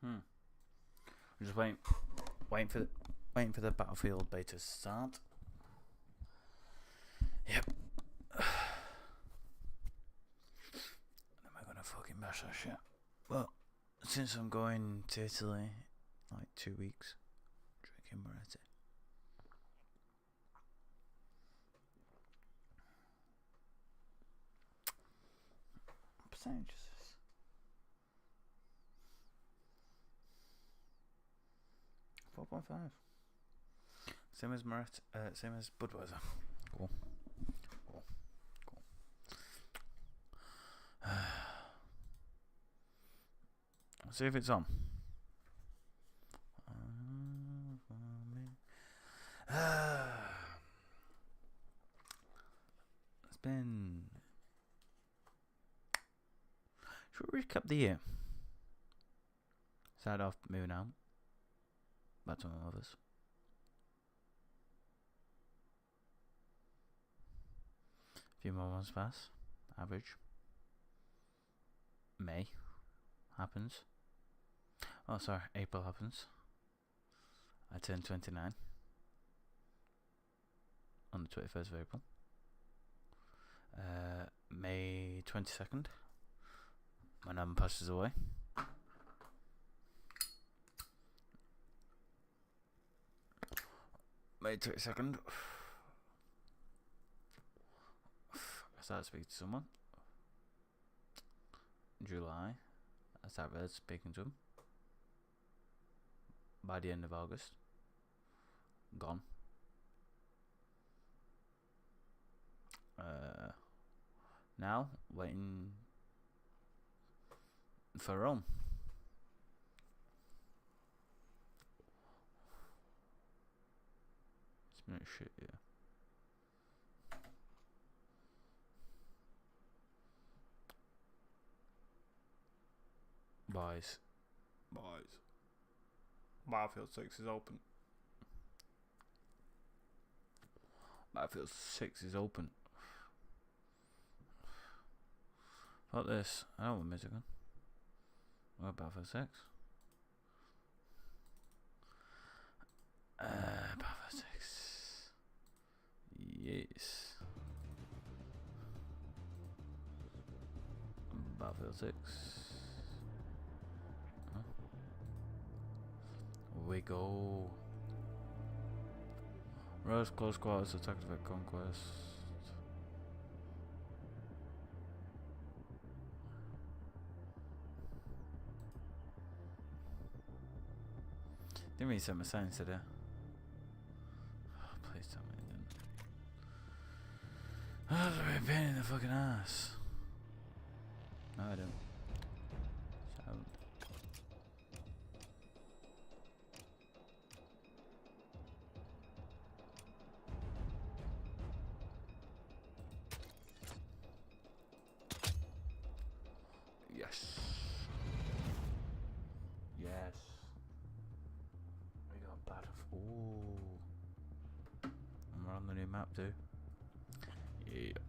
I'm just waiting for the Battlefield beta to start. Yep. Am I gonna fucking bash that shit? Well, since I'm going to Italy, like 2 weeks, drinking Moretti. Percentages. 4.5. Same as Moretti, same as Budweiser. Cool. See if it's on. It's been. Should we recap the year? Start off moving out. Back to my mother's. A few more months pass. Average. May happens. Oh, sorry, April happens. I turned 29 on the 21st of April. May 22nd, my nan passes away. May 22nd, I started speaking to someone. July, I started speaking to him. By the end of August, gone. Now waiting for Rome. It's been a shit, yeah. Boys. Battlefield 6 is open. Battlefield 6 is open. Fuck this. I don't want Michigan. What about Battlefield 6? Battlefield 6. Yes. Battlefield 6. We go. Rose close quarters attack of conquest. Didn't really set my signs today. Oh, please tell me it didn't. That's a really pain in the fucking ass. No, I didn't. So. Yes. We got Battlefield. Ooh. And we're on the new map too. Yeah.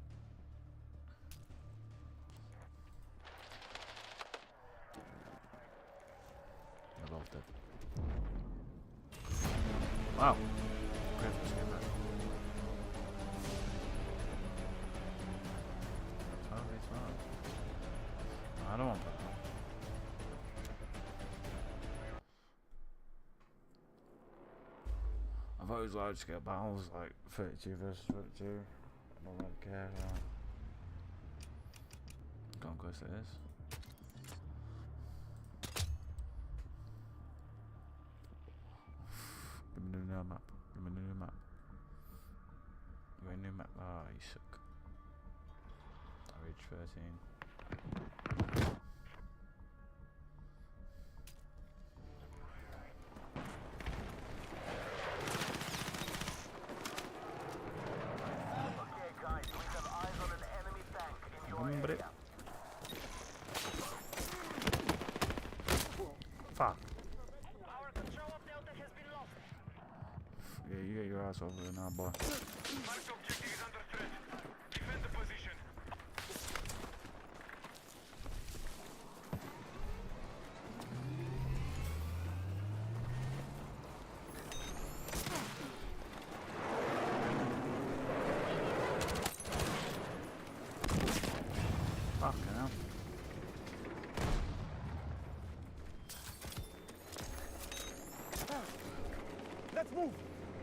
I loved it. Wow. Christmas came back. Totally smart. I don't want that. I've always liked to get battles like 32 versus 32. I don't really care. Conquest it is. Give me the new map. Give me the new map. Give me a new map. Ah, you suck. I reached 13. Hombre. Fuck. Our control of Delta has been lost. Yeah, you get your ass over there now, boy. Marked objective is under threat. Defend the position. move.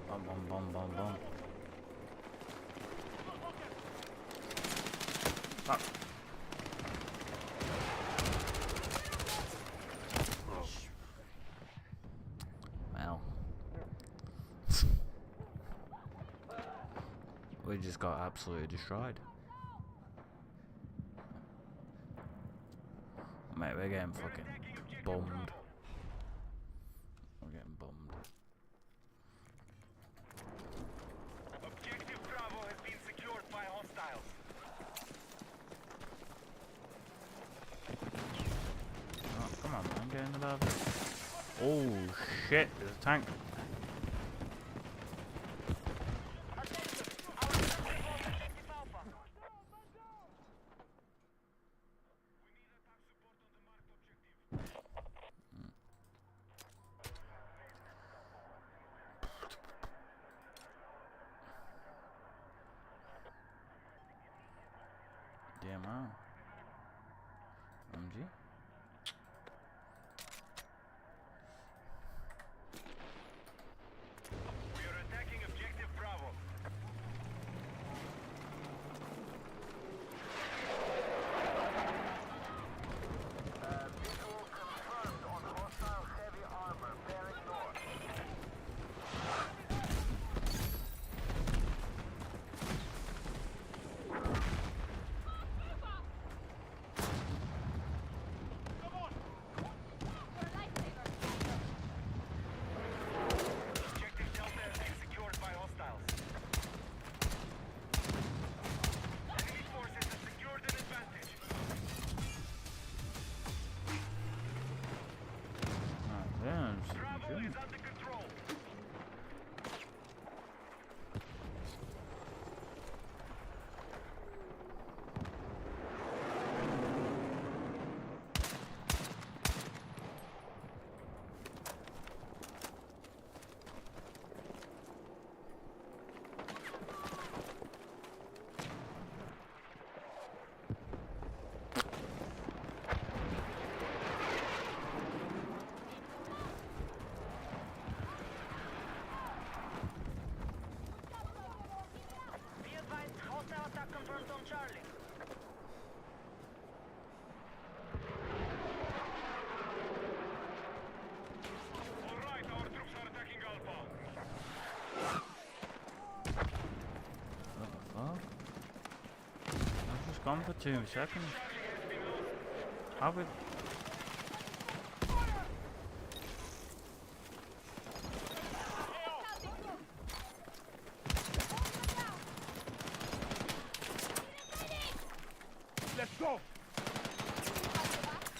Bum bum bum bum bum. Fuck. Well. We just got absolutely destroyed. Mate, we're getting fucking bummed. We're getting bummed. Objective Bravo has been secured by hostiles. Oh, come on, man, get in the battle. Oh shit, there's a tank. DMR. MG. We are attacking objective Bravo. Visual confirmed on hostile heavy armor bearing north. Objective Delta has been secured by hostiles. Enemy forces have secured an advantage. Bravo is under control. Be advised, hostile attack confirmed on Charlie. All right, our troops are attacking Alpha. What the fuck? I've just gone for 2 seconds. How would... Let's go.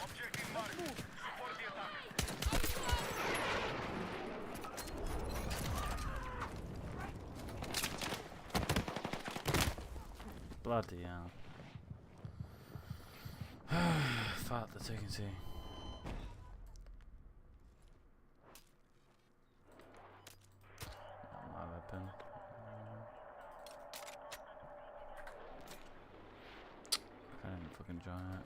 Objective marked. Support the attack. Bloody hell. Fuck the taking C. Not my weapon. I can't even fucking join it.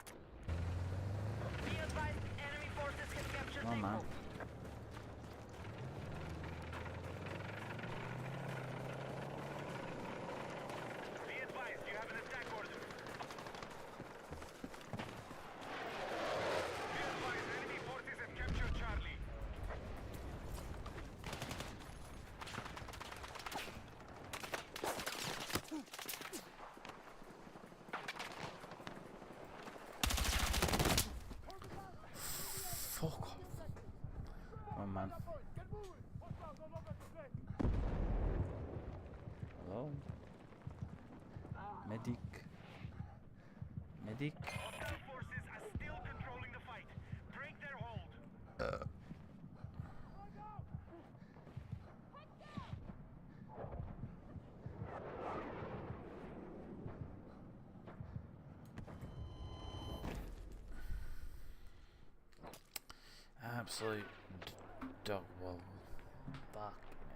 Be advised, enemy forces have captured Come on, man. Be advised, you have an attack order. Be advised, enemy forces have captured Charlie. Fuck off. Oh man. Hello? Medic. Medic. Hostile forces are still controlling the fight. Break their hold. Absolute dog wall. Fuck, you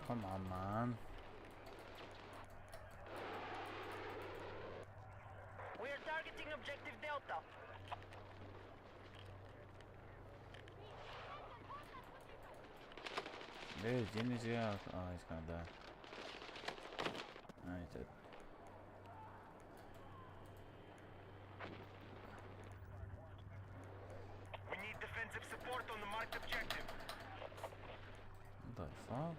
Come on, man. We are targeting objective Delta. Dude, Jimmy's out. Oh, he's gonna die. Oh, he's dead. We need defensive support on the marked objective. What the fuck?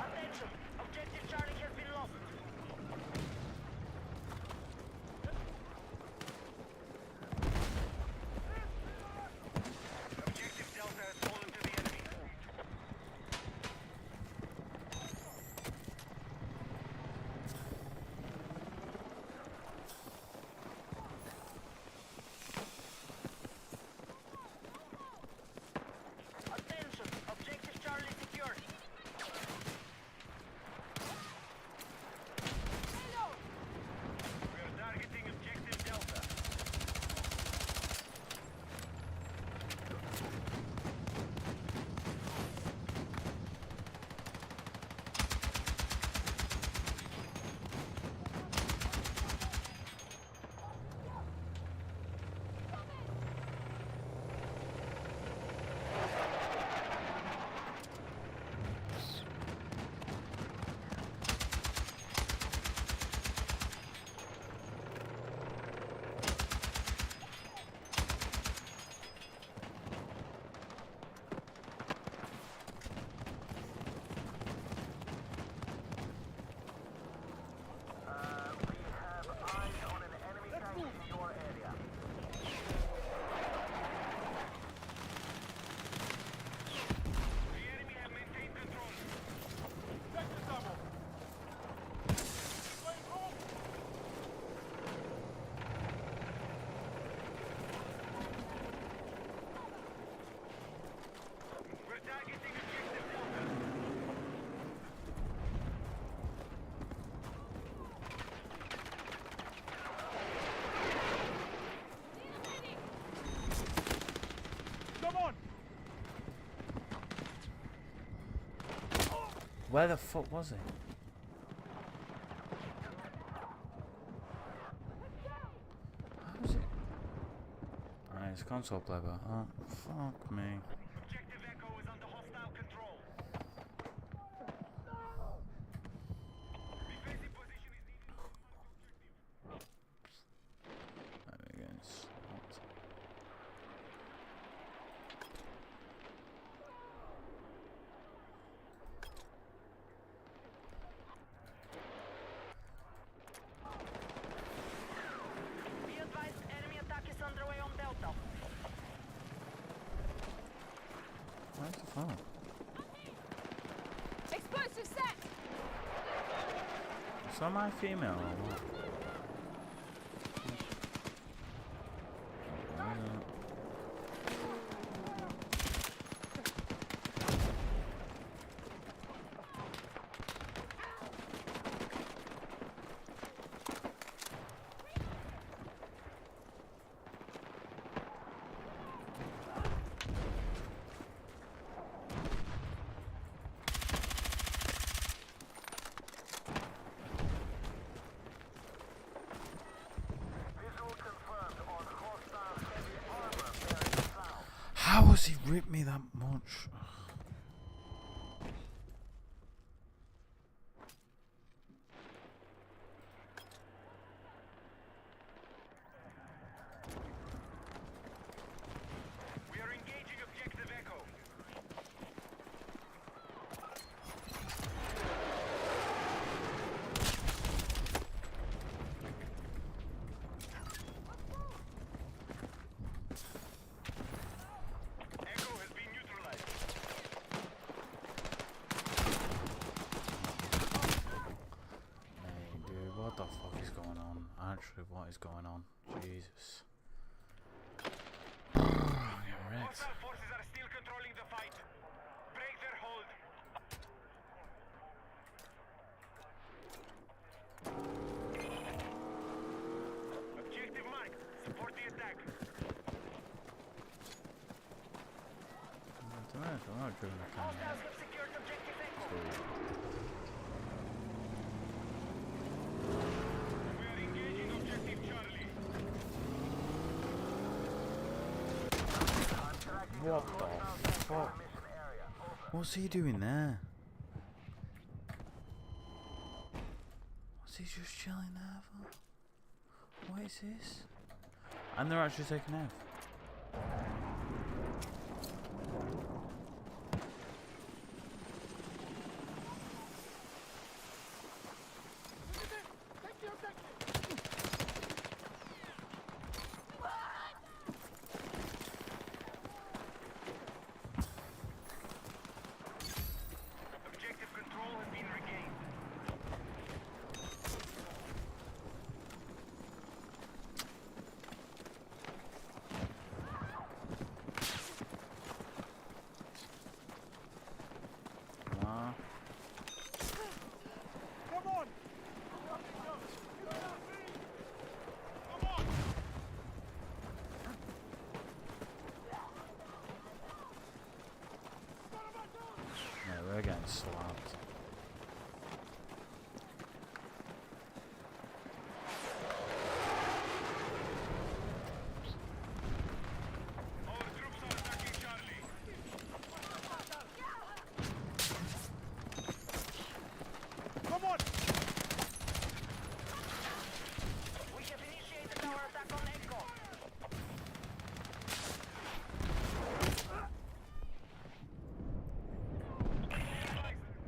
Attention! Objective Charlie has been lost. Objective Delta has fallen to the enemy. Attention! Objective Charlie secured. We are targeting objective Delta. The enemy have maintained control. We're targeting objective Delta. Come on! Where the fuck was he? How was it? Ah, it's console player. Oh, fuck me. Objective Echo is under hostile control. Defensive position is needed on the marked objective. There we go. What? Be advised, enemy attack is underway on Delta. Where's the phone? Explosive set! So am I female or what? Where is it? How has he ripped me that much? We are engaging objective Echo. Echo has been neutralized. honest, I'm not driven a car Hostiles yet. have secured objective Echo. We are engaging objective Charlie. What the fuck? What's he doing there? What's he just chilling there for? What is this? And they're actually taking F. Objective control has been regained. Ah. Come on! Come on! Yeah, we're getting slapped. Our troops are attacking Charlie. Come on! We have initiated our attack on Echo.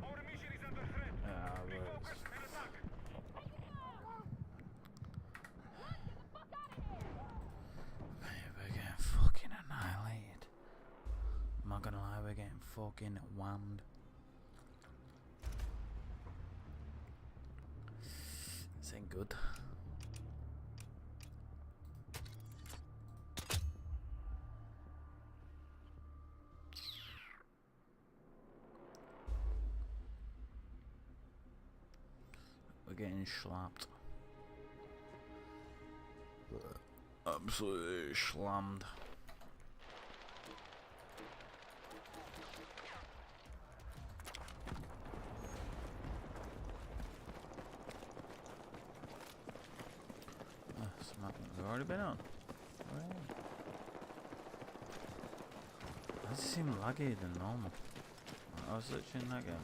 Our mission is under threat. Yeah, Refocus and attack. we're getting fucking annihilated. I'm not gonna lie, we're getting fucking whammed. This ain't good. We're getting slapped. Absolutely slammed. We've already been on. Alright. Why does it seem laggy than normal? I was literally in that game.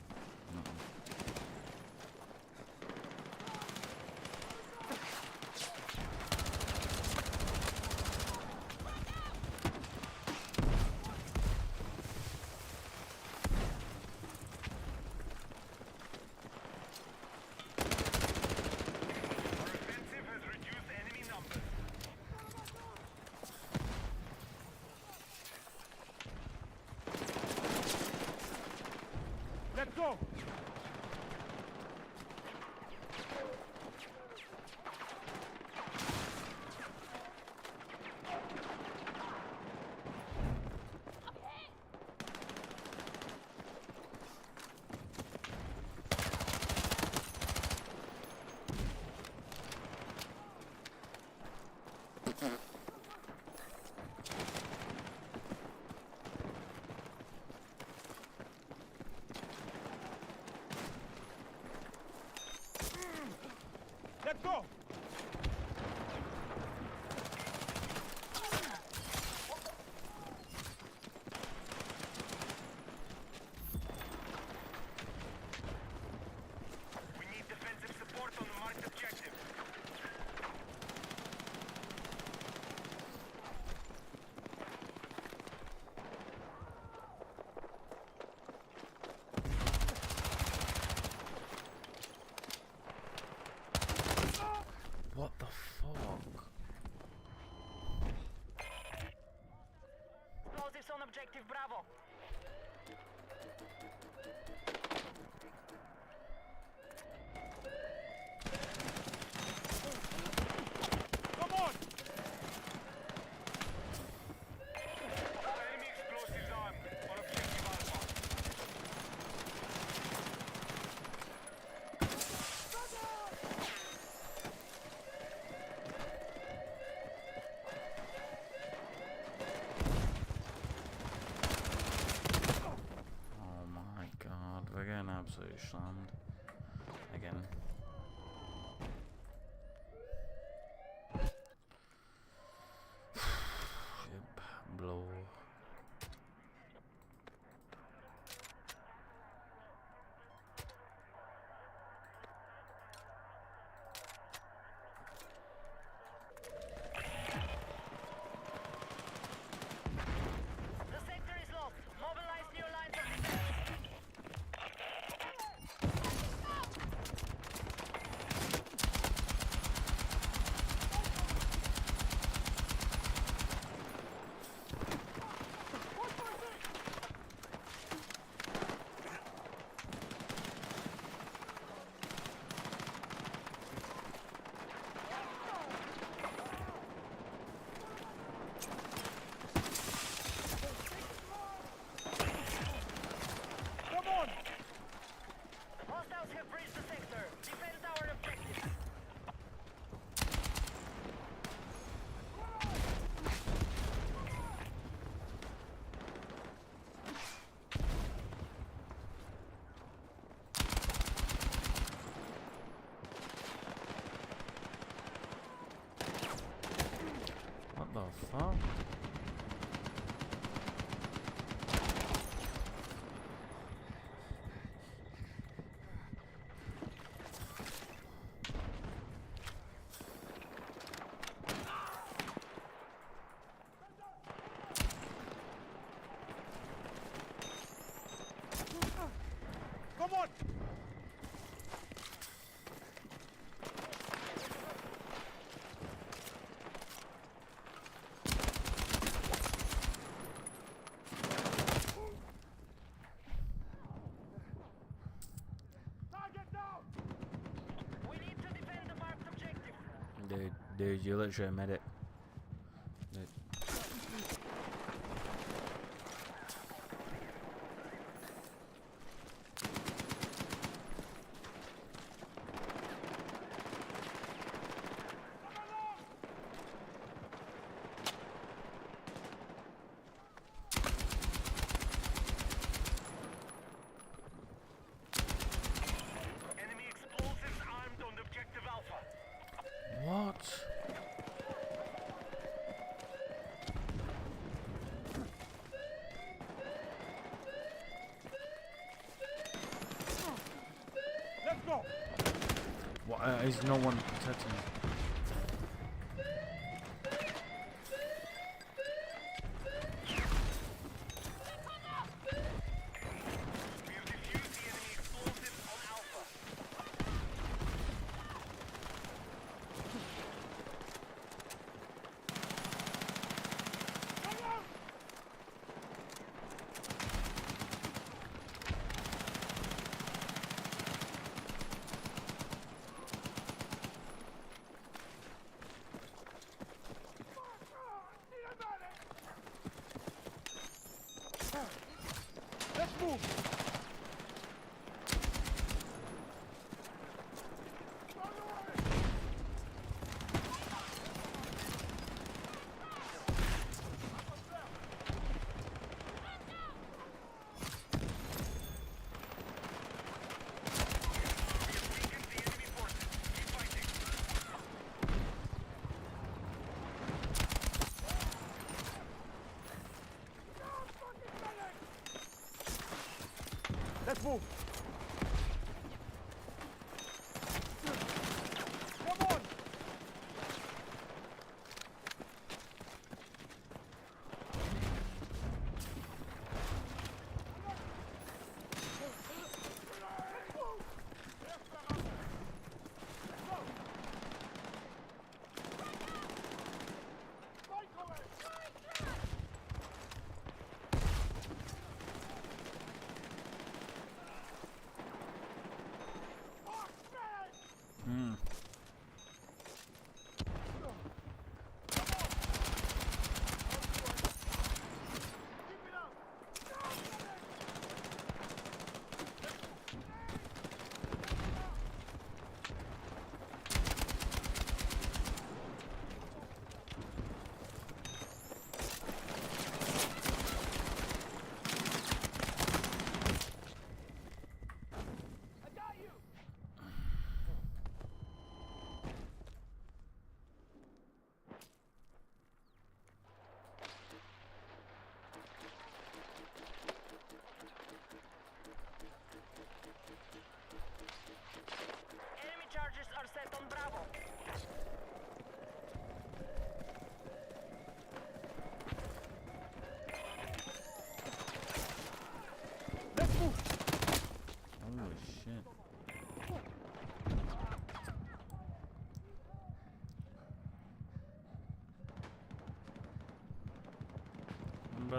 Our offensive has reduced enemy numbers. Let's go! Let's go! We need defensive support on the marked objective. absolutely slammed again. Yep, blow. The sector is lost. Mobilize new lines of defense. Hostiles have breached the sector. Defend our objectives. What the fuck? Come on! Target down! We need to defend the marked objective. Dude, you literally admit it. Dude. Enemy explosives armed on objective Alpha. What? Let's go! What? Is no one protecting me? We have defused the enemy explosives on Alpha. Let's move! Let's move! Come on!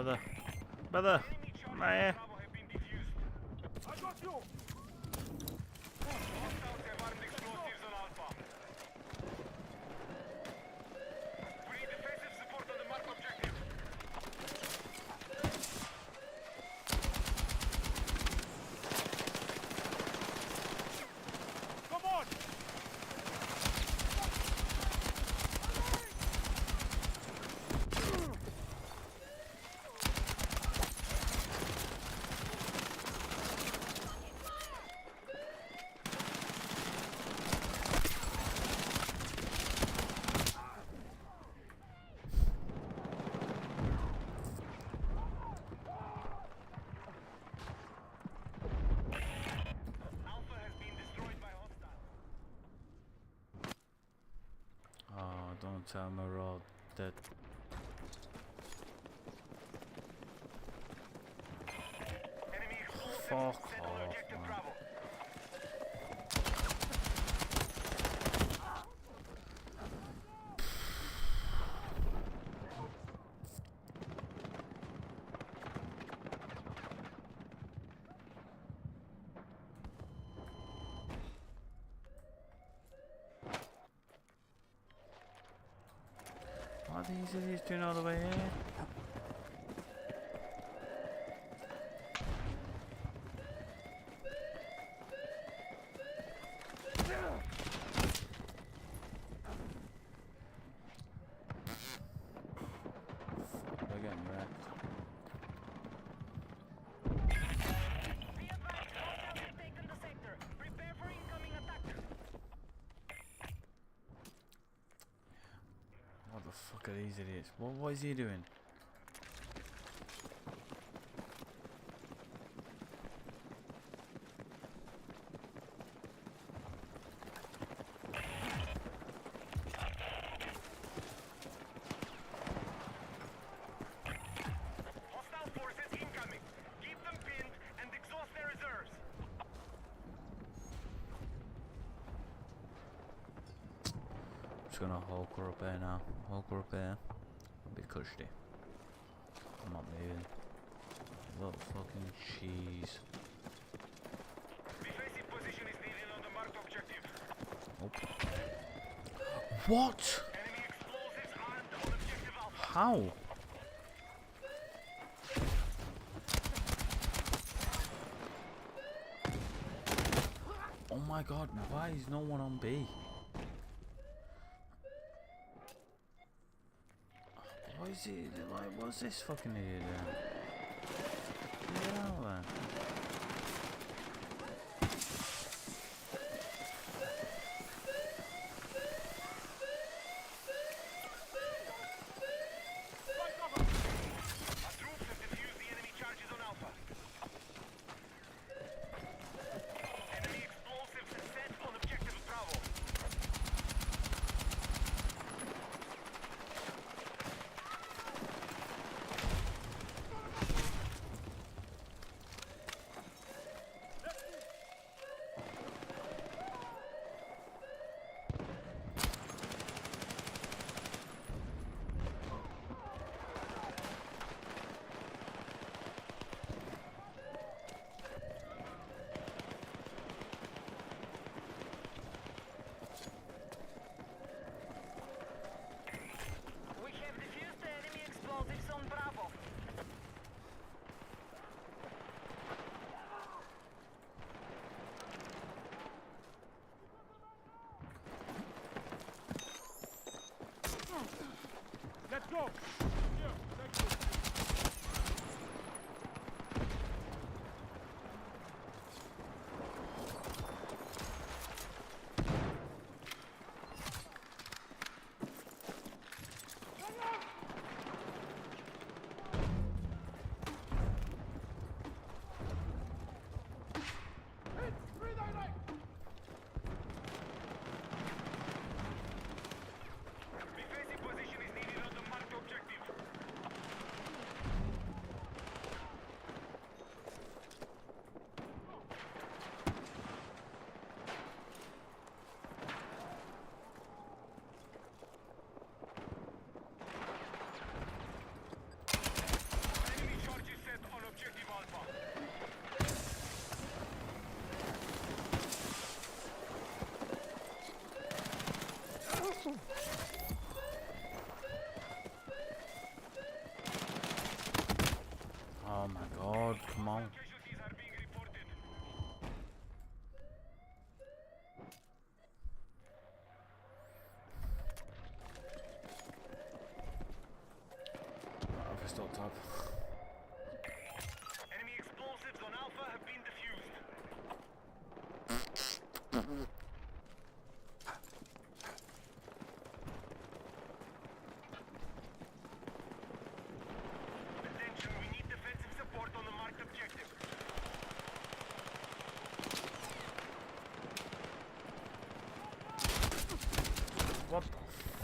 Brother. Brother. Enemy charges My on Bravo have been defused. I got you! Hostiles have armed explosives on Alpha. We need defensive support on the marked objective. Come on! Alpha has been destroyed by hostiles. Oh, don't tell me we're all dead. Enemy explosives Fuck set on off, objective man. Bravo. What are these idiots doing all the way here? They're getting wrecked. Be advised, hostiles have taken the sector. Prepare for incoming attack. What the fuck are these idiots? What is he doing? Hostile forces incoming. Keep them pinned and exhaust their reserves. Just gonna hulk her up there now. Hulk her up there. It'll be cushy. I'm not moving. Little fucking cheese. Defensive position is needed on the marked objective. Oh. What? Enemy explosives armed on objective Alpha. How? Oh my god, why is no one on B? Why is he, like, what's this fucking idiot doing? Get out of there. Our troops have defused the enemy charges on Alpha. Enemy explosives set on objective Bravo. We have defused the enemy explosives on Bravo. Let's go. Defensive position is needed on the marked objective.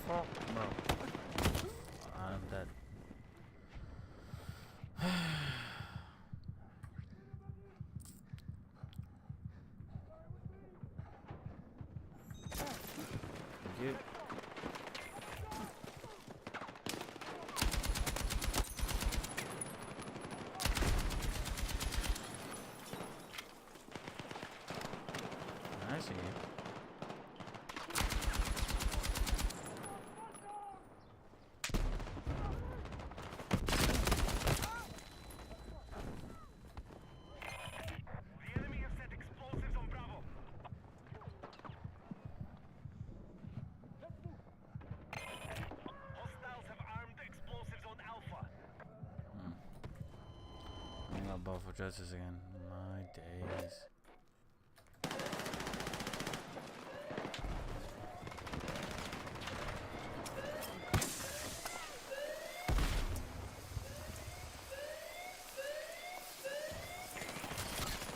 fuck, bro? I'm dead. Thank you. I see you. The enemy have set explosives on Bravo. Hostiles have armed explosives on Alpha. I got both addresses again. My days.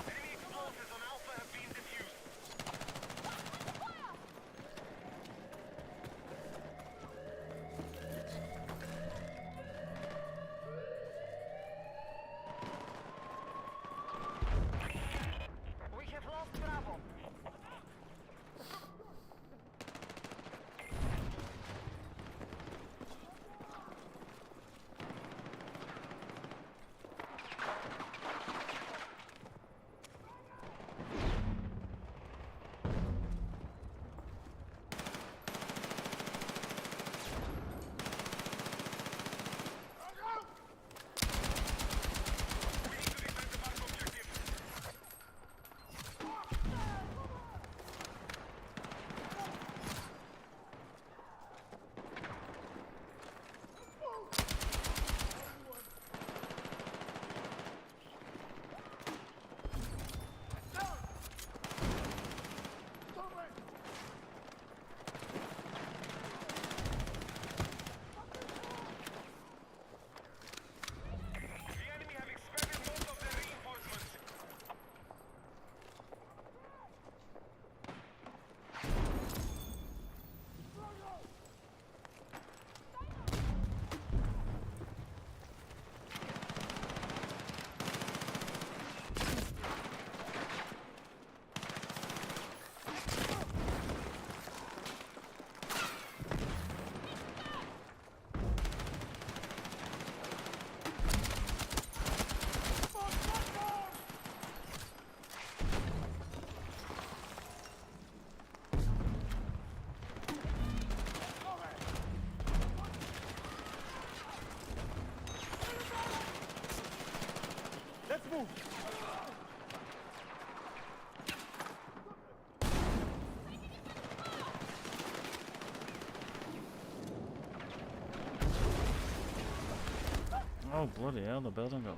Enemy explosives on Alpha have been defused. We have lost Bravo. We need to defend the mark objective. The enemy have expended most of their reinforcements. Let's move. Oh bloody hell, the building got.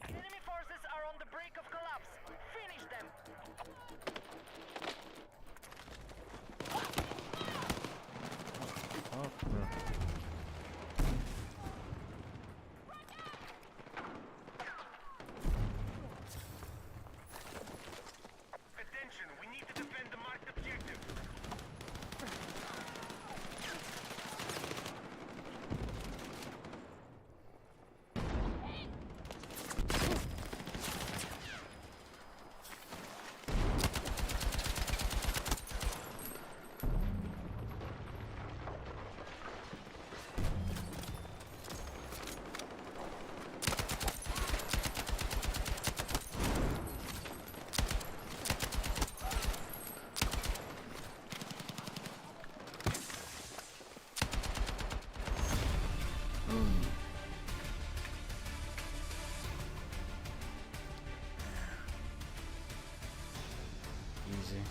Enemy forces are on the brink of collapse. Finish them. Fuck, bro. Attention, we need to defend the marked objective. Easy.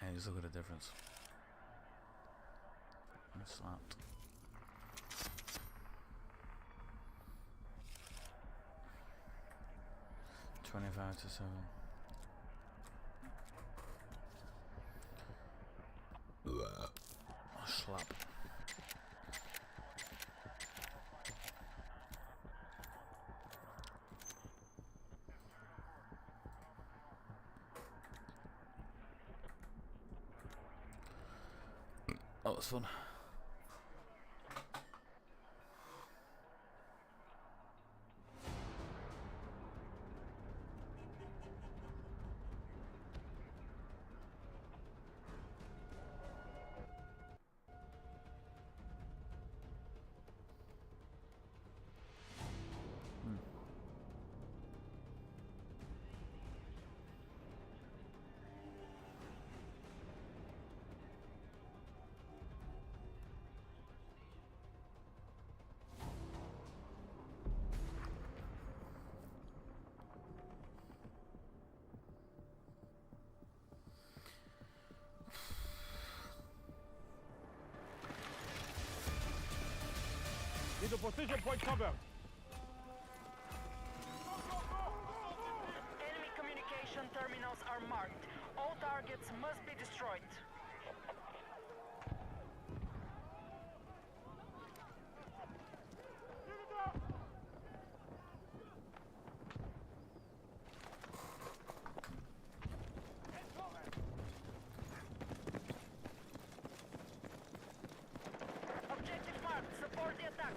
Hey, just look at the difference. I'm slapped. $25 to 7. Oh, slap. That was fun. Need a position point cover. Enemy communication terminals are marked. All targets must be destroyed. Objective marked. Support the attack.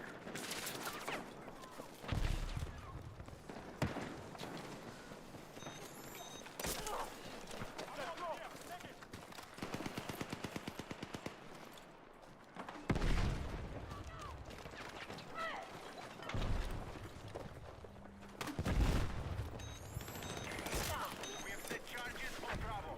We have set charges on Bravo.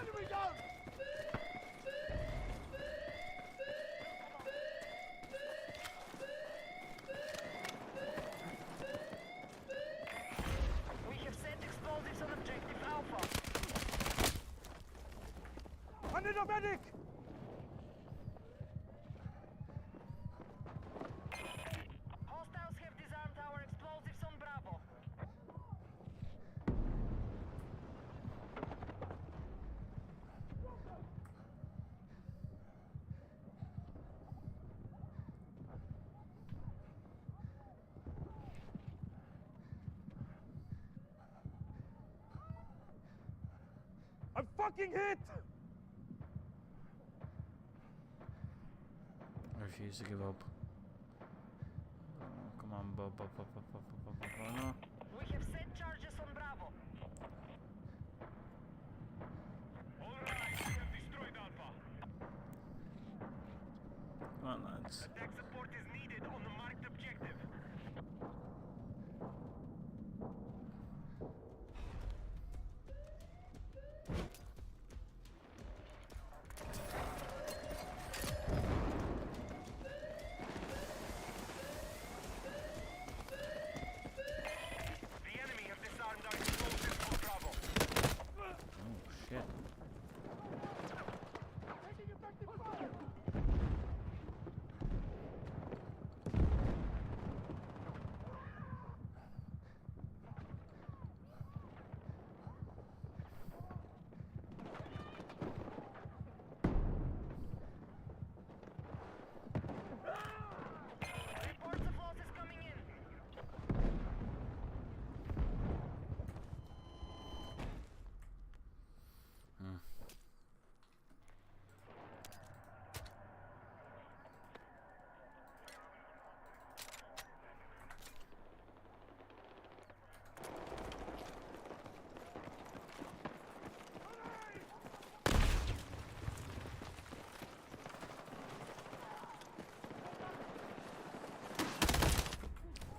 Enemy down! We have set explosives on objective Alpha. I need a medic! Hostiles have disarmed our explosives on Bravo. I'm fucking hit! I refuse to give up. Oh, come on, no. We have set charges on Bravo. Alright, we have destroyed Alpha. Come on, lads. Attack support is needed on the marked objective. The enemy have disarmed our explosives on Bravo. Oh, shit. Taking effective fire! Reports of losses coming in. Hmm.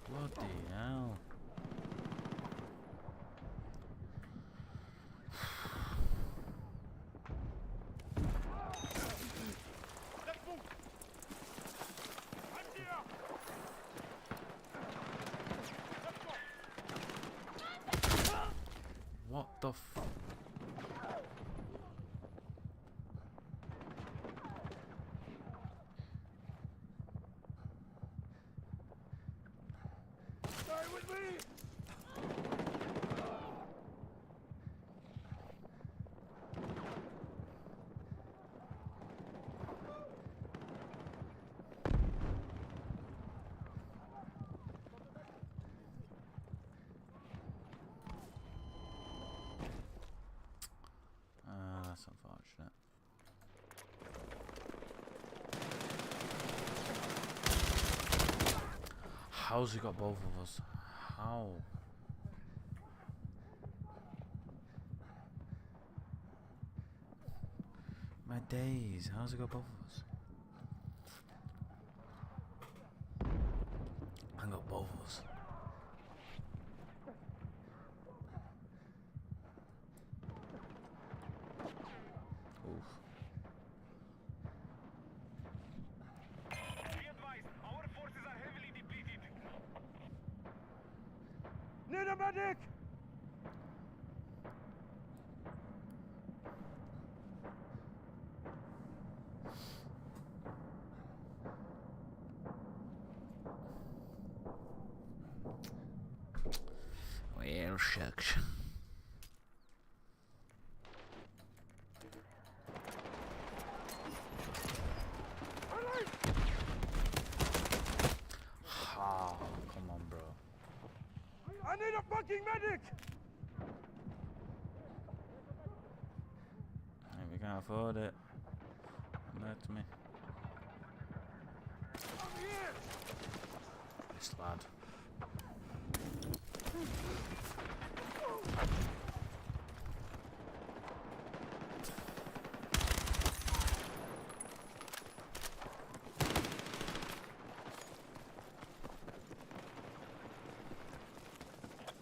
Bloody hell. Let's move! I'm here! Let's go! What the f... Stay with me! watching it. How's he got both of us? How? My days, how's he got both of us? I got both of us. Oof. Be advised, our forces are heavily depleted. Need a medic! Well, shucks. Ah, come on, bro. I need a fucking medic! Hey, we can't afford it. Come back to me. This lad.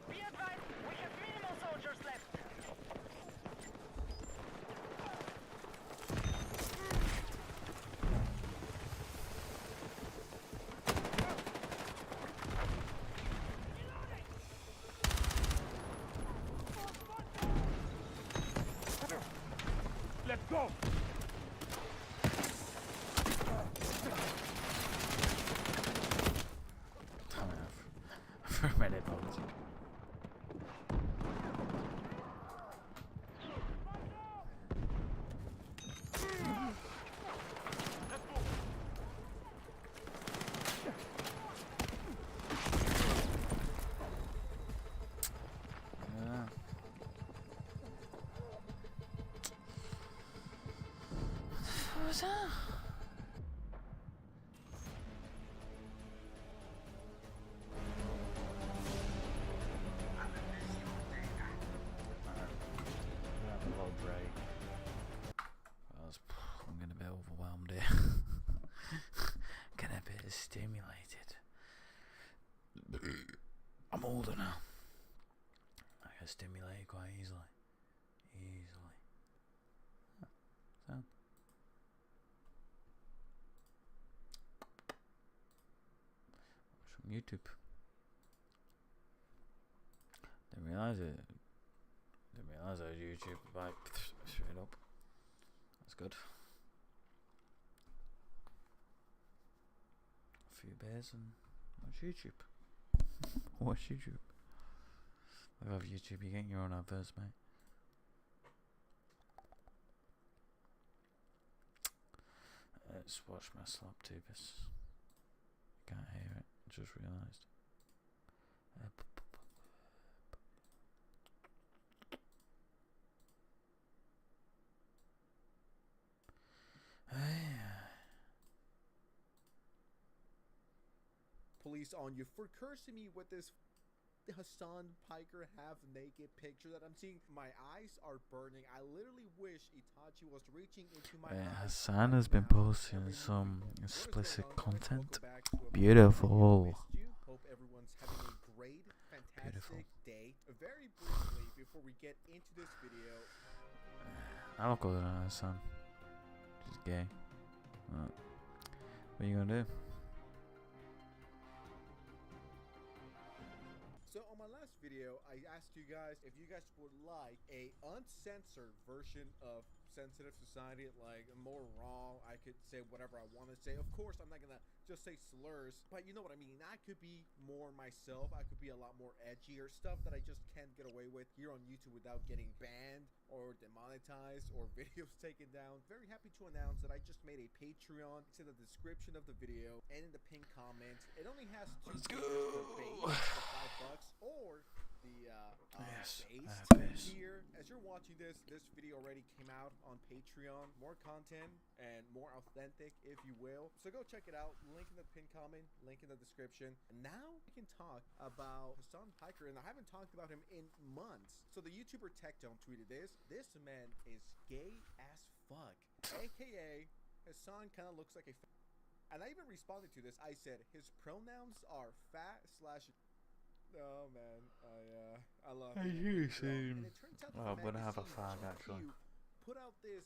Be advised, we have minimal soldiers left. Let's go! Damn it, for a minute, folks. Yeah. What was that? Have a little break. I'm gonna be overwhelmed here. Getting a bit stimulated. I'm older now. I get stimulated quite easily. Huh. So. Watch from YouTube. Didn't realise it. Didn't realise I was YouTube. Like, straight up. That's good. A few beers and watch YouTube. Watch YouTube. I love YouTube. You're getting your own adverts, mate. Let's watch my slap tubus. Can't hear it. Just realised. Police on you for cursing me with this Hassan Piker half naked picture that I'm seeing. My eyes are burning. I literally wish Itachi was reaching into my eyes. Hassan has been posting some What is explicit going on, guys? content. Welcome back to a Beautiful. missed you. Hope everyone's having a great, fantastic day. Very briefly, before we get into this video, I look older than Hassan. She's gay. What are you gonna do? so on my last video, I asked you guys if you guys would like a uncensored version of Sensitive Society, like more raw. I could say whatever I want to say. Of course, I'm not gonna just say slurs, but you know what I mean. I could be more myself. I could be a lot more edgier stuff that I just can't get away with here on YouTube without getting banned or demonetized or videos taken down. Very happy to announce that I just made a Patreon. It's in the description of the video and in the pinned comment. It only has two tiers for base for $5, or the Yes, base here. As you're watching this video already came out on Patreon. More content and more authentic, if you will. So go check it out. Link in the pinned comment, link in the description. And now we can talk about Hassan Piker, and I haven't talked about him in months. So the YouTuber TechDome tweeted this. This man is gay as fuck. AKA, Hassan kind of looks like a and I even responded to this. I said his pronouns are fat slash. Oh man, I love it. And it turns out well, I'm gonna have a magazine, fag actually. put out this,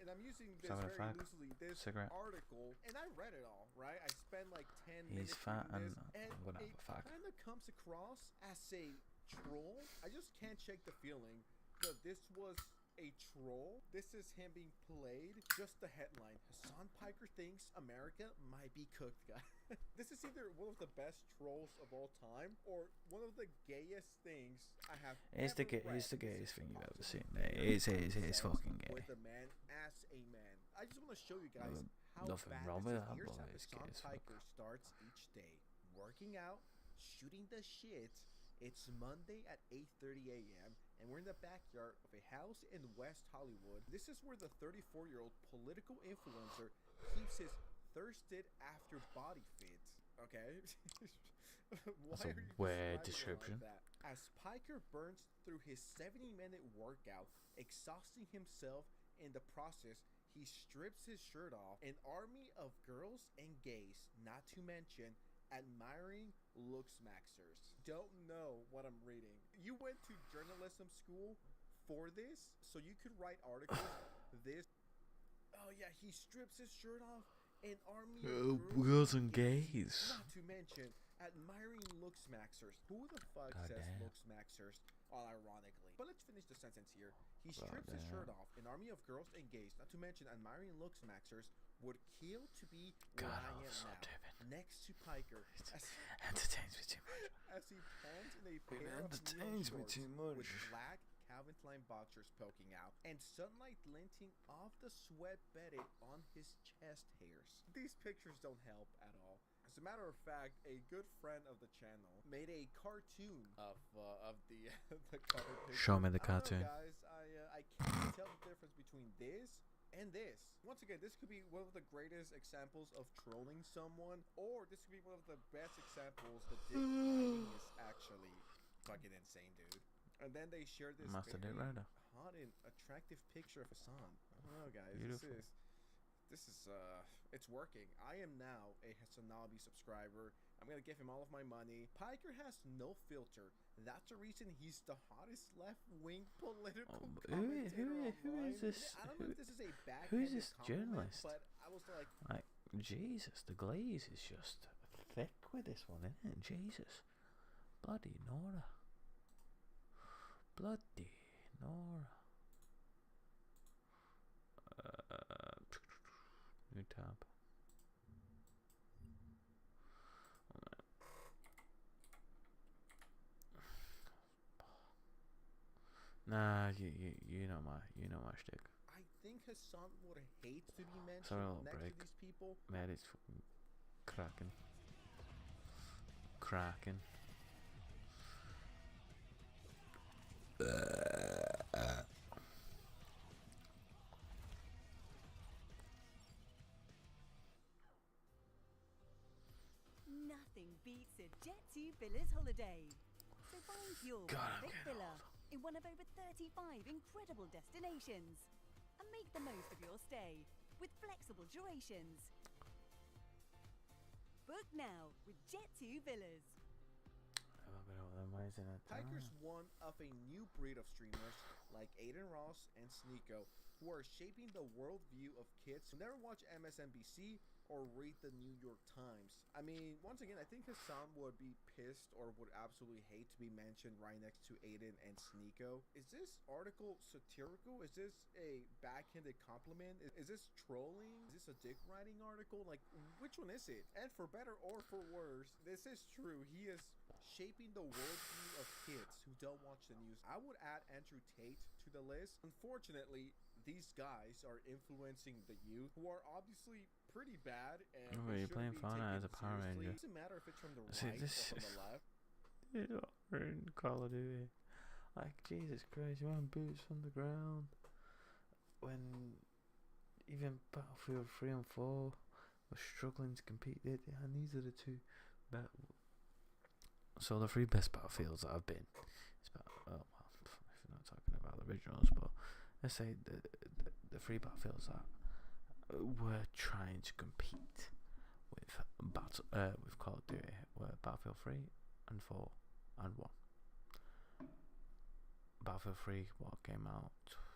and I'm using this Having a very fag? loosely, this Cigarette? article, and I read it all, right? I spent like 10 He's minutes fat reading and this, I'm gonna have it a fag. kind of comes across as a troll. I just can't shake the feeling that this was a troll. This is him being played. Just the headline. Hassan Piker thinks America might be cooked, guys. This is either one of the best trolls of all time or one of the gayest things I have It's ever the read. it's the This gayest is thing you've ever possibly seen. gay It's fucking gay. with a man as a man. I just want to show you guys how Nothing bad wrong this with is. that, Here's but how it's gay Hassan as fuck. Piker starts each day. Working out, shooting the shit. It's Monday at 8:30 a.m. and we're in the backyard of a house in West Hollywood. This is where the 34-year-old political influencer keeps his thirsted after body fit. Okay? Why That's a are you weird describing it description. like that? As Piker burns through his 70-minute workout, exhausting himself in the process, he strips his shirt off. An army of girls and gays, not to mention admiring looksmaxers. Don't know what I'm reading. You went to journalism school for this, so you could write articles. This. Oh yeah, he strips his shirt off. An army of girls and gays. Not to mention admiring looksmaxers. Who the fuck God says damn. looksmaxers? Ironically. But let's finish the sentence here. He God strips his shirt damn. off. An army of girls and gays, not to mention admiring looksmaxers, would kill to be where God, I am so now. stupid. Next to Piker, as Entertains me too much. as he pants in a It pair of neon entertains me shorts too with much. black Calvin Klein boxers poking out and sunlight glinting off the sweat bedded on his chest hairs. These pictures don't help at all. As a matter of fact, a good friend of the channel made a cartoon of the the cover picture. Show me the I don't cartoon. know, guys, I can't tell the difference between this and this. Once again, this could be one of the greatest examples of trolling someone, or this could be one of the best examples that dick riding is actually fucking insane, dude. And then they shared this Master Dick very Rider. hot and attractive picture of Hassan. I don't know, guys. Beautiful. This is it's working. I am now a Hassanabi subscriber. I'm gonna give him all of my money. Piker has no filter. That's the reason he's the hottest left-wing political commentator who online. is this? I don't know if this is a Who's backhanded this compliment, journalist? but I was like, Like, Jesus, the glaze is just thick with this one, isn't it? Jesus. Bloody Nora. Bloody Nora. New tab. Nah, you know my shtick. I think Hassan would hate to be mentioned Sorry, I'll next break. to these people. Man, it's fucking cracking. Cracking. Nothing beats a Jet2 Villas holiday. So find your God, I'm perfect getting villa in one of over 35 incredible destinations and make the most of your stay with flexible durations. Book now with Jet2 Villas. Piker's one of a new breed of streamers like Aiden Ross and Sneeko who are shaping the worldview of kids who never watch MSNBC or read the New York Times. I mean, once again, I think Hassan would be pissed or would absolutely hate to be mentioned right next to Aiden and Sneeko. Is this article satirical? Is this a backhanded compliment? Is this trolling? Is this a dick riding article? Like, which one is it? And for better or for worse, this is true. He is shaping the worldview of kids who don't watch the news. I would add Andrew Tate to the list. Unfortunately, these guys are influencing the youth who are obviously pretty bad and Oh, they you're playing shouldn't be Fauna taken as a Power seriously. Ranger. It doesn't matter if it's from the See, right this or from the left. in Call of Duty. Like, Jesus Christ, you want boots on the ground. When even Battlefield 3 and 4 were struggling to compete, and these are the two best. So the three best Battlefields that I've been, it's about, well, if you're not talking about the originals, but let's say the three Battlefields that were trying to compete with with Call of Duty were Battlefield 3 and 4 and 1. Battlefield 3, what came out?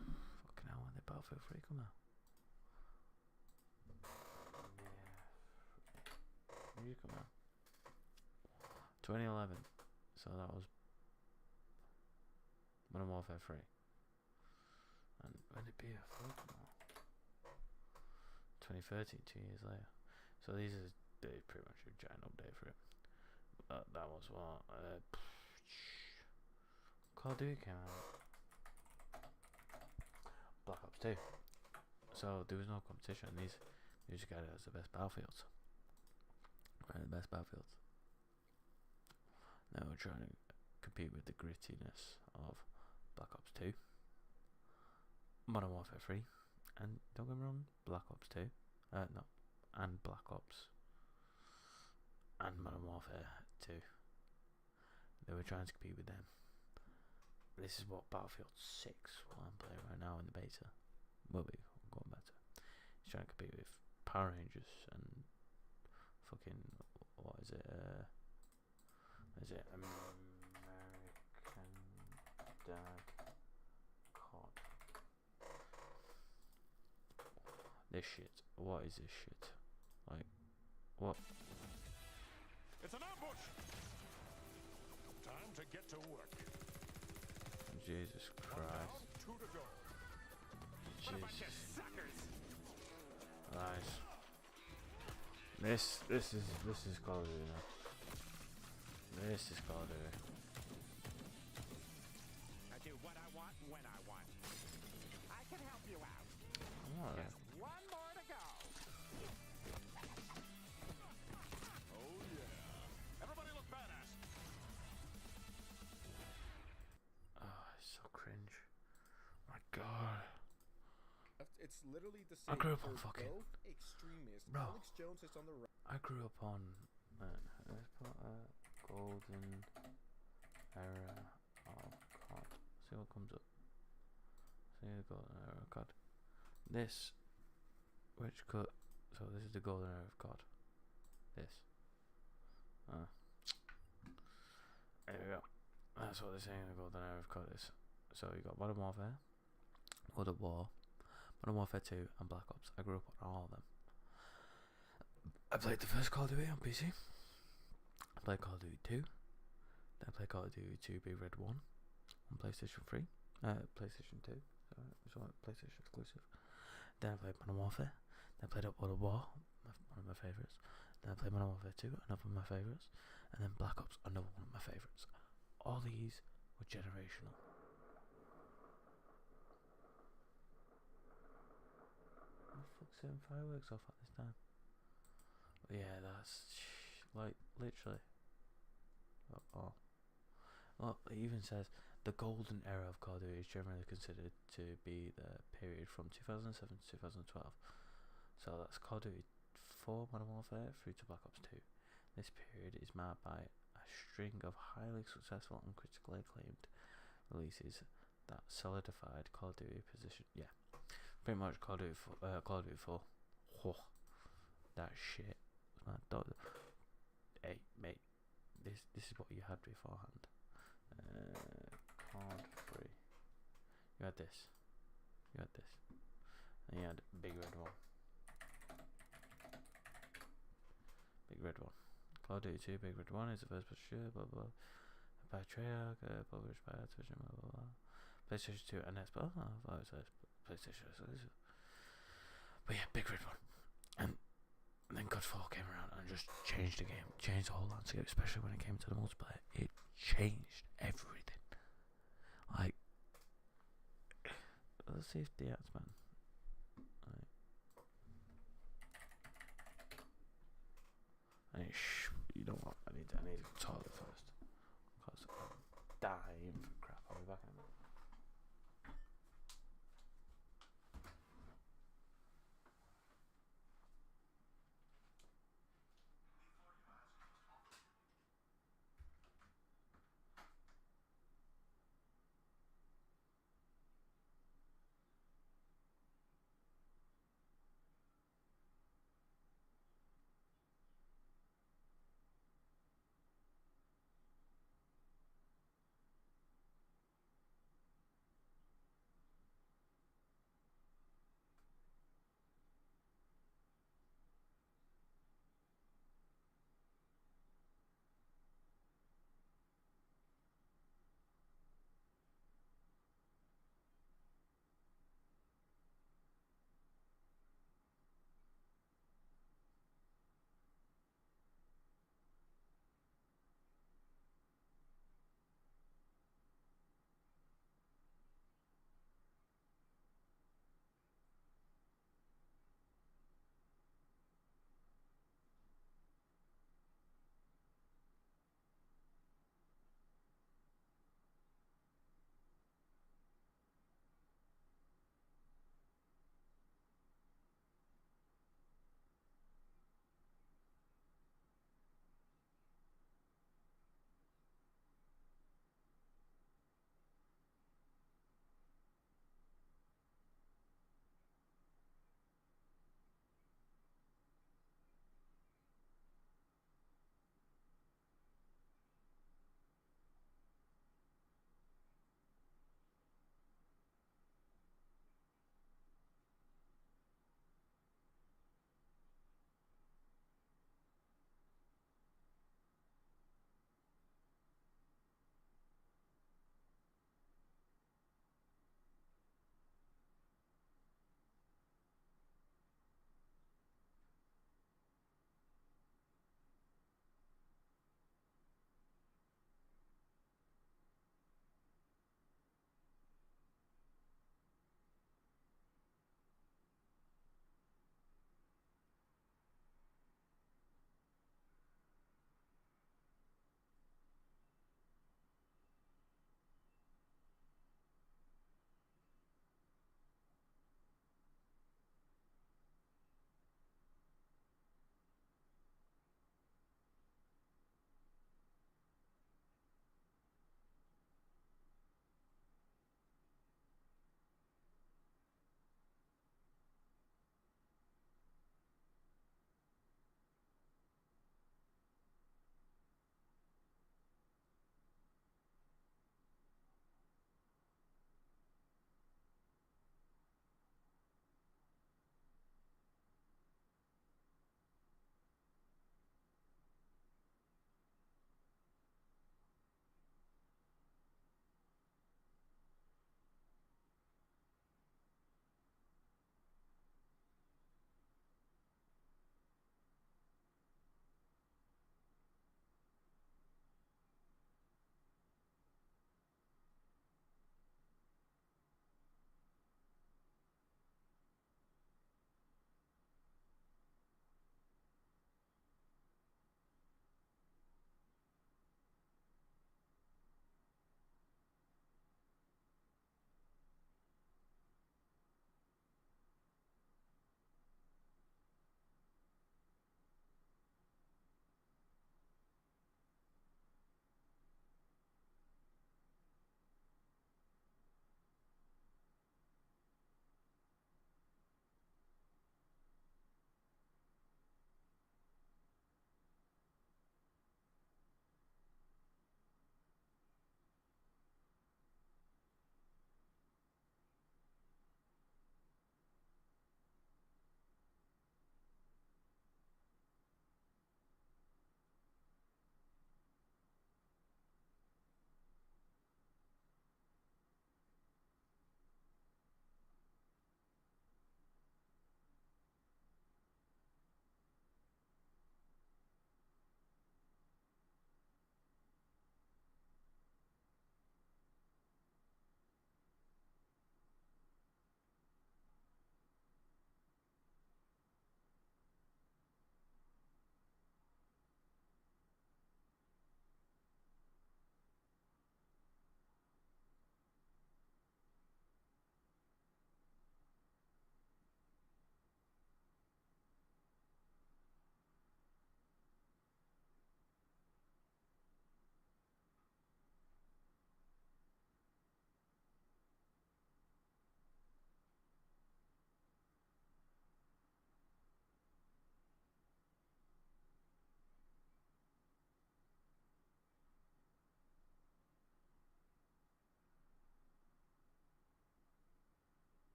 Fucking hell, when did Battlefield 3 come out? Yeah. When did it come out? 2011. So that was Modern Warfare 3. And when did BF4 come out? 2013, 2 years later. So these are pretty much a giant update for it. That was what? Call of Duty came out. Black Ops 2. So there was no competition. These just got it as the best Battlefields. Right, the best Battlefields. Now we're trying to compete with the grittiness of Black Ops 2, Modern Warfare 3, and don't get me wrong, Black Ops 2, no, and Black Ops, and Modern Warfare 2. They were trying to compete with them. This is what Battlefield 6, what I'm playing right now in the beta, will be going better. He's trying to compete with Power Rangers and fucking, what is it, American Dad COD. This shit, what is this shit? Like, what? It's an ambush! Time to get to work. Jesus Christ. Two to go. Jesus. What a bunch of suckers! Nice. This is Call of Duty now. This is Call of Duty. I do what I want when I want. I can help you out. Alright. Just one more to go. Oh yeah. Everybody look badass. Oh, it's so cringe. My God. It's literally the I same grew up for on fucking- both extremists. Bro. Alex Jones is on the right. I grew up on let's put a golden era of COD. See what comes up. See the golden era of COD. This, which cut? So this is the golden era of COD. This. There we go. That's what they're saying. The golden era of COD is. So you got Modern Warfare, World at War, Modern Warfare 2, and Black Ops. I grew up on all of them. I played the first Call of Duty on PC. I played Call of Duty 2. Then I played Call of Duty 2 Big Red 1 on PlayStation 3. PlayStation 2. Sorry, it was on PlayStation exclusive. Then I played Modern Warfare. Then I played World at War, one of my favourites. Then I played Modern Warfare 2, another one of my favourites. And then Black Ops, another one of my favourites. All these were generational. What the fuck's setting fireworks off at this time? But yeah, that's like literally. Oh. Well, it even says the golden era of Call of Duty is generally considered to be the period from 2007 to 2012. So that's Call of Duty 4 Modern Warfare through to Black Ops 2. This period is marked by a string of highly successful and critically acclaimed releases that solidified Call of Duty position. Yeah, pretty much Call of Duty 4. Whoa, that shit. Man, hey, mate, this is what you had beforehand. COD 3. You had this. And you had Big Red 1. Big Red 1. Call of Duty 2 Big Red 1 is the first person shooter, blah blah. By Treyarch, published by Activision, blah blah blah. PlayStation 2 and Xbox. Oh, I thought it says PlayStation exclusive. But yeah, Big Red 1. And then COD 4 came around and just changed the game, changed the whole landscape, especially when it came to the multiplayer. It changed everything. Like, let's see if the Axeman. You know what? I need to toilet first.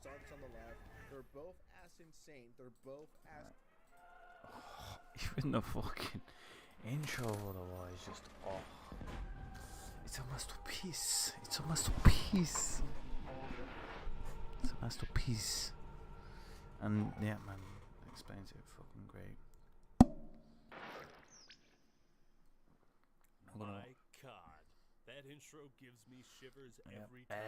Dark's on the left. They're both as insane. They're both as Even the fucking intro otherwise just it's a masterpiece. It's a masterpiece. It's a masterpiece. And yeah, man, explains it fucking great. My God, that intro gives me shivers every time.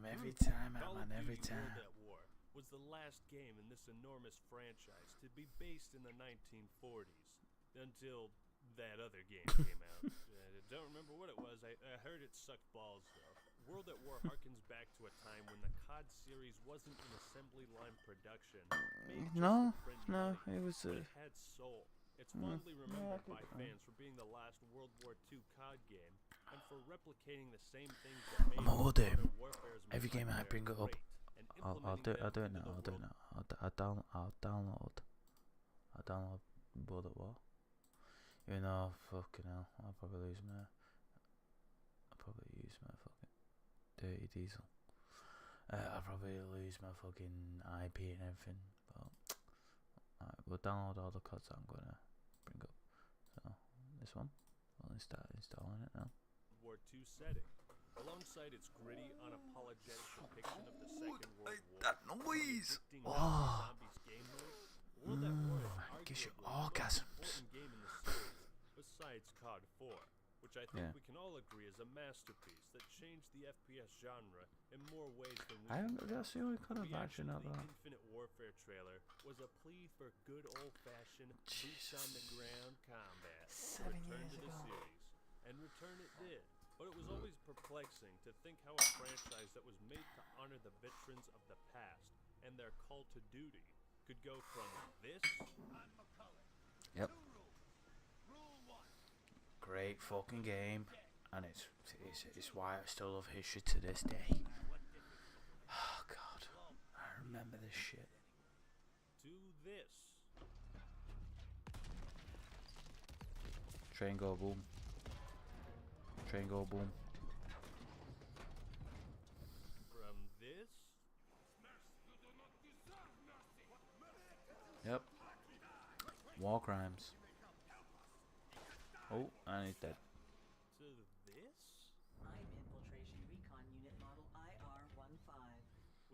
Every time, Call man, of every Duty time. World at War was the last game in this enormous franchise to be based in the 1940s until that other game came out. I don't remember what it was. I heard it sucked balls though. World at War harkens back to a time when the COD series wasn't an assembly line production. Made just No, to print no, money, it was but it had soul. It's fondly yeah, remembered I by could- fans for being the last World War II COD game and for replicating the same things that made I will do. Modern Warfare's Every game I multiplayer bring it up, great and I'll do it. I'll do it implementing now. them I'll do it into the now. I'll download World at War. Even though fucking hell, I'll probably use my fucking dirty diesel. I'll probably lose my fucking IP and everything. But alright, we'll download all the codes I'm gonna bring up. So this one, we'll start installing it now. World War II setting, alongside its gritty, unapologetic depiction of the Second World War. That noise! Addicting Oh. zombies game mode, World at War is Man, gives you arguably the most orgasms. important game in the series, besides COD 4, which I think Yeah. we can all agree is a masterpiece that changed the FPS genre in more ways than we I can don't. That's the only kind of reaction action to out the there. Infinite Warfare trailer was a plea for good old-fashioned boots on the ground combat. 7 Return years to the ago. series, and return it did. But it was always perplexing to think how a franchise that was made to honor the veterans of the past and their call to duty could go from this. Yep. Great fucking game, and it's why I still love history to this day. Oh God, I remember this shit. To this. Train go boom. Train go boom. From this. Yep. War crimes. Oh, and he's dead. To this. I'm Infiltration Recon Unit Model IR-15.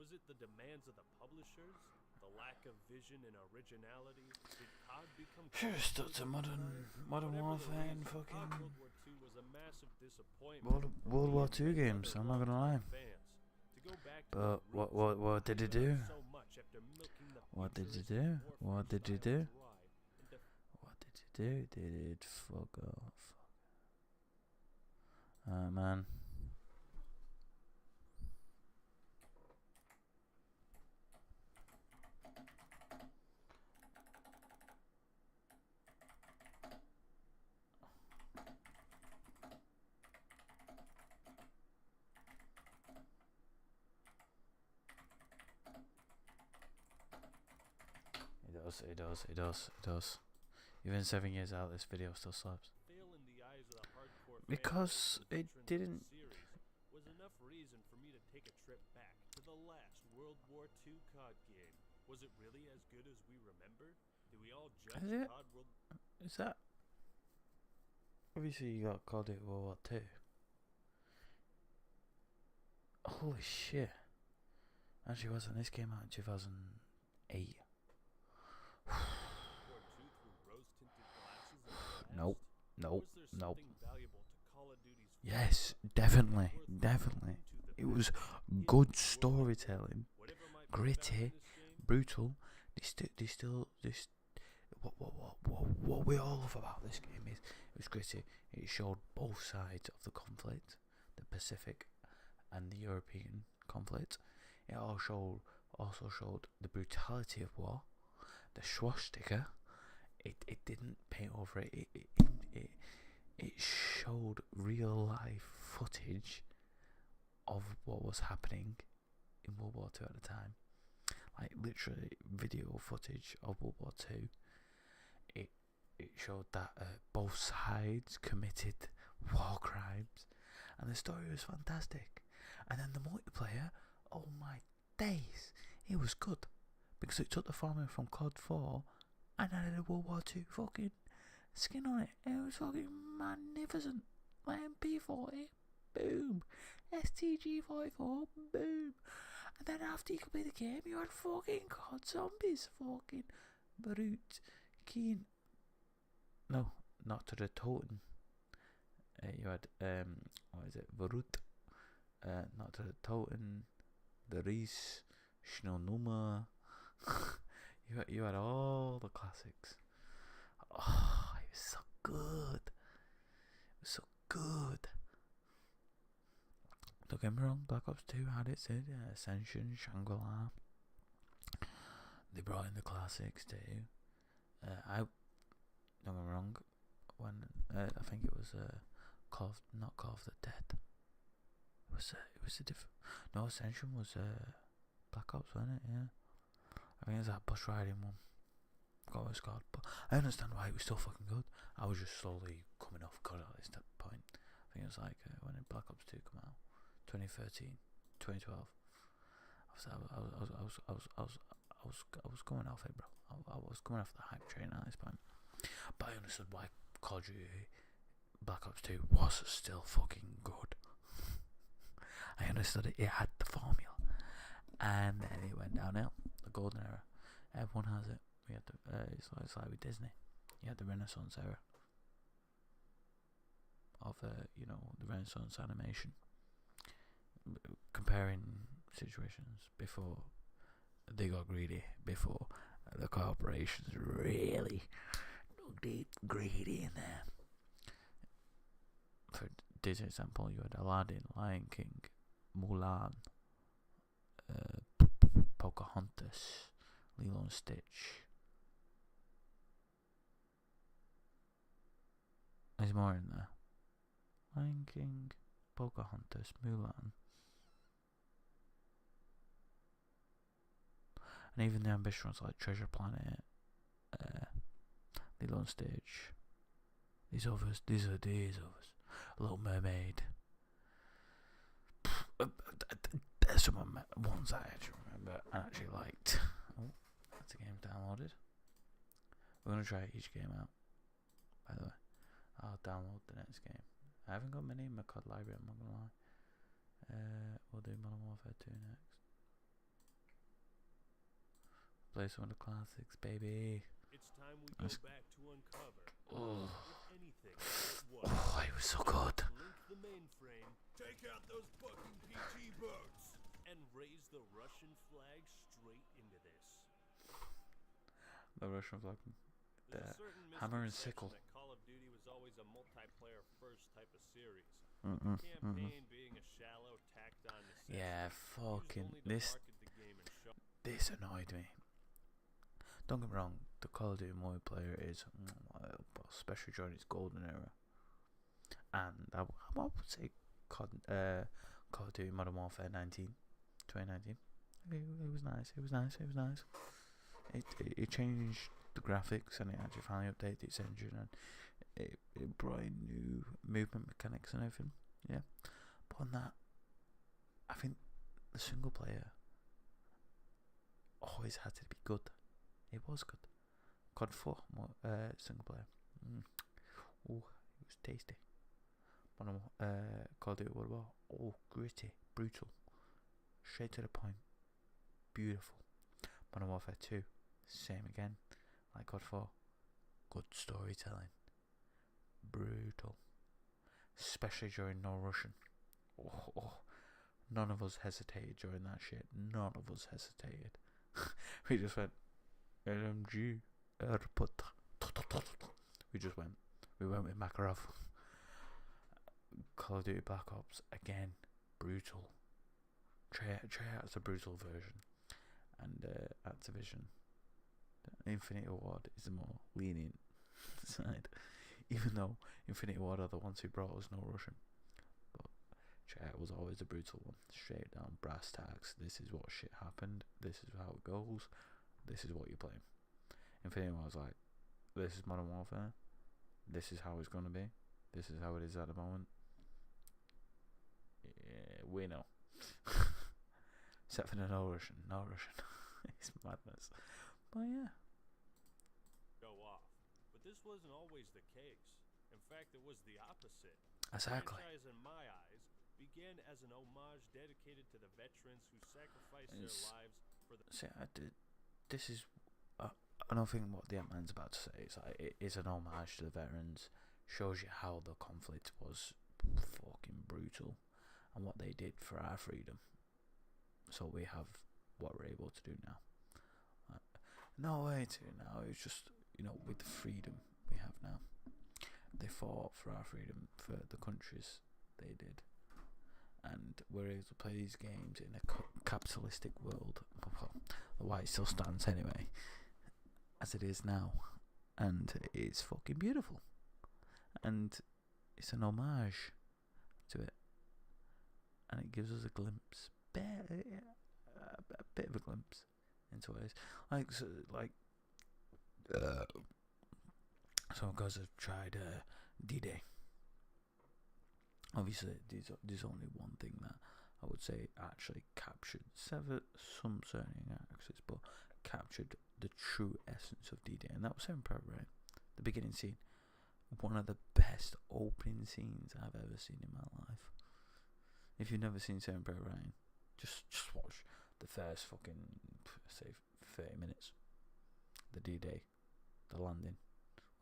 Was it the demands of the publishers? The lack of vision and originality? Did COD become Stuck to modern warfare and COD fucking World War II was a massive disappointment. World War II games. I'm not gonna lie. Fans. To go back to But the roots, what did he do? so much after milking the What did you futuristic do? warfare What did you style do? dry and What did you do? Did it fuck off? Man. It does. Even 7 years out, this video still slaps. fail in the eyes of the hardcore fans Because of the it veterans of the didn't. series was enough reason for me to take a trip back to the last World War II COD game. Was it really as good as we remember? Did we all judge Is it? COD World? Is that? Obviously, you got called it World War II. Holy shit! Actually, wasn't this came out in 2008? War II through rose-tinted glasses of the past? Nope. Was there something valuable to Call of Duty's Yes, franchise definitely, worth definitely. into the It was past? good World storytelling, Whatever might be found gritty, in this game, brutal. What we all love about this game is it was gritty. It showed both sides of the conflict, the Pacific and the European conflict. It also showed the brutality of war, the swastika. It didn't paint over it. It showed real life footage of what was happening in World War II at the time, like literally video footage of World War II. It showed that both sides committed war crimes, and the story was fantastic. And then the multiplayer, oh my days! was good because it took the formula from COD 4 and added a World War II fucking skin on it. It was fucking magnificent. Like MP40, boom. STG44, boom. And then after you complete the game, you had fucking COD Zombies, fucking brute, keen. No, not to the Toten. You had what is it? Varut. Not to the Toten. The Reese, Schnellnummer. you had all the classics. Oh, it was so good. It was so good. Don't get me wrong, Black Ops 2 had its Ascension, Shangri-La. They brought in the classics too. Don't get me wrong, when I think it was not Call of the Dead. It was a different. No, Ascension was Black Ops, wasn't it? Yeah. I think it was that bus riding one. Forgot what it's called, but I understand why it was still fucking good. I was just slowly coming off God at this point. I think it was like when Black Ops 2 came out, 2013, 2012. I was coming off it, bro. I was coming off the hype train at this point. But I understood why Call of Duty Black Ops 2 was still fucking good. I understood it. It had the formula, and then it went downhill. The golden era. Everyone has it. We had the. It's like with Disney. You had the Renaissance era of the Renaissance animation. Comparing situations before they got greedy, before the corporations really greedy in there. For Disney example, you had Aladdin, Lion King, Mulan, Pocahontas, Lilo and Stitch. There's more in there. Lion King, Pocahontas, Mulan. And even the ambitious ones like Treasure Planet, Lilo and Stitch. These others. Little Mermaid. There's some ones I actually remember and actually liked. Oh, that's a game downloaded. We're going to try each game out, by the way. I'll download the next game. I haven't got many in my COD library, I'm not going to lie. We'll do Modern Warfare 2 next. Play some of the classics, baby. It's time we go back to uncover. Oh. If anything, it was. Oh, it was so good. Link the mainframe, Take out those fucking PG boats. and raise the Russian flag straight into this. The Russian flag. There's a certain hammer and misconception sickle. that Call of Duty was always a multiplayer first type of series. The campaign being a shallow, tacked on necessity. Yeah, used fucking only to this. market the game and show. This annoyed me. Don't get me wrong, the Call of Duty multiplayer is, especially during its golden era, and I would say Call of Duty Modern Warfare 2019. It was nice. It changed the graphics and it actually finally updated its engine and it brought in new movement mechanics and everything. Yeah, but on that, I think the single player always had to be good. It was good. COD 4 single player. Oh, it was tasty. Modern Call of Duty World War. Oh, gritty, brutal, straight to the point, beautiful. Modern Warfare 2, same again, like COD 4. Good storytelling, brutal, especially during No Russian. Oh, none of us hesitated during that shit. None of us hesitated. We just went LMG airport. We went with Makarov. Call of Duty Black Ops again, brutal. Treyarch's a brutal version, and Activision, Infinity Ward is the more lenient side. Even though Infinity Ward are the ones who brought us No Russian, but Treyarch was always a brutal one, straight down brass tacks. This is what shit happened. This is how it goes. This is what you're playing. Infinity Ward was like, this is Modern Warfare. This is how it's gonna be. This is how it is at the moment. Yeah, we know. Except for the No Russian. It's madness. But yeah. Go off. But this wasn't always the case. In fact, it was the opposite. Exactly. The franchise, in my eyes, began as an homage dedicated to the veterans who sacrificed their lives for the... See, this is... I don't think what the Ant-Man's about to say is like, it is an homage to the veterans. Shows you how the conflict was fucking brutal and what they did for our freedom. So we have what we're able to do now. No way to now. It's just, with the freedom we have now. They fought for our freedom, for the countries they did. And we're able to play these games in a capitalistic world. Well, why it still stands anyway, as it is now. And it's fucking beautiful. And it's an homage to it. And it gives us a glimpse, a bit of a glimpse into what it is. Some guys have tried D-Day. Obviously, there's only one thing that I would say actually captured some certain axes, but captured the true essence of D-Day, and that was Saving Private Ryan. The beginning scene, one of the best opening scenes I've ever seen in my life. If you've never seen Saving Private Ryan, just watch the first fucking, say, 30 minutes. The D-Day, the landing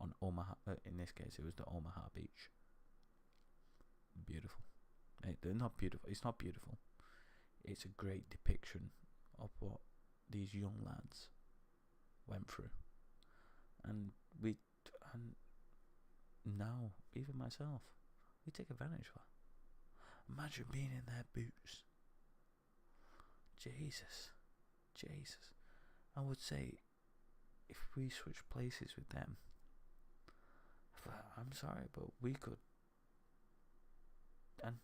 on Omaha. In this case, it was the Omaha beach. Beautiful. They're not beautiful. It's not beautiful. It's a great depiction of what these young lads went through, and now even myself, we take advantage of that. Imagine being in their boots. Jesus. I would say if we switch places with them, I'm sorry, but we could. And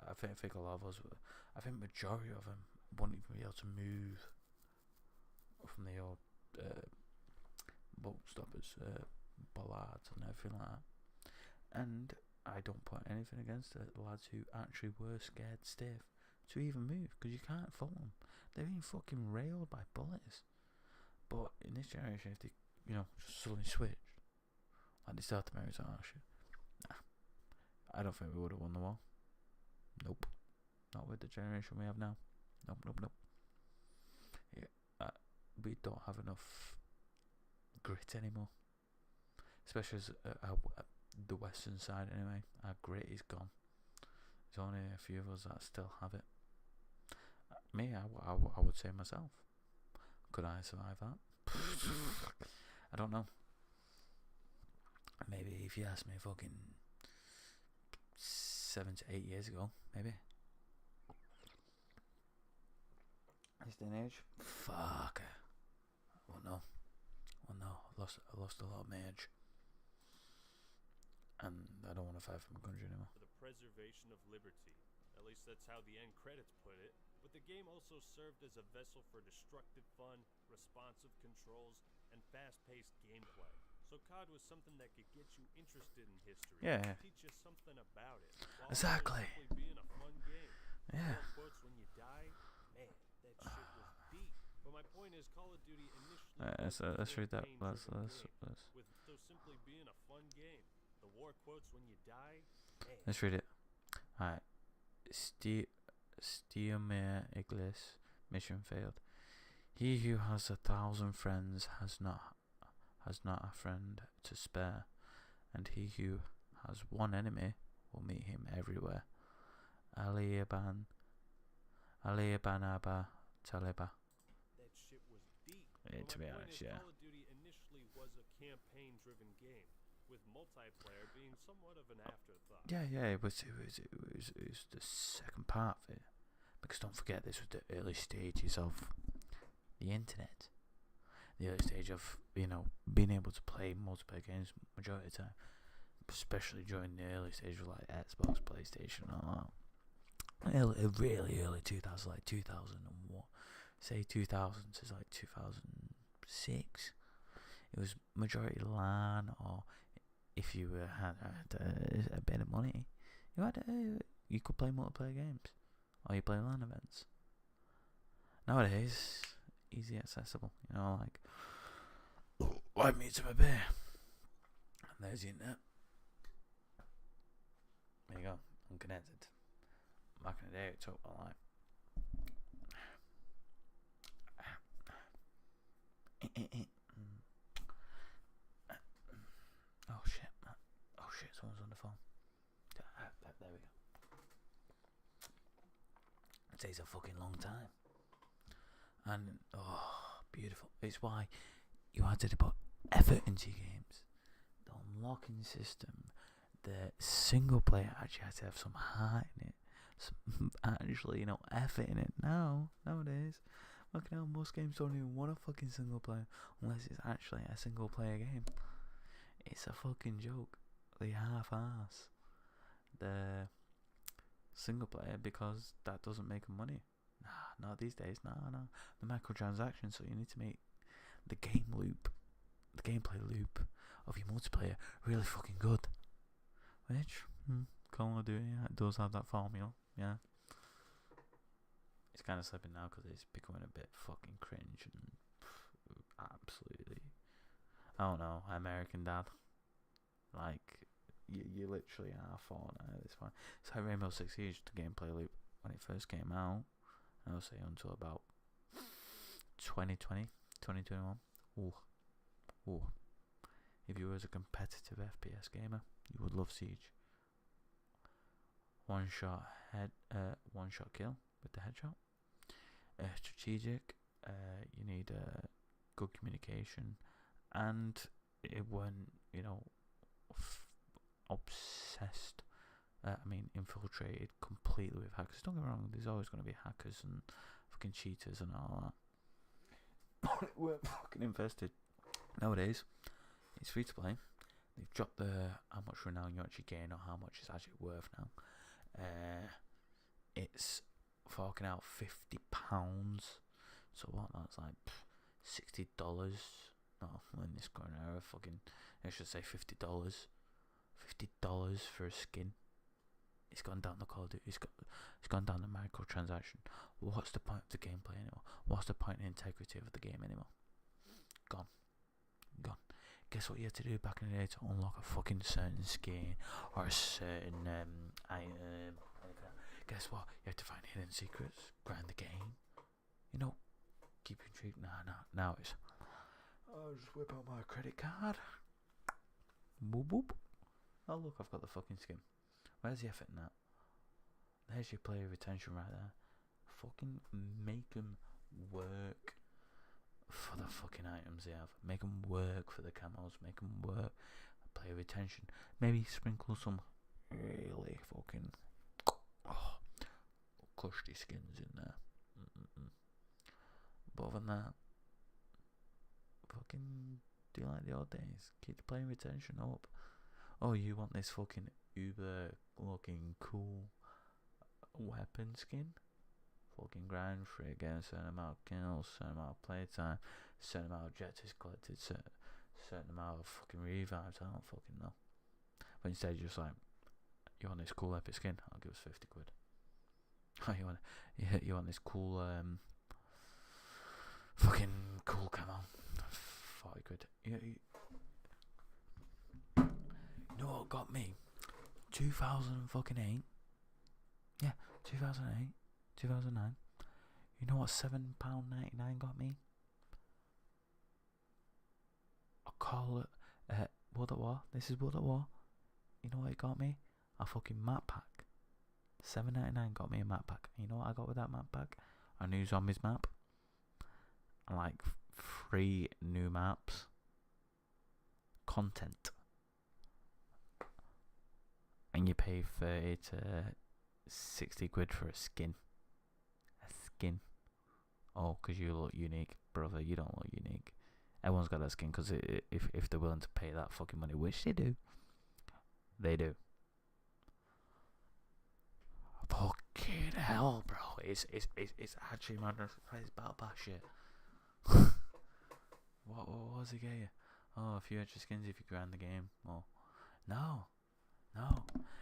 I think a lot of us, I think majority of them wouldn't even be able to move from the old boat stoppers, bollards and everything like that. And I don't put anything against the lads who actually were scared stiff to even move, because you can't follow them. They're being fucking railed by bullets. But in this generation, if they, just suddenly switched, like they start to marry shit, I don't think we would have won the war. Nope. Not with the generation we have now. Nope. Yeah, we don't have enough grit anymore. Especially as the western side anyway. Our grit is gone. There's only a few of us that still have it. Me, I would say myself. Could I survive that? I don't know. Maybe if you asked me fucking 7 to 8 years ago, maybe. This day and age, fuck. Well, no. I lost a lot of my edge, and I don't want to fight for my country anymore. For the preservation of liberty, at least that's how the end credits put it. But the game also served as a vessel for destructive fun, responsive controls, and fast-paced gameplay. So COD was something that could get you interested in history, teach you something about it, while Exactly. simply being a fun game. Yeah. Quotes when you die, man, that shit was deep. But my point is, Call of Duty initially Let's read that. Let's. with so simply being a fun game. The war quotes when you die, man. Let's read it. Alright. Steamir Iglis, mission failed. He who has 1,000 friends has not a friend to spare, and he who has one enemy will meet him everywhere. Aliban Abba Taliba. That shit was deep. To be honest, yeah. Call of Duty initially was a campaign-driven game, with multiplayer being somewhat of an afterthought. Yeah. It was the second part of it, because don't forget this was the early stages of the internet. The early stage of being able to play multiplayer games majority of the time, especially during the early stage of like Xbox, PlayStation, and all that. Really early 2000, like 2001, say 2000 to like 2006. It was majority LAN, or if you had a bit of money, you could play multiplayer games, or you play LAN events. nowadays, easy accessible. You know, like me to my beer. And there's the internet. There you go, unconnected. Back in the day, it took a lot. Oh shit, man. Oh shit, someone's on the phone. There we go. It takes a fucking long time. And, oh, beautiful. It's why you had to put effort into your games. The unlocking system, the single player actually has to have some heart in it. Some actually, effort in it. Nowadays, fucking hell, most games don't even want a fucking single player unless it's actually a single player game. It's a fucking joke. They half-ass the single player because that doesn't make them money. Nah, not these days. No. The microtransactions, so you need to make the gameplay loop of your multiplayer really fucking good. Which, Call of Duty, it does have that formula, yeah. It's kind of slipping now because it's becoming a bit fucking cringe and absolutely, I don't know, American Dad. Like, you literally are Fortnite at this point. It's like Rainbow Six Siege, the gameplay loop, when it first came out, I would say until about 2020, 2021. Ooh. If you were a competitive FPS gamer, you would love Siege. One shot kill with the headshot. Strategic. You need good communication, and it wasn't, obsessed. Infiltrated completely with hackers. Don't get me wrong. There's always going to be hackers and fucking cheaters and all that. We're fucking infested. Nowadays, it's free to play. They've dropped how much renown you actually gain or how much it's actually worth now. It's forking out £50. So what? That's like $60. No, in this current era, I should say $50. $50 for a skin. It's gone down the Call of Duty. It's gone down the microtransaction. What's the point of the gameplay anymore? What's the point in integrity of the game anymore? Gone. Guess what you had to do back in the day to unlock a fucking certain skin or a certain item? Guess what? You have to find hidden secrets, grind the game. Keep intrigued. Now it's, I'll just whip out my credit card. Boop boop. Oh look, I've got the fucking skin. Where's the effort in that? There's your player retention right there. Fucking make them work for the fucking items they have. Make them work for the camos. Make them work. Player retention. Maybe sprinkle some really fucking cushy skins in there. But other than that, fucking do like the old days. Keep the player retention up. Oh, you want this fucking uber looking cool weapon skin? Fucking grind for it, get a certain amount of kills, certain amount of playtime, certain amount of objectives collected, certain amount of fucking revives. I don't fucking know. But instead, you're just like, you want this cool epic skin? I'll give us 50 quid. Oh, you want this cool fucking cool camo? 40 quid. You know what got me? 2008. Yeah, 2008, 2009. You know what £7.99 got me? I call it World at War. This is World at War. You know what it got me? A fucking map pack. £7.99 got me a map pack. You know what I got with that map pack? A new zombies map. And like 3 new maps. Content. And you pay 30 to 60 quid for a skin. A skin. Oh, because you look unique. Brother, you don't look unique. Everyone's got that skin because if they're willing to pay that fucking money, which they do. They do. Fucking hell, bro. It's actually madness. It's battle pass shit. What was it get you? Oh, a few extra skins if you grind the game. Well, no.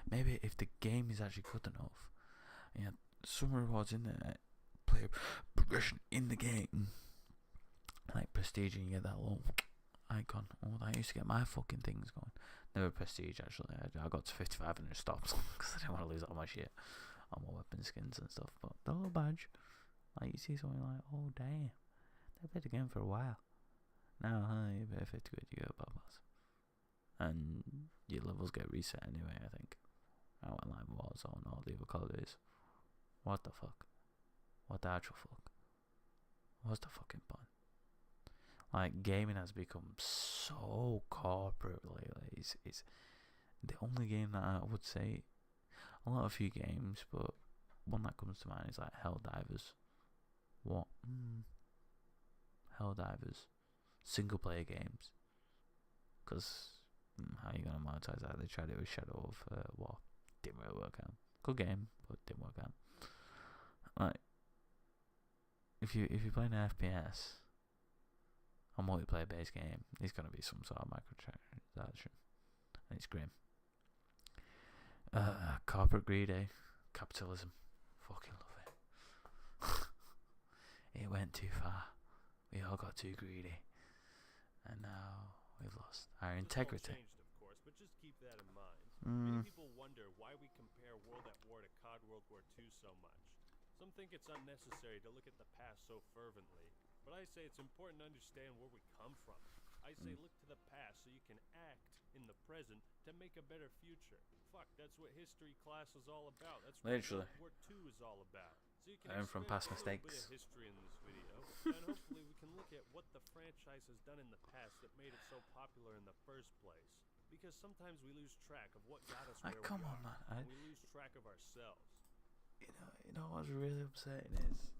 Maybe if the game is actually good enough. Yeah, some rewards in there. Player progression in the game. Like prestige, and you get that little icon. Oh, that used to get my fucking things going. Never prestige actually. I got to 55 and it stopped because I didn't want to lose all my shit, all my weapon skins and stuff. But the little badge, like you see something like, oh damn, they played the game for a while. Now, you pay 50 quid, you get a battle pass, and your levels get reset anyway. I think. I went like Warzone or the other Call of Duty. What the fuck? What the actual fuck? What's the fucking point? Like, gaming has become so corporate lately. It's the only game that I would say, a lot of few games, but one that comes to mind is like Helldivers. What? Helldivers. Single player games. Because, how are you going to monetize that? They tried it with Shadow of War. Didn't really work out. Good game, but didn't work out. Like, if you're playing an FPS, a multiplayer based game, there's gonna be some sort of microtransaction, and it's grim. Corporate greedy, capitalism, fucking love it. It went too far. We all got too greedy, and now we've lost our integrity. It's all changed, of course, but just keep that in mind. Many people wonder why we compare World at War to COD World War II so much. Some think it's unnecessary to look at the past so fervently, but I say it's important to understand where we come from. I say look to the past so you can act in the present to make a better future. Fuck, that's what history class is all about. That's what Literally. World War II is all about. So you can Learn from past experience a little bit mistakes. of history in this video, and hopefully we can look at what the franchise has done in the past that made it so popular in the first place. Because sometimes we lose track of what got us where Come we on, are, man. and we lose track of ourselves. You know what's really upsetting is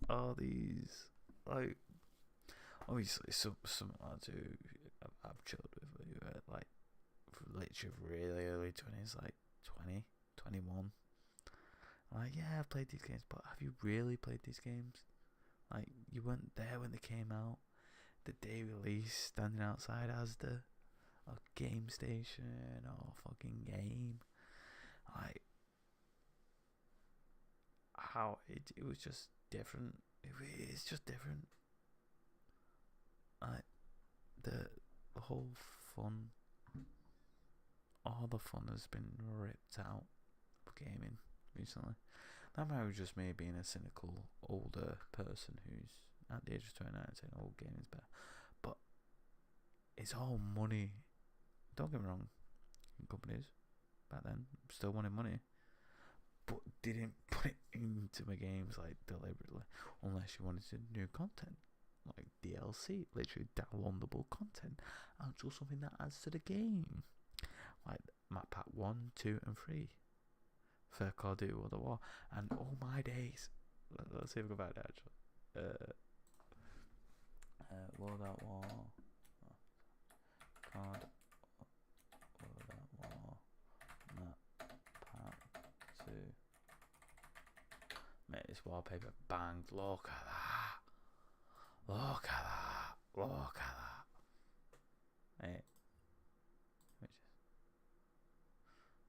all these, like, obviously some lads who I've chilled with, who are like literally really early 20s, like 20, 21. Like, yeah, I've played these games, but have you really played these games? Like, you weren't there when they came out, the day release, standing outside Asda, or Game Station, or fucking Game. Like, how it was just different. It's just different. Like, the whole fun, all the fun has been ripped out of gaming recently. That might be just me being a cynical older person who's at the age of 29 saying, oh, gaming's better. But it's all money. Don't get me wrong, companies back then still wanted money, but didn't put it into my games like deliberately, unless you wanted new content like DLC, literally downloadable content, and just something that adds to the game, like map pack 1, 2, and 3 for Call of Duty World at War. And oh my days, let's see if we can find it actually. World at War, COD World at War map pack 2. Mate, this wallpaper banged. Look at that. Look at that. Look at that. Hey.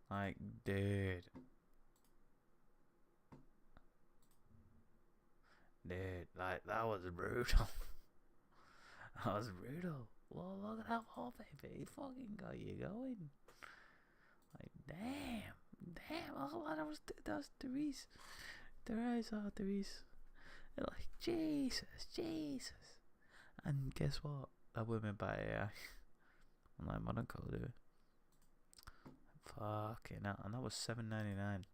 Like, dude. Dude, like, that was brutal. That was brutal. Well, look at that wallpaper. He fucking got you going. Like, damn. Damn. Oh, that was Therese. Therese, oh, Therese. They're like, Jesus. And guess what? That women by AI. I'm like, modern Call of Duty. Fucking hell. And that was $7.99.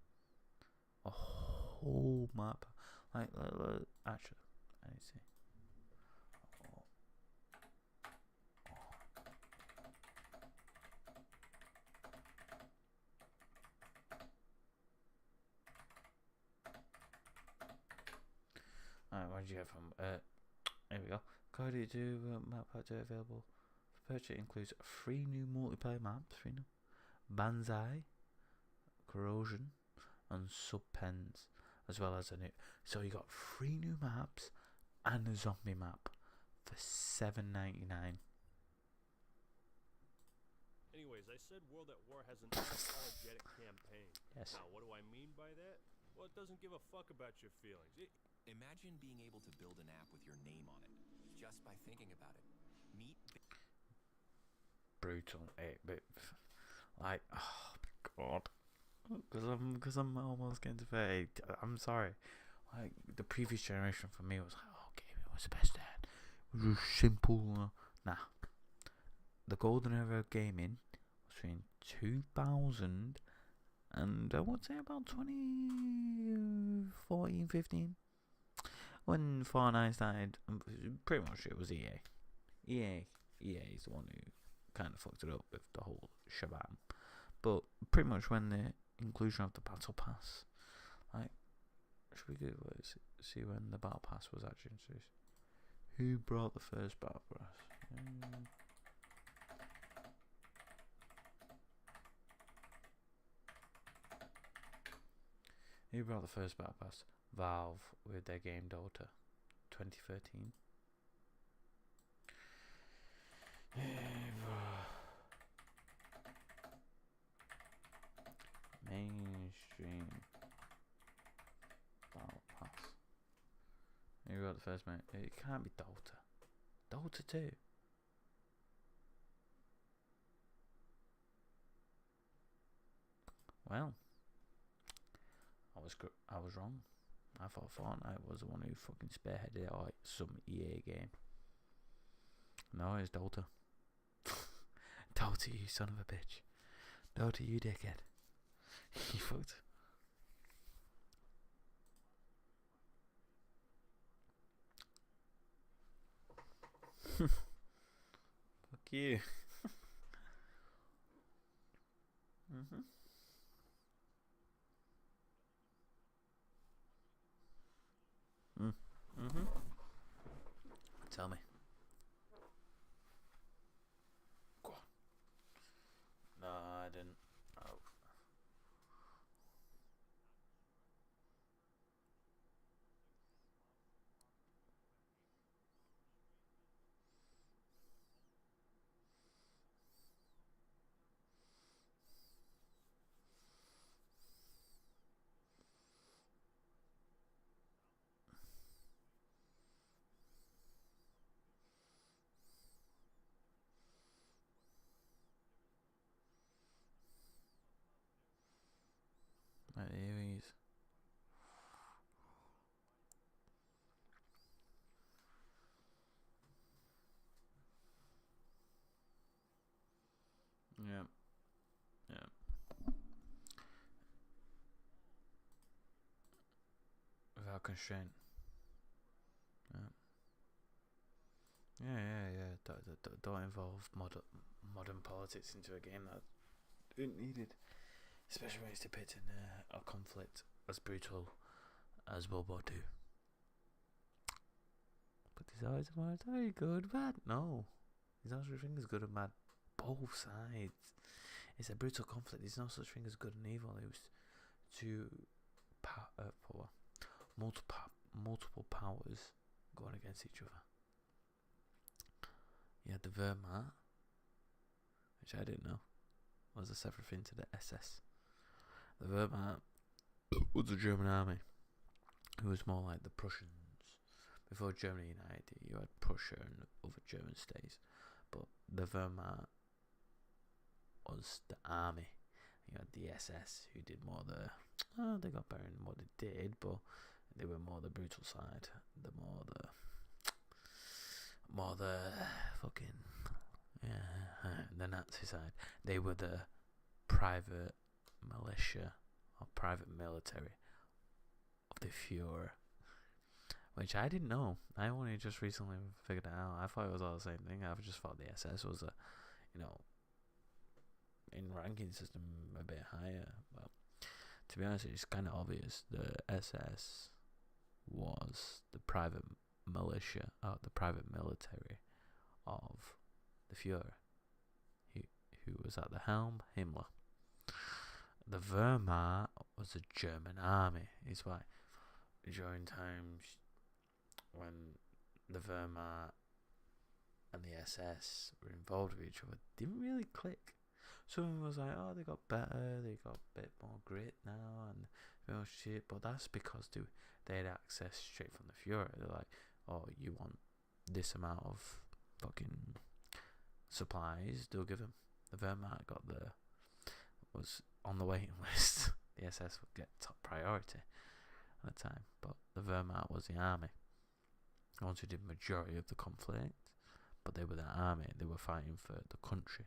A whole map. Like, actually, I need to see. Alright, what did you get from here we go. Call of Duty 2 map pack 2 available for purchase. It includes 3 new multiplayer maps, 3 new Banzai, Corrosion, and Subpens, as well as a new. So you got 3 new maps and a zombie map for $7.99. Anyways, I said World at War has an unapologetic campaign. Yes. Now, what do I mean by that? Well, it doesn't give a fuck about your feelings. Imagine being able to build an app with your name on it, just by thinking about it. Meet Brutal 8-bit. Like, oh my god. Because I'm almost getting to 30. I'm sorry. Like, the previous generation for me was like, oh, gaming was the best then. It was just simple. Nah. The golden era of gaming was between 2000 and I would say about 2014, 15. When Fortnite started, pretty much it was EA. EA is the one who kind of fucked it up with the whole shabam. But pretty much when the inclusion of the Battle Pass, like, should we go see when the Battle Pass was actually introduced? Who brought the first Battle Pass? Who brought the first Battle Pass? Valve with their game Dota, 2013. Mainstream Battle Pass. Who brought the first mate? It can't be Dota. Dota 2. Well, I was wrong. I thought Fortnite was the one who fucking spearheaded it, or some EA game. No, it's Dota. Dota, you son of a bitch. Dota, you dickhead. You fucked. Fuck you. Mhm. Mhm. Tell me. Go on. No, I didn't. Oh. My earrings. Yeah. Yeah. Without constraint. Yeah. Yeah. Don't involve modern politics into a game that isn't needed. Especially when it's depicting a conflict as brutal as World War II. But there's always a military good, bad. No. There's no such thing as good and bad. Both sides. It's a brutal conflict. There's no such thing as good and evil. It was two multiple powers going against each other. You had the Wehrmacht, which I didn't know was a separate thing to the SS. The Wehrmacht was the German army, who was more like the Prussians. Before Germany united, you had Prussia and other German states, but the Wehrmacht was the army. You had the SS, who did more they got better in what they did, but they were more the brutal side, the fucking, the Nazi side. They were the private militia or private military of the Fuhrer, which I didn't know. I only just recently figured it out. I thought it was all the same thing. I just thought the SS was in ranking system a bit higher. But to be honest, it's kind of obvious. The SS was the private militia, the private military of the Fuhrer, who was at the helm, Himmler. The Wehrmacht was a German army. Is why during times when the Wehrmacht and the SS were involved with each other, didn't really click. Someone was like, oh, they got better, they got a bit more grit now, and Oh shit, but that's because they had access straight from the Fuhrer. They're like, oh, you want this amount of fucking supplies? They'll give them. The Wehrmacht was on the waiting list. The SS would get top priority at the time, but the Wehrmacht was the army. The ones who did majority of the conflict, but they were the army. They were fighting for the country,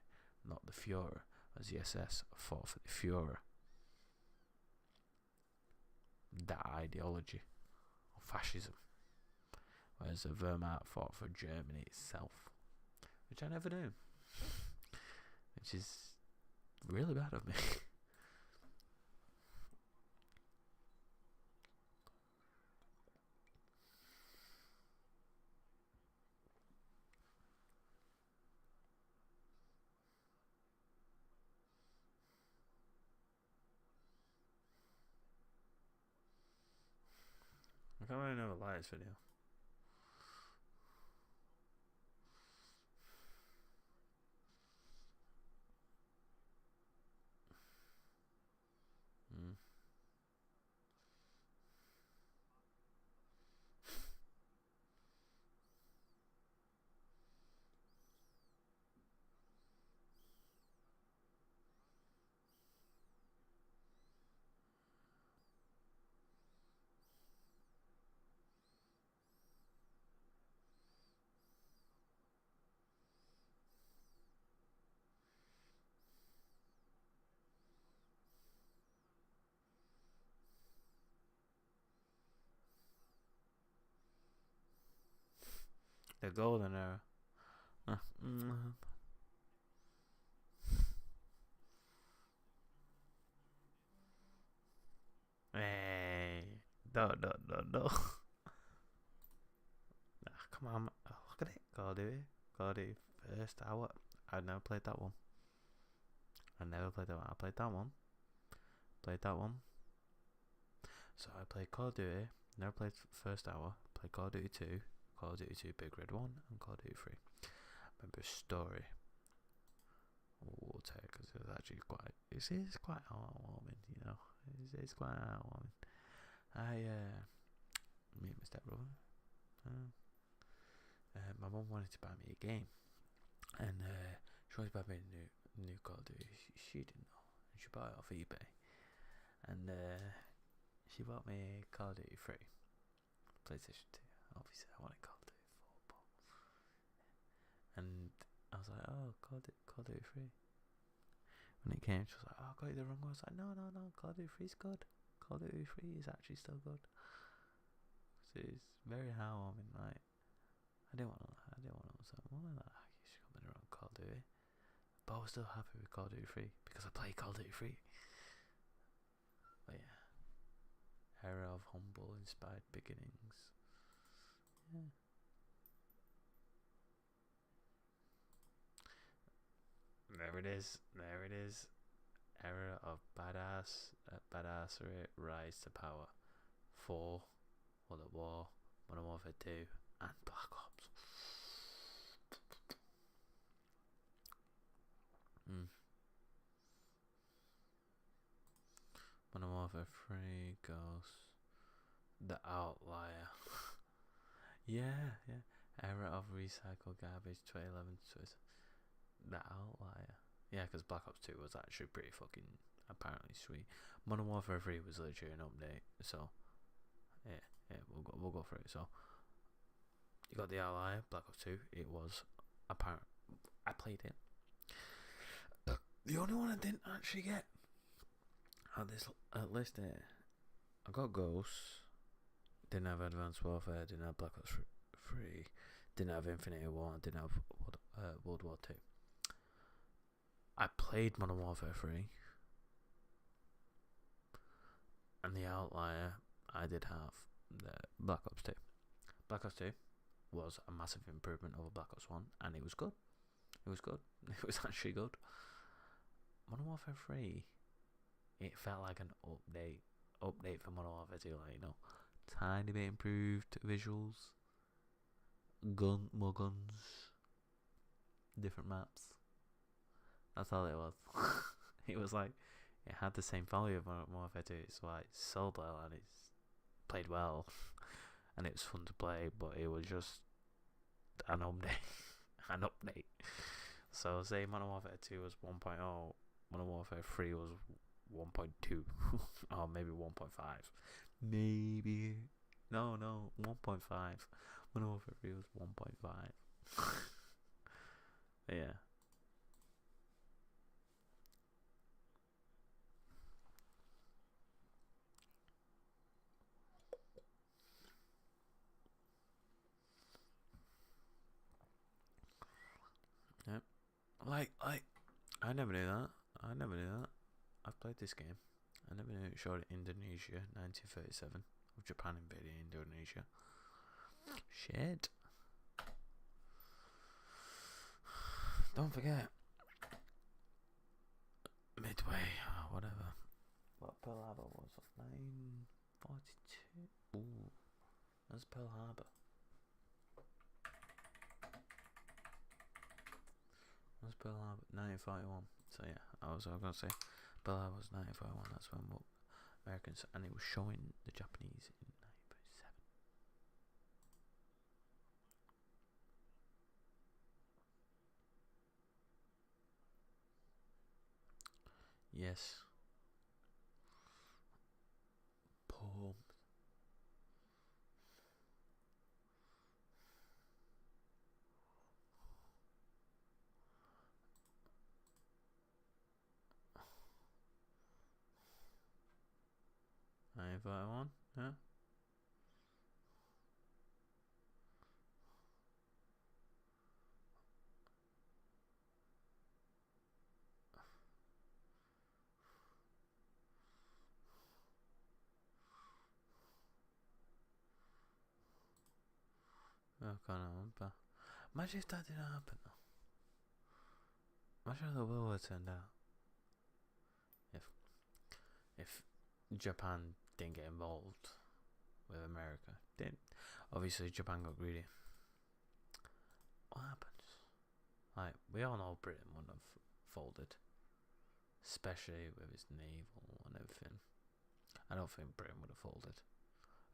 not the Fuhrer, as the SS fought for the Fuhrer. That ideology of fascism, whereas the Wehrmacht fought for Germany itself, which I never knew, which is really bad of me. I can't really never like this video. The golden era. Hey, no. Come on, look at it. Call of Duty first hour. I never played that one. I played that one. So I played Call of Duty. Never played first hour. Played Call of Duty 2, Call of Duty 2 Big Red 1, and Call of Duty 3. Remember a story. We'll take because it was actually quite. It is quite heartwarming, you know. It's quite heartwarming. Me and my stepbrother. My mum wanted to buy me a game, and she wanted to buy me a new Call of Duty. She didn't know, and she bought it off eBay, and she bought me Call of Duty 3, PlayStation 2. Obviously, I wanted Call of Duty 4, and I was like, oh, Call of Duty 3. When it came, she was like, oh, I got it the wrong one. I was like, no, Call of Duty 3 is good. Call of Duty 3 is actually still good. So it's very heartwarming. Like, I didn't want to. I was like, well, you should got me the wrong Call of Duty. But I was still happy with Call of Duty 3 because I played Call of Duty 3. But yeah, era of humble, inspired beginnings. Yeah. There it is. Era of badassery, rise to power. 4, World at War, Modern Warfare 2, and Black Ops. Modern Warfare 3 goes The Outlier. yeah. Era of recycled garbage, 2011 to The Outlier. Yeah, because Black Ops 2 was actually pretty fucking apparently sweet. Modern Warfare 3 was literally an update, so yeah, we'll go for it. So you got The Outlier, Black Ops 2. It was apparent. I played it. The only one I didn't actually get on this list there, I got Ghosts. Didn't have Advanced Warfare. Didn't have Black Ops 3. Didn't have Infinity War. Didn't have World War 2. I played Modern Warfare 3, and The Outlier, I did have the Black Ops 2. Black Ops 2 was a massive improvement over Black Ops 1, and it was good. It was actually good. Modern Warfare 3, it felt like an update for Modern Warfare 2, like, you know, tiny bit improved visuals, more guns, different maps. That's all it was. It was like it had the same value of Modern Warfare 2. It's like sold well and it's played well, and it's fun to play, but it was just an update. So say Modern Warfare 2 was 1.0, Modern Warfare 3 was 1.2, or maybe 1.5, maybe no 1.5. Modern Warfare 3 was 1.5. Yeah. Yep. Like I never knew that. I've played this game. I never knew it showed Indonesia 1937 of Japan invading Indonesia. Shit. Don't forget Midway or whatever. What Pearl Harbor was 942. Ooh, that's Pearl Harbor. That's Pearl Harbor 1941. So yeah, I was gonna say Pearl Harbor was 1941. That's when Americans, and it was showing the Japanese in 1937. Yes. Pumped. If I want, yeah. I can't remember. Imagine if that didn't happen though. Imagine how the world would turned out. If Japan didn't get involved with America. Then obviously Japan got greedy. What happens? Like, we all know Britain wouldn't have folded, especially with its naval and everything. I don't think Britain would have folded.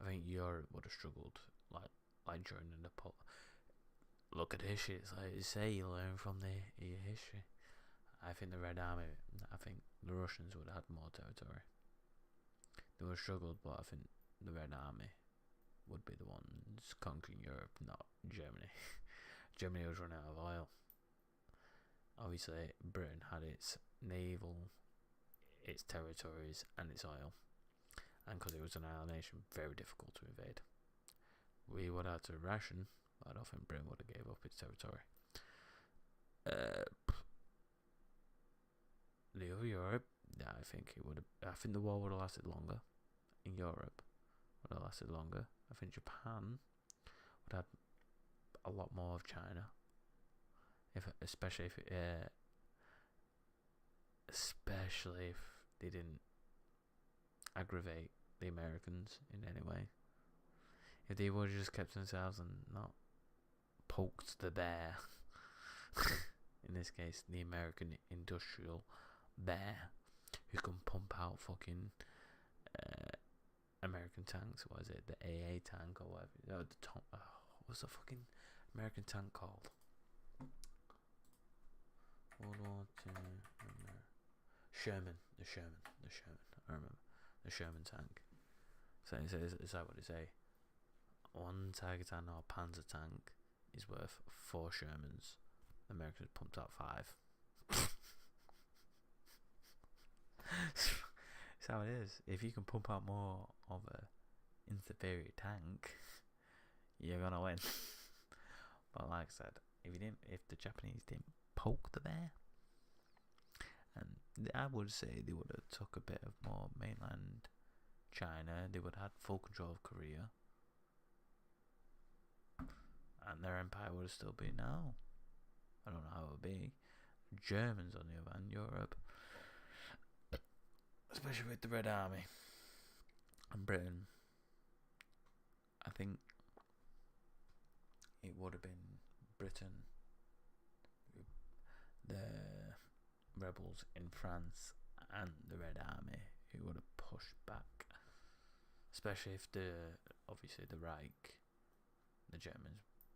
I think Europe would have struggled, like during the look at history. It's like you say, you learn from your history. I think the Red Army, I think the Russians would have had more territory. They would have struggled, but I think the Red Army would be the ones conquering Europe, not Germany. Germany was running out of oil. Obviously, Britain had its naval, its territories, and its oil. And because it was an island nation, very difficult to invade. We would have to ration, but I don't think Britain would have gave up its territory. The other Europe, yeah, I think it would have. I think the war would have lasted longer. In Europe, would have lasted longer. I think Japan would have a lot more of China. Especially if they didn't aggravate the Americans in any way. If they would have just kept themselves and not poked the bear. In this case, the American industrial bear, who can pump out fucking American tanks. What is it? The AA tank or whatever. No, what's the fucking American tank called? World War II. Sherman. The Sherman. I remember. The Sherman tank. So is that what they say? One Tiger tank or Panzer tank is worth 4 Shermans. The Americans pumped out 5. That's how it is. If you can pump out more of a inferior tank, you're gonna win. But like I said, if the Japanese didn't poke the bear, and I would say they would have took a bit of more mainland China, they would have had full control of Korea, and their empire would have still been now. I don't know how it would be. Germans on the other hand, Europe, especially with the Red Army, and Britain, I think it would have been Britain, the rebels in France and the Red Army who would have pushed back, especially if obviously the Reich, the Germans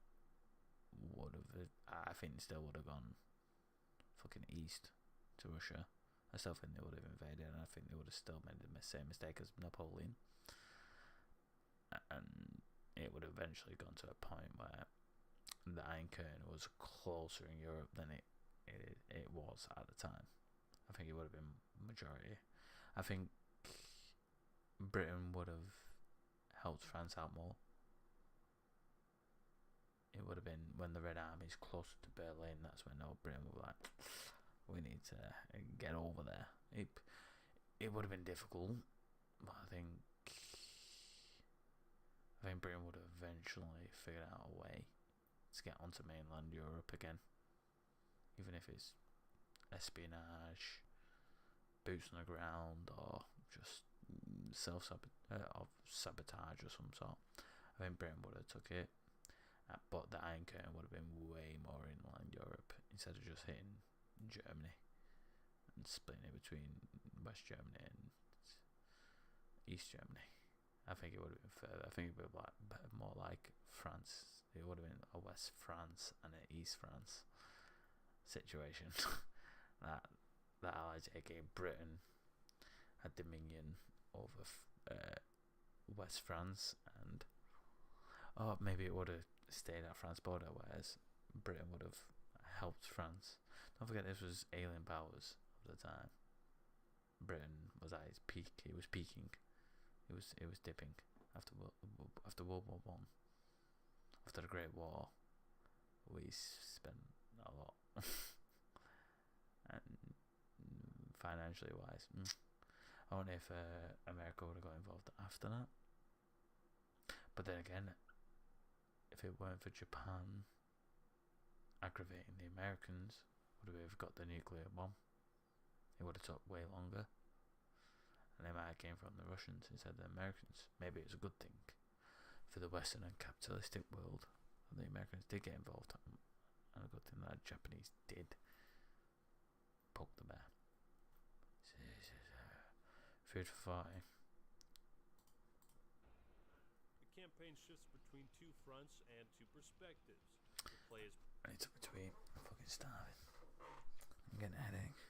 would have, I think, still would have gone fucking east to Russia. I still think they would have invaded, and I think they would have still made the same mistake as Napoleon, and it would have eventually gone to a point where the Iron Curtain was closer in Europe than it was at the time. I think it would have been majority. I think Britain would have helped France out more. It would have been when the Red Army's closer to Berlin. That's when Britain would be like, we need to get over there. It would have been difficult, but I think Britain would have eventually figured out a way to get onto mainland Europe again, even if it's espionage, boots on the ground, or just sabotage or some sort. I think Britain would have took it, but the Iron Curtain would have been way more inland Europe instead of just hitting Germany and splitting it between West Germany and East Germany. I think it would have been further. I think it would have been more like France. It would have been a West France and an East France situation. that Allies, aka Britain, had dominion over West France, and maybe it would have stayed at France border, whereas Britain would have helped France. Don't forget, this was alien powers of the time. Britain was at its peak. It was peaking. It was dipping after World War One. After the Great War, we spent a lot, and financially wise, I wonder if America would have got involved after that. But then again, if it weren't for Japan aggravating the Americans, would we have got the nuclear bomb? It would have took way longer, and they might have came from the Russians instead of the Americans. Maybe it's a good thing for the Western and capitalistic world that the Americans did get involved, and a good thing that the Japanese did poke the bear. Food for thought. The campaign shifts between two fronts and two perspectives. The play is I need something to eat. I'm fucking starving. I'm getting a headache.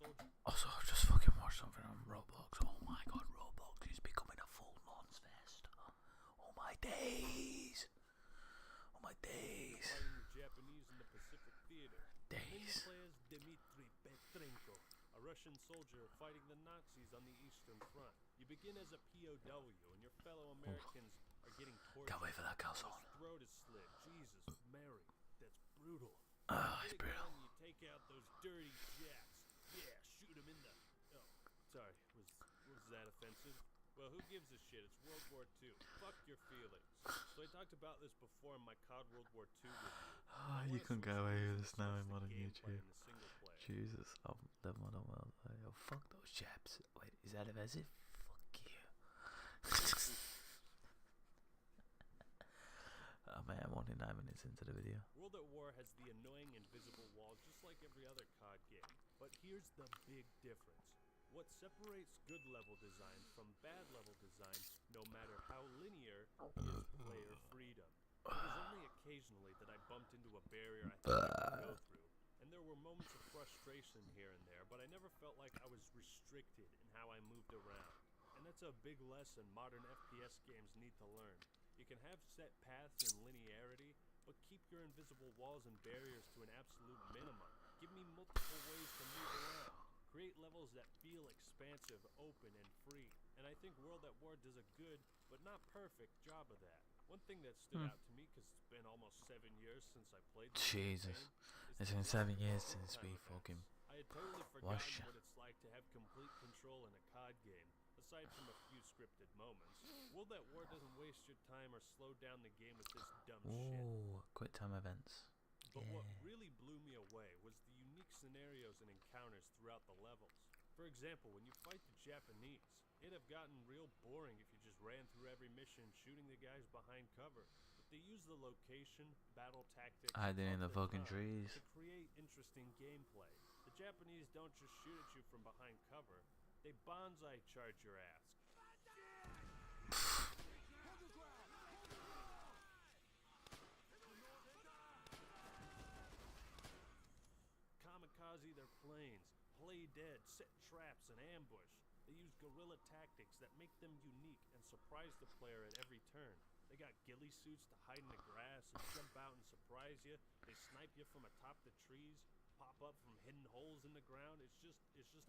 soldier. Also, I just fucking watched something on Roblox. Oh my god, Roblox is becoming a full nonce fest. Oh my days. Oh my days. Fighting the Japanese in the Pacific Theater. And then you Days. play as Dmitry Petrenko, a Russian soldier fighting the Nazis on the Eastern Front. You begin as a POW, and your fellow Americans are getting tortured. Can't wait for that calzone. His throat is slit. Jesus, Mary, that's brutal. Ah, You it's get a brutal. gun, you take out those dirty Japs. Yeah, shoot him in the... Oh, sorry. Was that offensive? Well, who gives a shit? It's World War II. Fuck your feelings. So I talked about this before in my COD World War II review. Ah, I you wanna can switch get away gears with and this now discuss in the modern gameplay YouTube. in the single player. Jesus, the modern world. Oh, fuck those chaps. Wait, is that offensive? Fuck you. Oh man, I'm only 9 minutes into the video. World at War has the annoying invisible wall just like every other COD game. But here's the big difference. What separates good level design from bad level design, no matter how linear, is player freedom. It was only occasionally that I bumped into a barrier I thought I could go through, and there were moments of frustration here and there, but I never felt like I was restricted in how I moved around. And that's a big lesson modern FPS games need to learn. You can have set paths and linearity, but keep your invisible walls and barriers to an absolute minimum. Give me multiple ways to move around. Create levels that feel expansive, open, and free. And I think World at War does a good, but not perfect, job of that. One thing that stood out to me, because it's been almost 7 years since I played this Jesus. campaign, It's is been the 7 lack years of since we overtime fucking events. I had totally watched forgotten ya. what it's like to have complete control in a COD game, aside from a few scripted moments. World at War doesn't waste your time or slow down the game with this dumb shit. Ooh, quick time events. But what Yeah. really blew me away was the unique scenarios and encounters throughout the levels. For example, when you fight the Japanese, it'd have gotten real boring if you just ran through every mission shooting the guys behind cover. But they use the location, battle tactics, Hiding in of the fucking time trees. to create interesting gameplay. The Japanese don't just shoot at you from behind cover, they bonsai charge your ass. Kamikaze their planes, play dead, set traps, and ambush. They use guerrilla tactics that make them unique and surprise the player at every turn. They got ghillie suits to hide in the grass and jump out and surprise you. They snipe you from atop the trees, pop up from hidden holes in the ground. It's just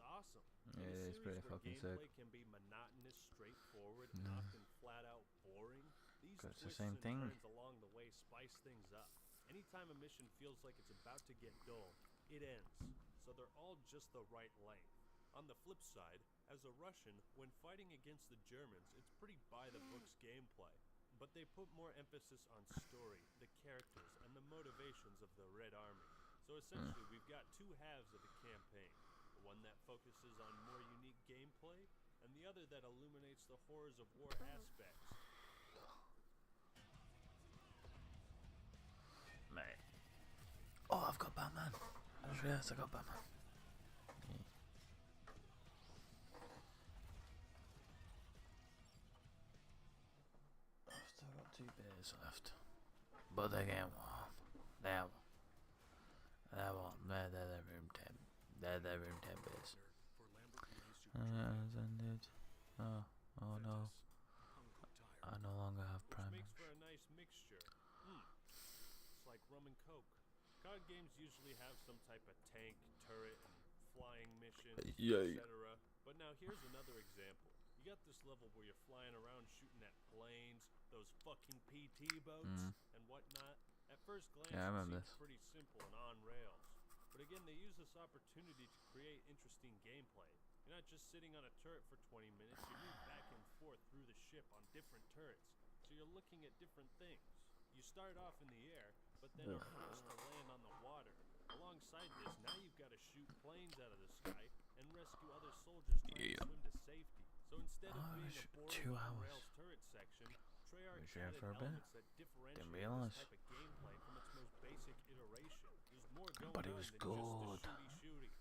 awesome. Yeah, In a it is series pretty where fucking gameplay sick. can be monotonous, straightforward, and often flat out boring, these 'Cause it's the twists same and thing. turns along the way spice things up. Anytime a mission feels like it's about to get dull, it ends. So they're all just the right length. On the flip side, as a Russian, when fighting against the Germans, it's pretty by-the-books gameplay. But they put more emphasis on story, the characters, and the motivations of the Red Army. So essentially, we've got two halves of the campaign. One that focuses on more unique gameplay, and the other that illuminates the horrors of war aspects. Mate. Oh, I've got Batman. I just realised I got Batman. Yeah. I've still got 2 beers left. But they're getting warm. They're warm. They're room temp. They're room temp beers. Ended. Oh no. I no longer have Which Prime. makes for a nice mixture. It's like rum and coke. COD games usually have some type of tank, turret, and flying missions, Yay. etc. But now here's another example. You got this level where you're flying around shooting at planes, those fucking PT boats, and whatnot. At first glance, Yeah, I it remember seems pretty simple and on rails. But again, they use this opportunity to create interesting gameplay. You're not just sitting on a turret for 20 minutes, you move back and forth through the ship on different turrets. So you're looking at different things. You start off in the air, but then are forced to land on the water. Alongside this, now you've got to shoot planes out of the sky and rescue other soldiers trying to swim to safety. So instead of being a boring 2 on-rails hours. turret section, Treyarch Was there added for a bit? elements that differentiate Didn't this realise. type of gameplay from its most basic iteration. There's more going But it on was than good. just the shooty.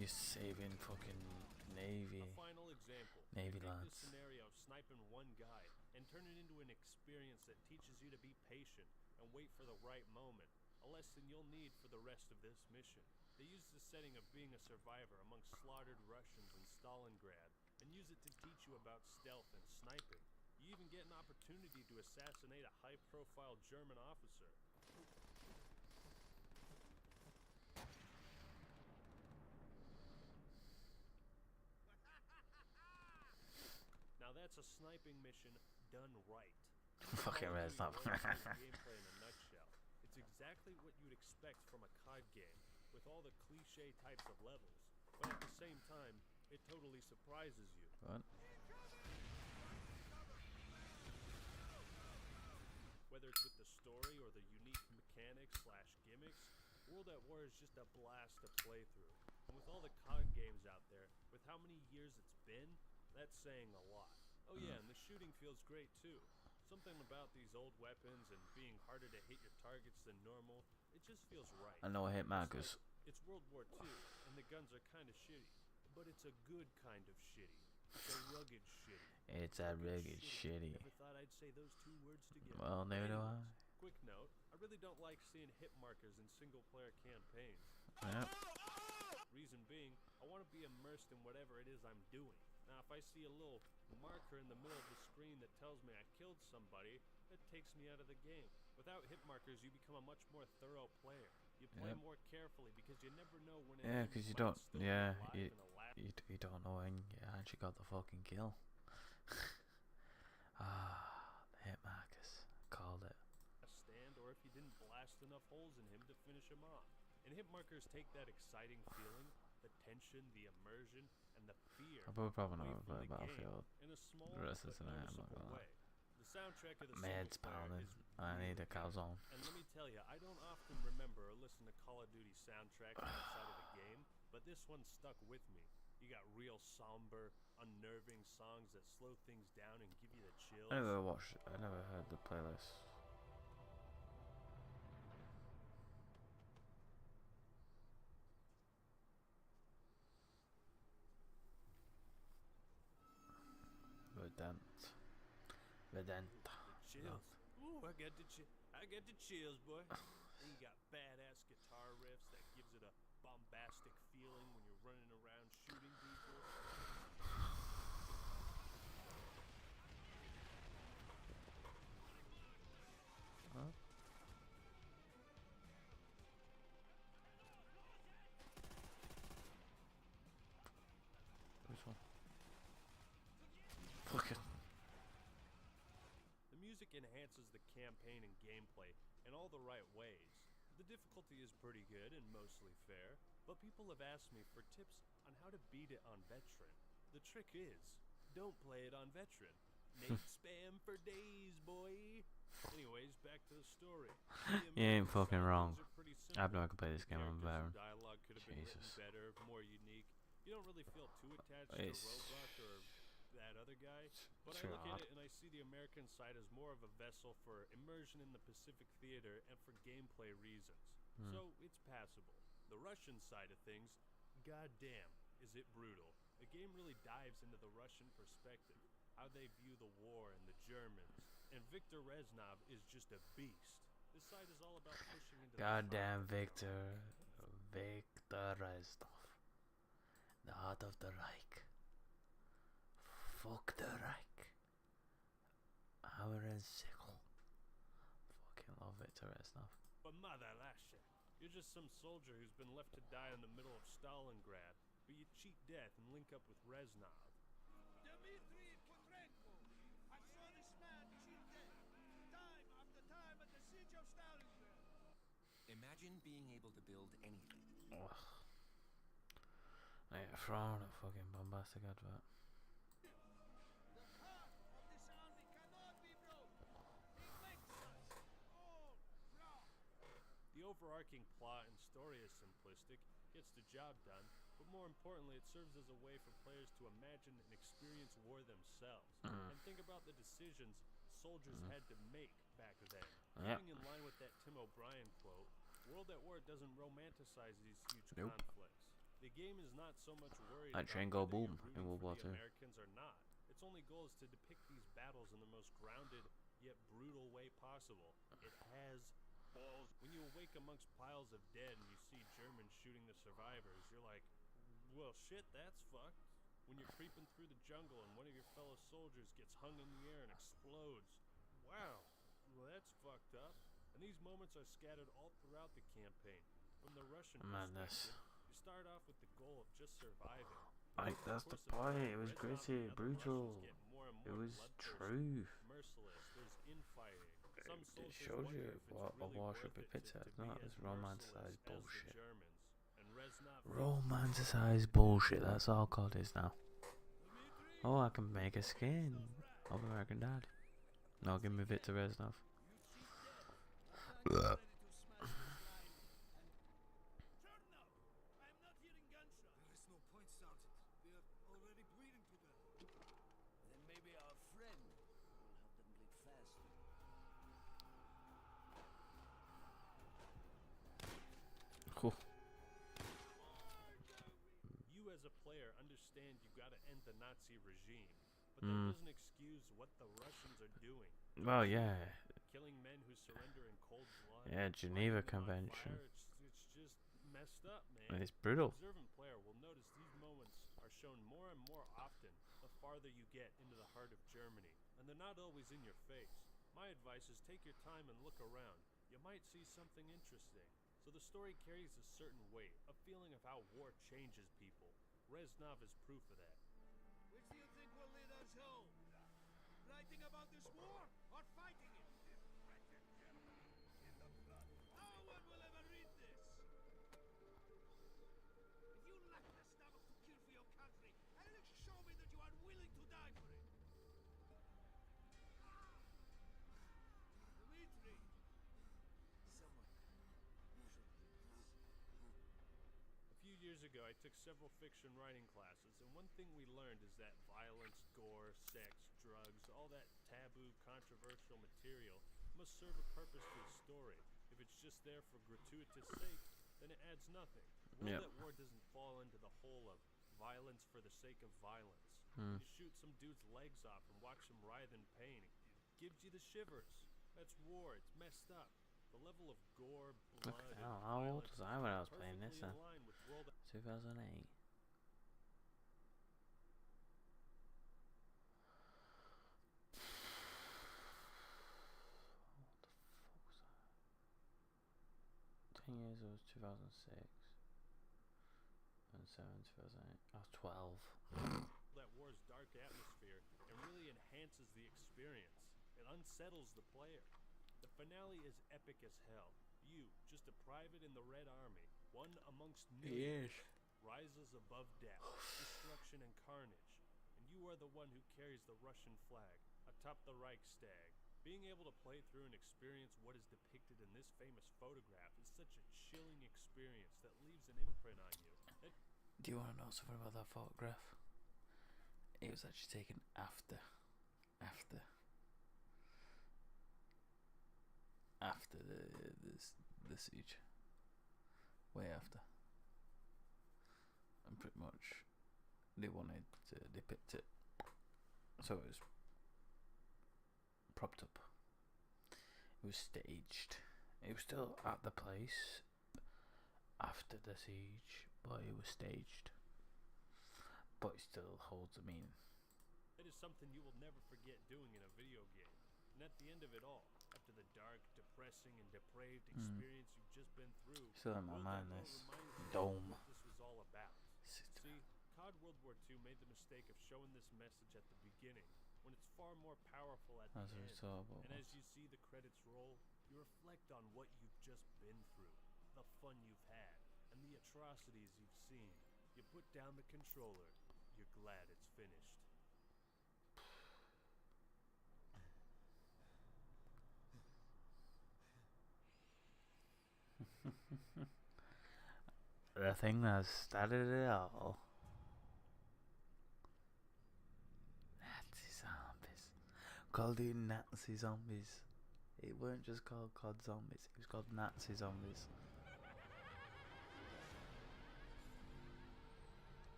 You're saving fucking Navy. A final example. Navy Take lads. this scenario of sniping one guy and turn it into an experience that teaches you to be patient and wait for the right moment. a lesson you'll need for the rest of this mission. They use the setting of being a survivor among slaughtered Russians in Stalingrad, and use it to teach you about stealth and sniping. You even get an opportunity to assassinate a high-profile German officer. Now that's a sniping mission done right. Fucking red stop. Gameplay in a nutshell. It's exactly what you'd expect from a COD game, with all the cliche types of levels. But at the same time, it totally surprises you. What? Whether it's with the story or the unique mechanics / gimmicks, World at War is just a blast to play through. And with all the COD games out there, with how many years it's been, that's saying a lot. Oh yeah, and the shooting feels great too. Something about these old weapons and being harder to hit your targets than normal, it just feels right. I know I hit markers. It's World War II, and the guns are kind of shitty. But it's a good kind of shitty. It's a rugged shitty. It's a rugged shitty. Never thought I'd say those two words together. Well, neither do I. Quick note, I really don't like seeing hit markers in single-player campaigns. Yep. Reason being, I want to be immersed in whatever it is I'm doing. Now, if I see a little marker in the middle of the screen that tells me I killed somebody, that takes me out of the game. Without hit markers, you become a much more thorough player. You play more carefully because you never know when it Yeah, because you don't. Yeah, you don't know when you actually got the fucking kill. The hit markers. Called it. A stand, or if you didn't blast enough holes in him to finish him off. And hit markers take that exciting feeling, the tension, the immersion, and the fear. I'll probably away not from play the Battlefield game in a small the rest of but tonight. I'm not noticeable gonna way. lie. The soundtrack of the Meds single player pounding. is I need a really calzone. good. And let me tell you, I don't often remember or listen to Call of Duty soundtracks outside of the game, but this one stuck with me. You got real somber, unnerving songs that slow things down and give you the chills. I never heard the playlist. Vedant. Chills. Ooh, I got the chills, boy. And you got badass guitar riffs that gives it a bombastic feeling when you're running around shooting people. Huh? Which one? Fucking. The music enhances the campaign and gameplay in all the right ways. The difficulty is pretty good and mostly fair, but people have asked me for tips on how to beat it on Veteran. The trick is, don't play it on Veteran. Nate spam for days, boy. Anyways, back to the story. You ain't fucking wrong. I've never played this game on Veteran. Dialogue could have been written Jesus. better, more unique. You don't really feel too attached It's- to Roebuck or that other guy, but I Sure. look at it and I see the American side as more of a vessel for immersion in the Pacific theater and for gameplay reasons. So it's passable. The Russian side of things, goddamn, is it brutal. The game really dives into the Russian perspective, how they view the war and the Germans, and Viktor Reznov is just a beast. This side is all about pushing into Goddamn the Victor Reznov. The heart of the Reich. Fuck the Reich. Our sickle. Fucking love Victor Reznov. But mother Lasha, you're just some soldier who's been left to die in the middle of Stalingrad, but you cheat death and link up with Reznov. Dmitri Petrenko, I saw this man cheat death, time after time at the siege of Stalingrad. Imagine being able to build anything. Ugh. I thrown a fucking bombastic advert. The heart of this army cannot be broken. It makes us all proud. The overarching plot and story is simplistic, gets the job done, but more importantly, it serves as a way for players to imagine and experience war themselves, and think about the decisions soldiers had to make back then. Yep. Keeping in line with that Tim O'Brien quote, World at War doesn't romanticize these huge Nope. conflicts. The game is not so much worried That about train go whether you're boom in rooting World for War the II. Americans or not. Its only goal is to depict these battles in the most grounded yet brutal way possible. It has balls. When you wake amongst piles of dead and you see Germans shooting the survivors, you're like, well, shit, that's fucked. When you're creeping through the jungle and one of your fellow soldiers gets hung in the air and explodes, wow, well, that's fucked up. And these moments are scattered all throughout the campaign. From the Russian Madness. perspective, you start off with the goal of just surviving. Like, that's the point. It was gritty, brutal. It was truth. Merciless. There's infighting. Some It soldiers shows wonder you if it's what a really war worth should be it pitted. to Not be as as romanticized merciless as the bullshit. Germans. And Reznov Romanticized bullshit. That's all COD is now. Oh, I can make a skin of American Dad. No, give me Victor Reznov. You seek death. I'm ready to smash this line and turn now. I am not hearing gunshots. There is no point, Sergeant. We are already bleeding to death. Then maybe our friend will help them bleed faster. Cool. You as a player understand you gotta end the Nazi regime, but that doesn't excuse what the Russians are doing. Well, yeah. Killing men who surrender in cold blood. Yeah, Geneva lighting them on Convention. fire, it's just messed up, man. And it's brutal. The observant player will notice these moments are shown more and more often the farther you get into the heart of Germany, and they're not always in your face. My advice is take your time and look around. You might see something interesting. So the story carries a certain weight, a feeling of how war changes people. Reznov is proof of that. Which do you think will lead us home? Writing about this war or fighting it? No one will ever read this. If you lack the stomach to kill for your country, at least show me that you are willing to die for it. Dmitri! Someone should read this. A few years ago, I took several fiction writing classes, and one thing we learned is that violence, gore, sex, drugs, all that taboo, controversial material must serve a purpose to a story. If it's just there for gratuitous sake, then it adds nothing. World at War doesn't fall into the hole of violence for the sake of violence. You shoot some dude's legs off and watch him writhe in pain. It gives you the shivers. That's war. It's messed up. The level of gore, blood, and How old violence was I when I was is playing this? perfectly in line with World 2008. What the fuck was that? 10 years, it was 2006. And 7, 2008. I was 12. that war's dark atmosphere and really enhances the experience. It unsettles the player. The finale is epic as hell. You, just a private in the Red Army, one amongst millions, rises above death, destruction, and carnage. And you are the one who carries the Russian flag atop the Reichstag. Being able to play through and experience what is depicted in this famous photograph is such a chilling experience that leaves an imprint on you. Do you want to know something about that photograph? It was actually taken after the siege, way after, and pretty much they wanted to depict it, so it was propped up. It was staged. It was still at the place after the siege, but it was staged. But it still holds a meaning. It is something you will never forget doing in a video game. And at the end of it all, after the dark, depressing, and depraved experience you've just been through, Still in my World mind, at War this reminds you dome. what this was all about. See, COD World War II made the mistake of showing this message at the beginning, when it's far more powerful at the As we end. saw about And as you see the credits roll, you reflect on what you've just been through, the fun you've had, and the atrocities you've seen. You put down the controller, you're glad it's finished. the thing that started it all. Nazi zombies. Called it Nazi zombies. It weren't just called COD zombies, it was called Nazi zombies.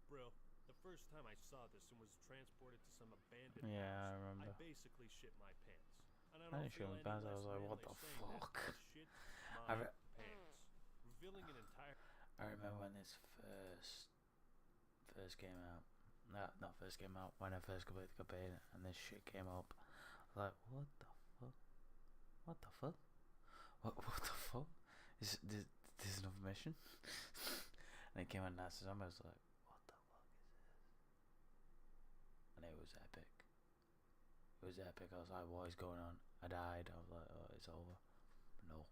Brill, the first time I saw this and was transported to some abandoned Yeah, I house, remember. I basically shit my pants. And I I don't didn't show feel him any pass. I less was like, what manly the saying that fuck? because shit's I, my re- pants. Revealing an entire I remember when this first came out. No, not first came out. When I first completed the campaign and this shit came up, I was like, what the fuck? What the fuck? What the fuck? Is this another mission? And it came on Nazi Zombie. I was like, what the fuck is this? And it was epic. It was epic. I was like, what is going on? I died. I was like, oh, it's over. No.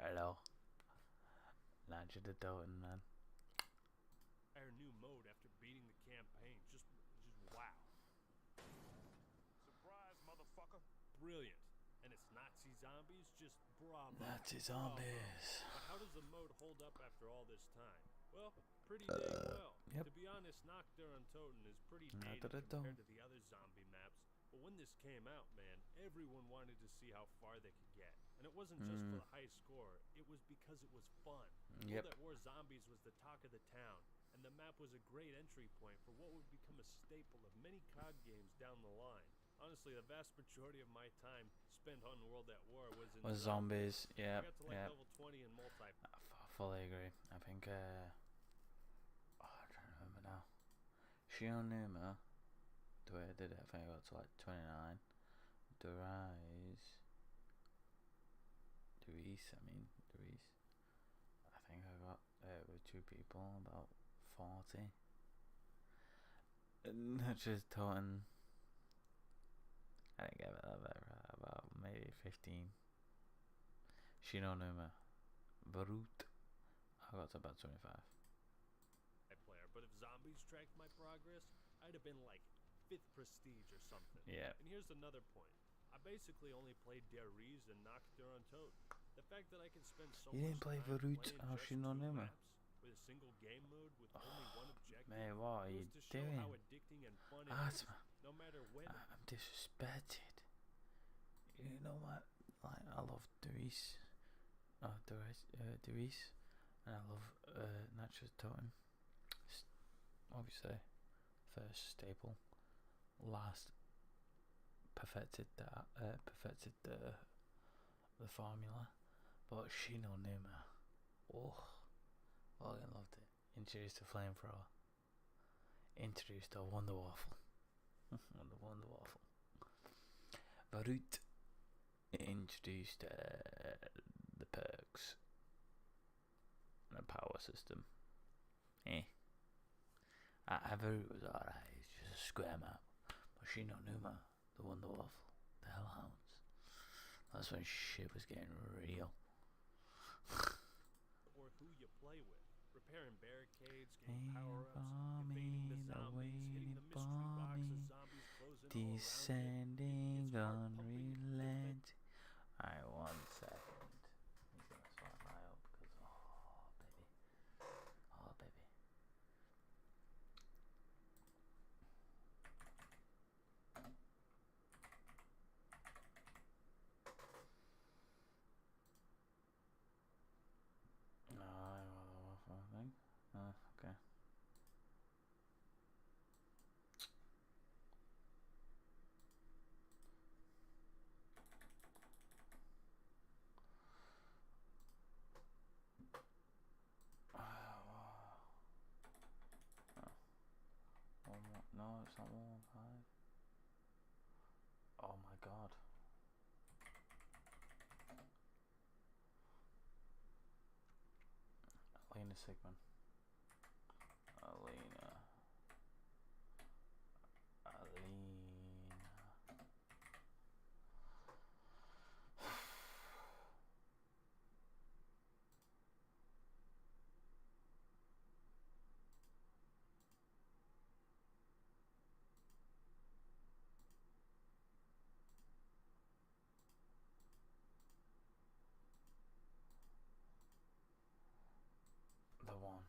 Hello. Nigel the Dalton, man. new mode after beating the campaign. Just wow. Surprise, motherfucker. Brilliant. And it's Nazi zombies? Just bravo. Nazi bravo. zombies. But how does the mode hold up after all this time? Well, pretty dang well. Yep. To be honest, Nocturne and Toten is pretty dated Nocturne. compared to the other zombie maps. But when this came out, man, everyone wanted to see how far they could get. And it wasn't just for the high score, it was because it was fun. Yep. World at War Zombies was the talk of the town, and the map was a great entry point for what would become a staple of many COD games down the line. Honestly, the vast majority of my time spent on World at War was in zombies. Yeah, I got to like level 20 in multi. I fully agree. I think I'm trying to remember now. Shionuma, the way I did it, I think I got to like 29. Derice, I think I got with 2 people, about 40. And just Toten, I didn't get that very about maybe 15. Shinonuma, Barut, I got to about 25. Player, but if zombies tracked my progress, I'd have been like 5th prestige or something. Yeah. And here's another point. I basically only played Deriz and Nocturne and Toten. The fact that I can spend so You much didn't play time Varut playing or just 2 Shinonuma? maps with a single game mode with only one objective, Man, what are you goes to show doing? how addicting and fun it is, Asma, no matter when. I'm disrespected. You know what? Like, I love Derice. Derice. And I love Natural Totem. Obviously, first staple. Last perfected the formula. But Shinonuma, oh, I loved it. Introduced a flamethrower. Introduced a Wonder Waffle. The Wonder Waffle. Varut introduced the perks and a power system. Varut was alright. It's just a square map. But Shinonuma, the Wonder Waffle, the Hellhounds. That's when shit was getting real. Or who you play with. Repairing barricades, getting power-ups, evading the zombies, hitting the mystery box of zombies closing Descending all around on you. It's relent. Alright, 1 second. He's gonna start my up because oh baby. Thing. Okay. No, it's not 115. Oh my god. Alina Sigmund. Alina. The one.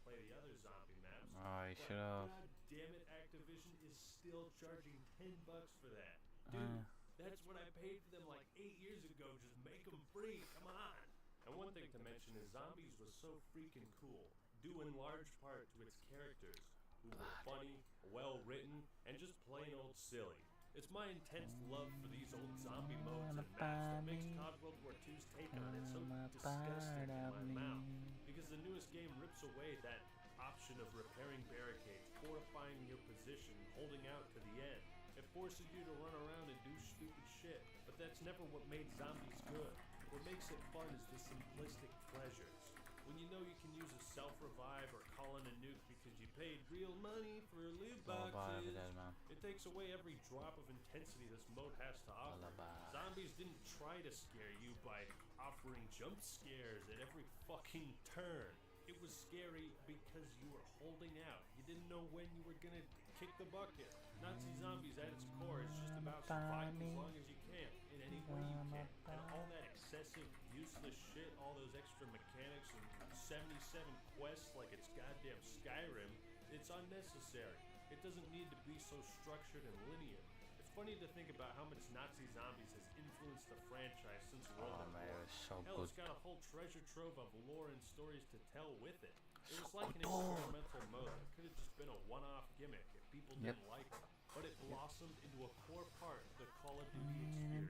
play the other zombie maps. Oh, you but should have. God damn it, Activision is still charging $10 for that. Dude, that's what I paid for them like 8 years ago. Just make them free. Come on. And one thing to mention is Zombies was so freaking cool, due in large part to its characters, who were funny, well-written, and just plain old silly. It's my intense love for these old zombie modes and maps that makes COD World War II's take on it so disgusting in my mouth. Because the newest game rips away that option of repairing barricades, fortifying your position, holding out to the end. It forces you to run around and do stupid shit, but that's never what made Zombies good. What makes it fun is the simplistic pleasures. When you know you can use a self-revive or call in a nuke because you paid real money for loot boxes, it takes away every drop of intensity this mode has to offer. Zombies didn't try to scare you by offering jump scares at every fucking turn. It was scary because you were holding out. You didn't know when you were gonna kick the bucket. Nazi Zombies at its core is just about surviving as long as you can, in any way you can. And all that excessive, useless shit, all those extra mechanics and 77 quests like it's goddamn Skyrim, it's unnecessary. It doesn't need to be so structured and linear. It's funny to think about how much Nazi Zombies has influenced the franchise since World War man, I. it was so Hell, good. it's got a whole treasure trove of lore and stories to tell with it. It was like an experimental mode that could have just been a one-off gimmick if people didn't like it. But it blossomed into a core part of the Call of Duty experience.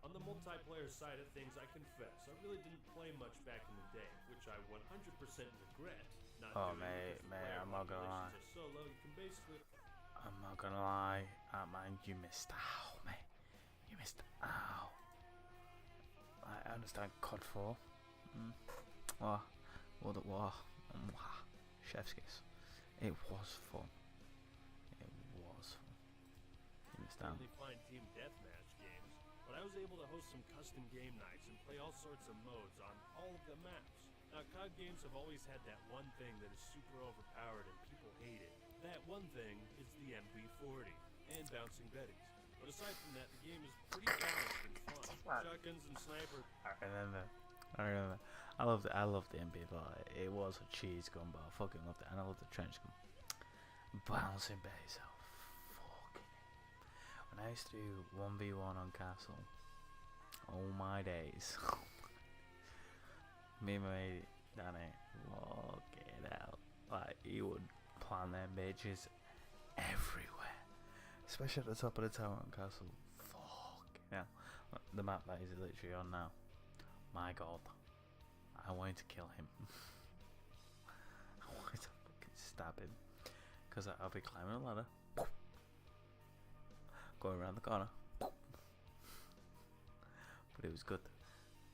On the multiplayer side of things, I confess, I really didn't play much back in the day, which I 100% regret not doing because the player I'm not gonna lie. populations are so low, you can basically... I'm not gonna lie, man, you missed out, mate. You missed out. I understand COD 4. Chef's kiss. It was fun. It was fun. You missed out. Only find team deathmatch games, but I was able to host some custom game nights and play all sorts of modes on all of the maps. Now, COD games have always had that one thing that is super overpowered and people hate it. That one thing is the MP40 and bouncing betties. But aside from that, the game is pretty balanced and fun. Shotguns and snipers. I remember. I loved the MP, but it was a cheese gun, but I fucking loved it. And I loved the trench gun. Bouncing base, fucking. When I used to do 1v1 on Castle, oh my days. Me and my mate, Danny, walking out. Like, he would plan them bitches everywhere. Especially at the top of the tower on Castle. Fucking hell. The map that is literally on now. My god. I wanted to kill him. I wanted to fucking stab him. Because I'll be climbing a ladder. Going around the corner. But it was good.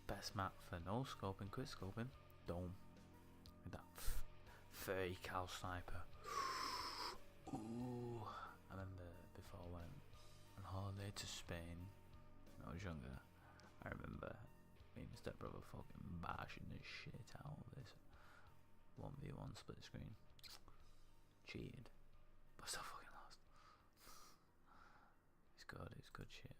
Best map for no scoping, quick scoping. Dome. With that 30 cal sniper. Ooh. I remember before I went on holiday to Spain when I was younger. I remember me and my stepbrother fucking bashing the shit out of this 1v1 split screen. Cheated. But still fucking lost. It's good shit.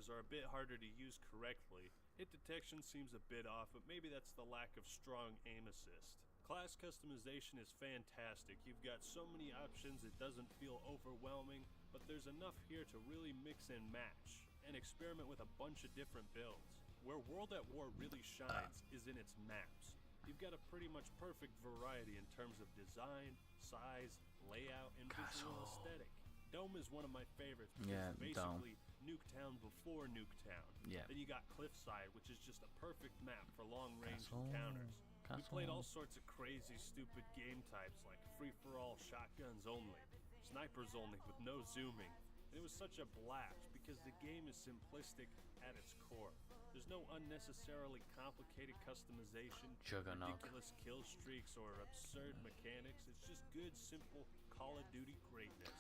Are a bit harder to use correctly. Hit detection seems a bit off, but maybe that's the lack of strong aim assist. Class customization is fantastic. You've got so many options it doesn't feel overwhelming, but there's enough here to really mix and match and experiment with a bunch of different builds. Where World at War really shines is in its maps. You've got a pretty much perfect variety in terms of design, size, layout, and visual aesthetic. Dome is one of my favorites because it's basically Nuketown before Nuketown. Yeah. Then you got Cliffside, which is just a perfect map for long-range encounters. We played all sorts of crazy, stupid game types like free-for-all shotguns only, snipers only with no zooming. And it was such a blast because the game is simplistic at its core. There's no unnecessarily complicated customization, ridiculous kill streaks, or absurd mechanics. It's just good, simple Call of Duty greatness.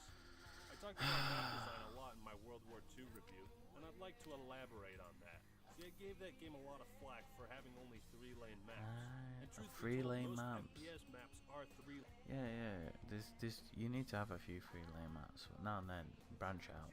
I talked about map design a lot in my World War II review, and I'd like to elaborate on that. See, I gave that game a lot of flack for having only 3-lane maps. And truth be told, most FPS maps are 3 Yeah. This you need to have a few 3-lane maps. Now and then, branch out.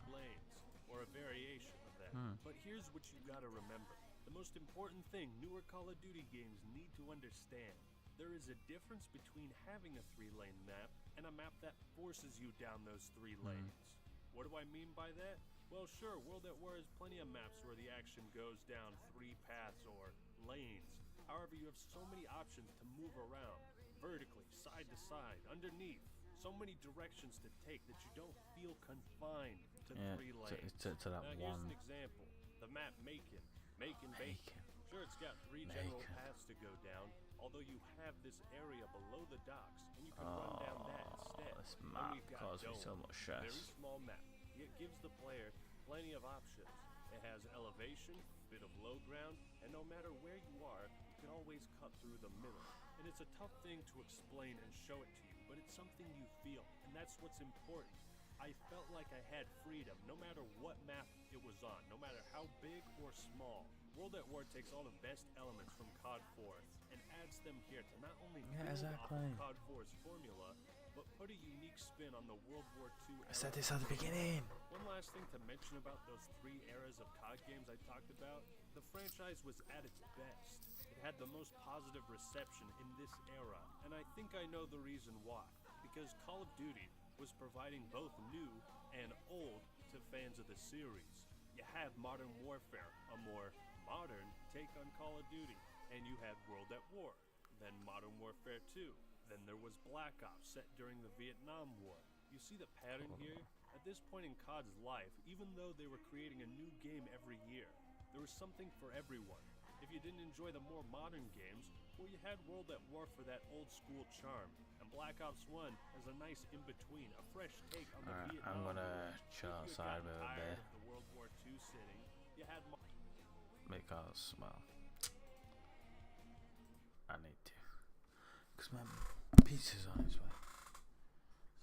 lanes, or a variation of that. But here's what you gotta remember. The most important thing newer Call of Duty games need to understand. There is a difference between having a 3-lane map and a map that forces you down those 3 lanes. What do I mean by that? Well, sure, World at War has plenty of maps where the action goes down 3 paths or lanes. However, you have so many options to move around, vertically, side to side, underneath. So many directions to take that you don't feel confined to 3 lanes. To that Now, one. here's an example. The map Macon. Macon Bacon. Sure, it's got 3 general paths to go down, although you have this area below the docks, and you can run down that instead. This And map we've got causes me so Dome. much stress. Very small map. It gives the player plenty of options. It has elevation, bit of low ground, and no matter where you are, you can always cut through the middle. And it's a tough thing to explain and show it to you, but it's something you feel, and that's what's important. I felt like I had freedom no matter what map it was on, no matter how big or small. World at War takes all the best elements from COD 4 and adds them here to not only build off of COD 4's formula, but put a unique spin on the World War II era. I said this at the beginning. One last thing to mention about those 3 eras of COD games I talked about, the franchise was at its best. It had the most positive reception in this era, and I think I know the reason why. Because Call of Duty was providing both new and old to fans of the series. You have Modern Warfare, a more modern take on Call of Duty, and you had World at War, then Modern Warfare 2, then there was Black Ops set during the Vietnam War. You see the pattern here? At this point in COD's life, even though they were creating a new game every year, there was something for everyone. If you didn't enjoy the more modern games, well, you had World at War for that old school charm, and Black Ops 1 as a nice in-between, a fresh take on the Vietnam War. I'm gonna chill outside a little bit. The World War II sitting, you had because, well, I need to, because my pizza's on its way.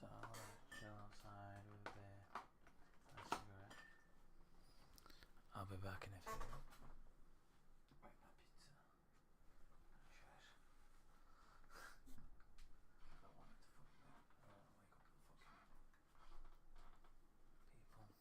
So I'm gonna chill outside with a bit, a cigarette. I'll be back in a few. Wait, my pizza. Shit. I don't want it to fuck me up. I don't want to wake up and fucking people.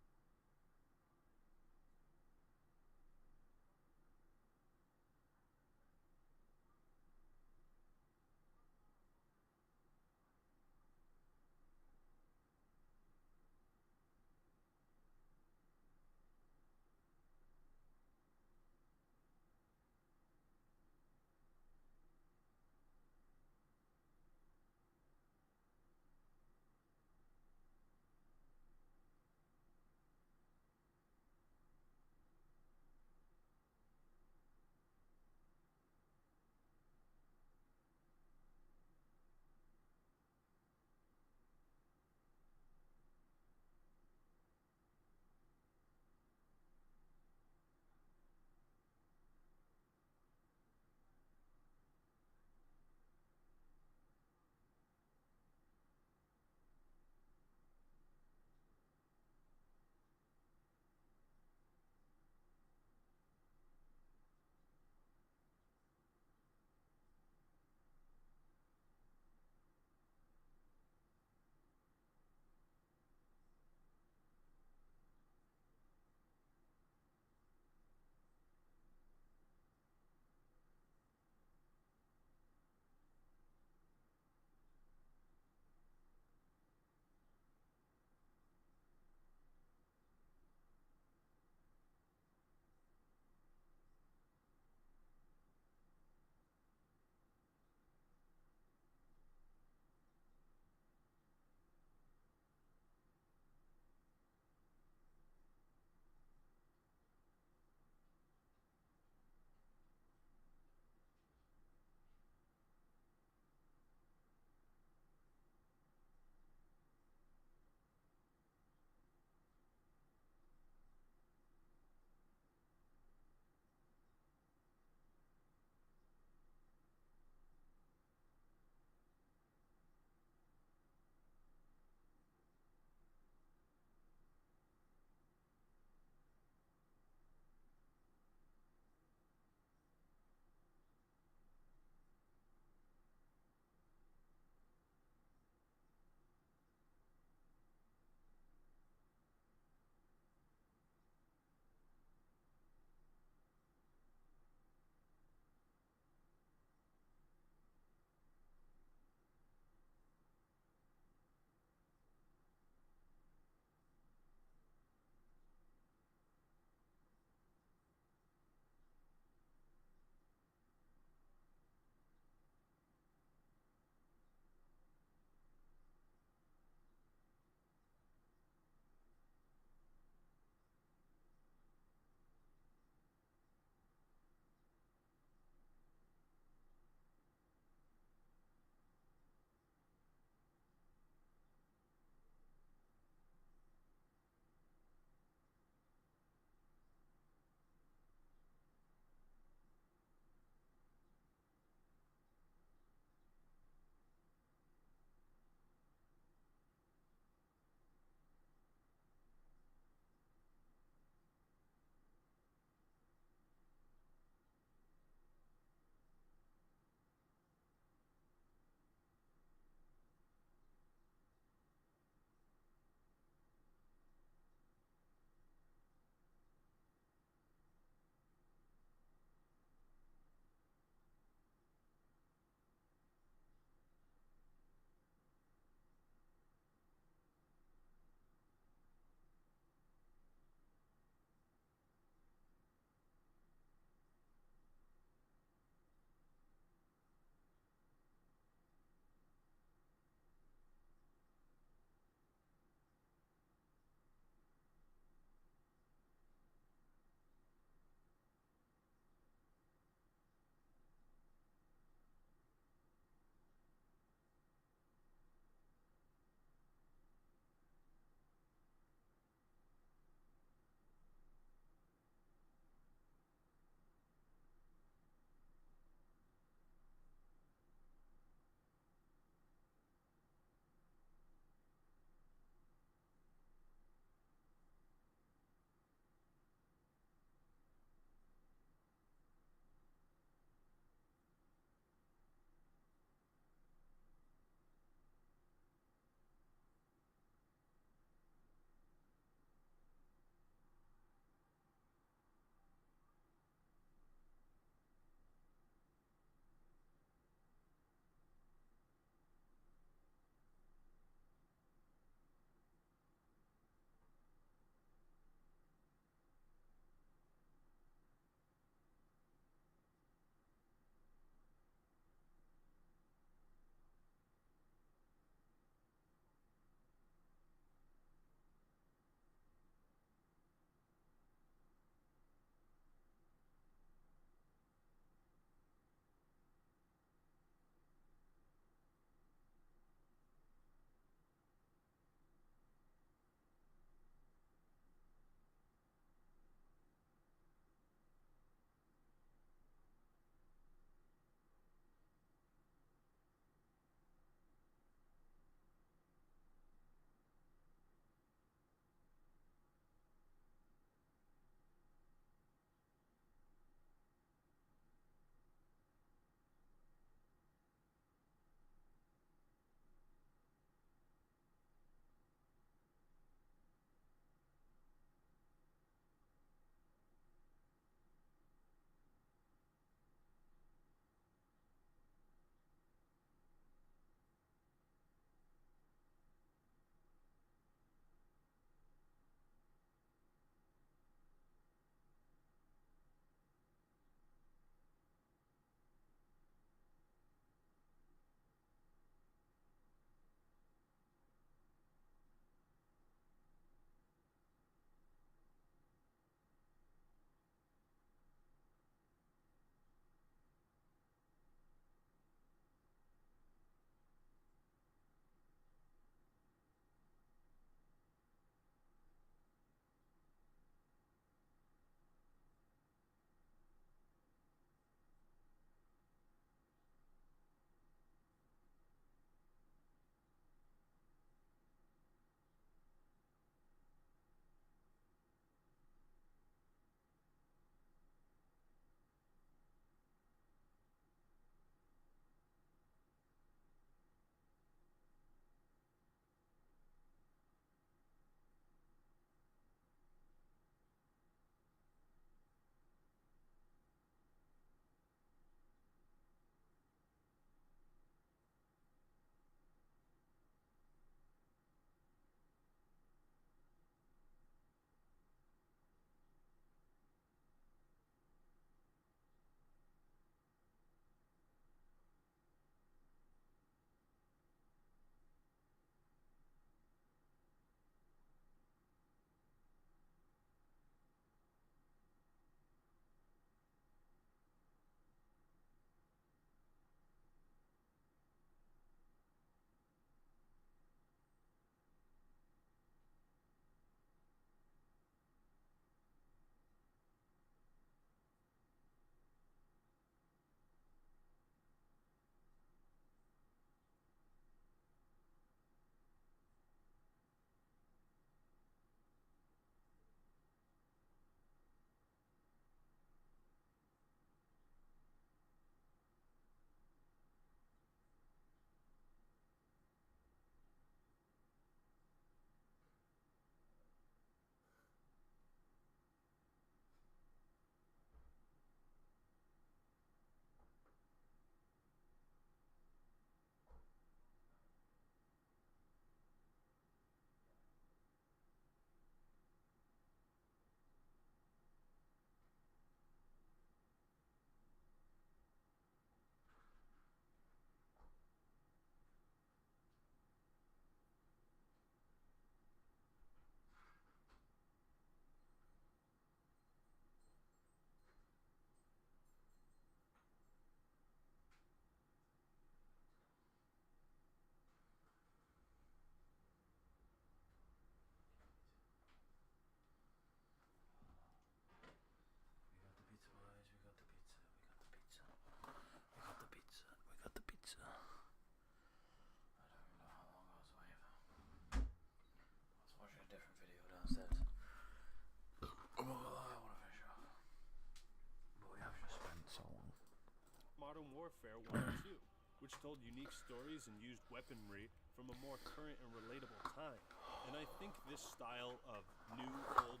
Modern Warfare 1 and 2, which told unique stories and used weaponry from a more current and relatable time. And I think this style of new, old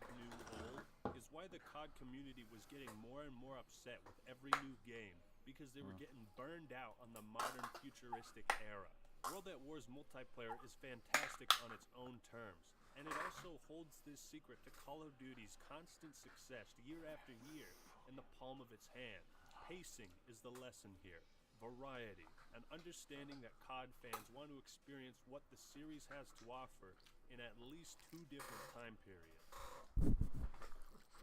is why the COD community was getting more and more upset with every new game, because they were getting burned out on the modern futuristic era. World at War's multiplayer is fantastic on its own terms, and it also holds this secret to Call of Duty's constant success year after year in the palm of its hand. Pacing is the lesson here. Variety, and understanding that COD fans want to experience what the series has to offer in at least 2 different time periods.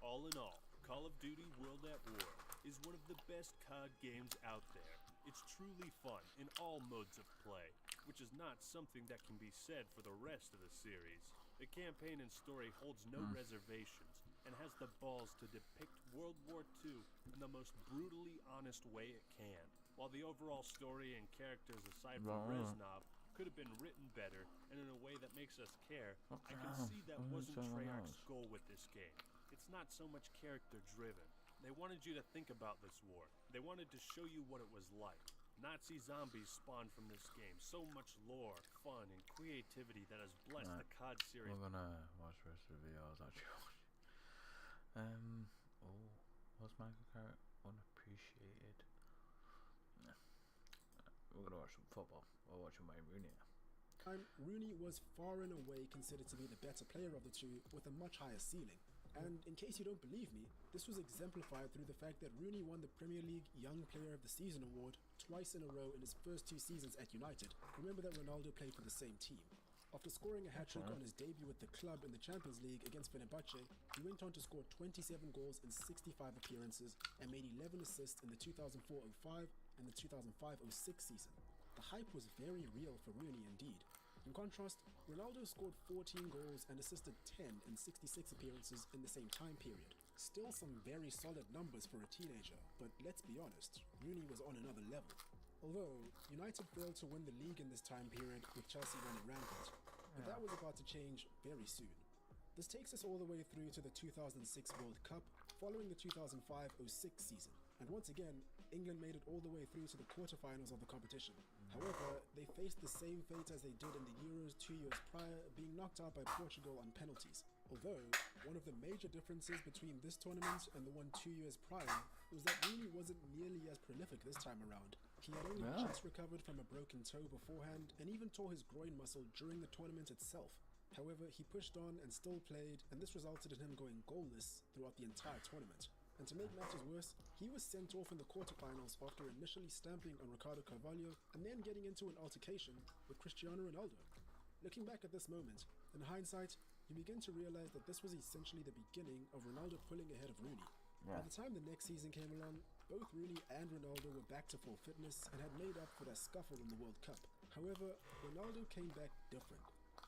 All in all, Call of Duty World at War is one of the best COD games out there. It's truly fun in all modes of play, which is not something that can be said for the rest of the series. The campaign and story holds no reservations and has the balls to depict World War II in the most brutally honest way it can. While the overall story and characters aside from Reznov could have been written better and in a way that makes us care, I can see that wasn't Treyarch's goal with this game. It's not so much character driven. They wanted you to think about this war. They wanted to show you what it was like. Nazi zombies spawned from this game. So much lore, fun, and creativity that has blessed the COD series. We're gonna watch the rest of the video. I was actually watching. Was Michael Carrot unappreciated? Nah. We're gonna watch some football. We're watching Wayne Rooney. Rooney was far and away considered to be the better player of the two, with a much higher ceiling. And in case you don't believe me, this was exemplified through the fact that Rooney won the Premier League Young Player of the Season award twice in a row in his first 2 seasons at United. Remember that Ronaldo played for the same team. After scoring a hat-trick on his debut with the club in the Champions League against Fenerbahce, he went on to score 27 goals in 65 appearances and made 11 assists in the 2004-05 and the 2005-06 season. The hype was very real for Rooney indeed. In contrast, Ronaldo scored 14 goals and assisted 10 in 66 appearances in the same time period. Still some very solid numbers for a teenager, but let's be honest, Rooney was on another level. Although, United failed to win the league in this time period with Chelsea running rampant, but that was about to change very soon. This takes us all the way through to the 2006 World Cup, following the 2005-06 season. And once again, England made it all the way through to the quarterfinals of the competition. However, they faced the same fate as they did in the Euros 2 years prior, being knocked out by Portugal on penalties. Although, one of the major differences between this tournament and the one 2 years prior was that Rooney wasn't nearly as prolific this time around. He had only just recovered from a broken toe beforehand and even tore his groin muscle during the tournament itself. However, he pushed on and still played, and this resulted in him going goalless throughout the entire tournament. And to make matters worse, he was sent off in the quarterfinals after initially stamping on Ricardo Carvalho and then getting into an altercation with Cristiano Ronaldo. Looking back at this moment, in hindsight, you begin to realize that this was essentially the beginning of Ronaldo pulling ahead of Rooney. By the time the next season came along, both Rooney and Ronaldo were back to full fitness and had made up for their scuffle in the World Cup. However, Ronaldo came back different.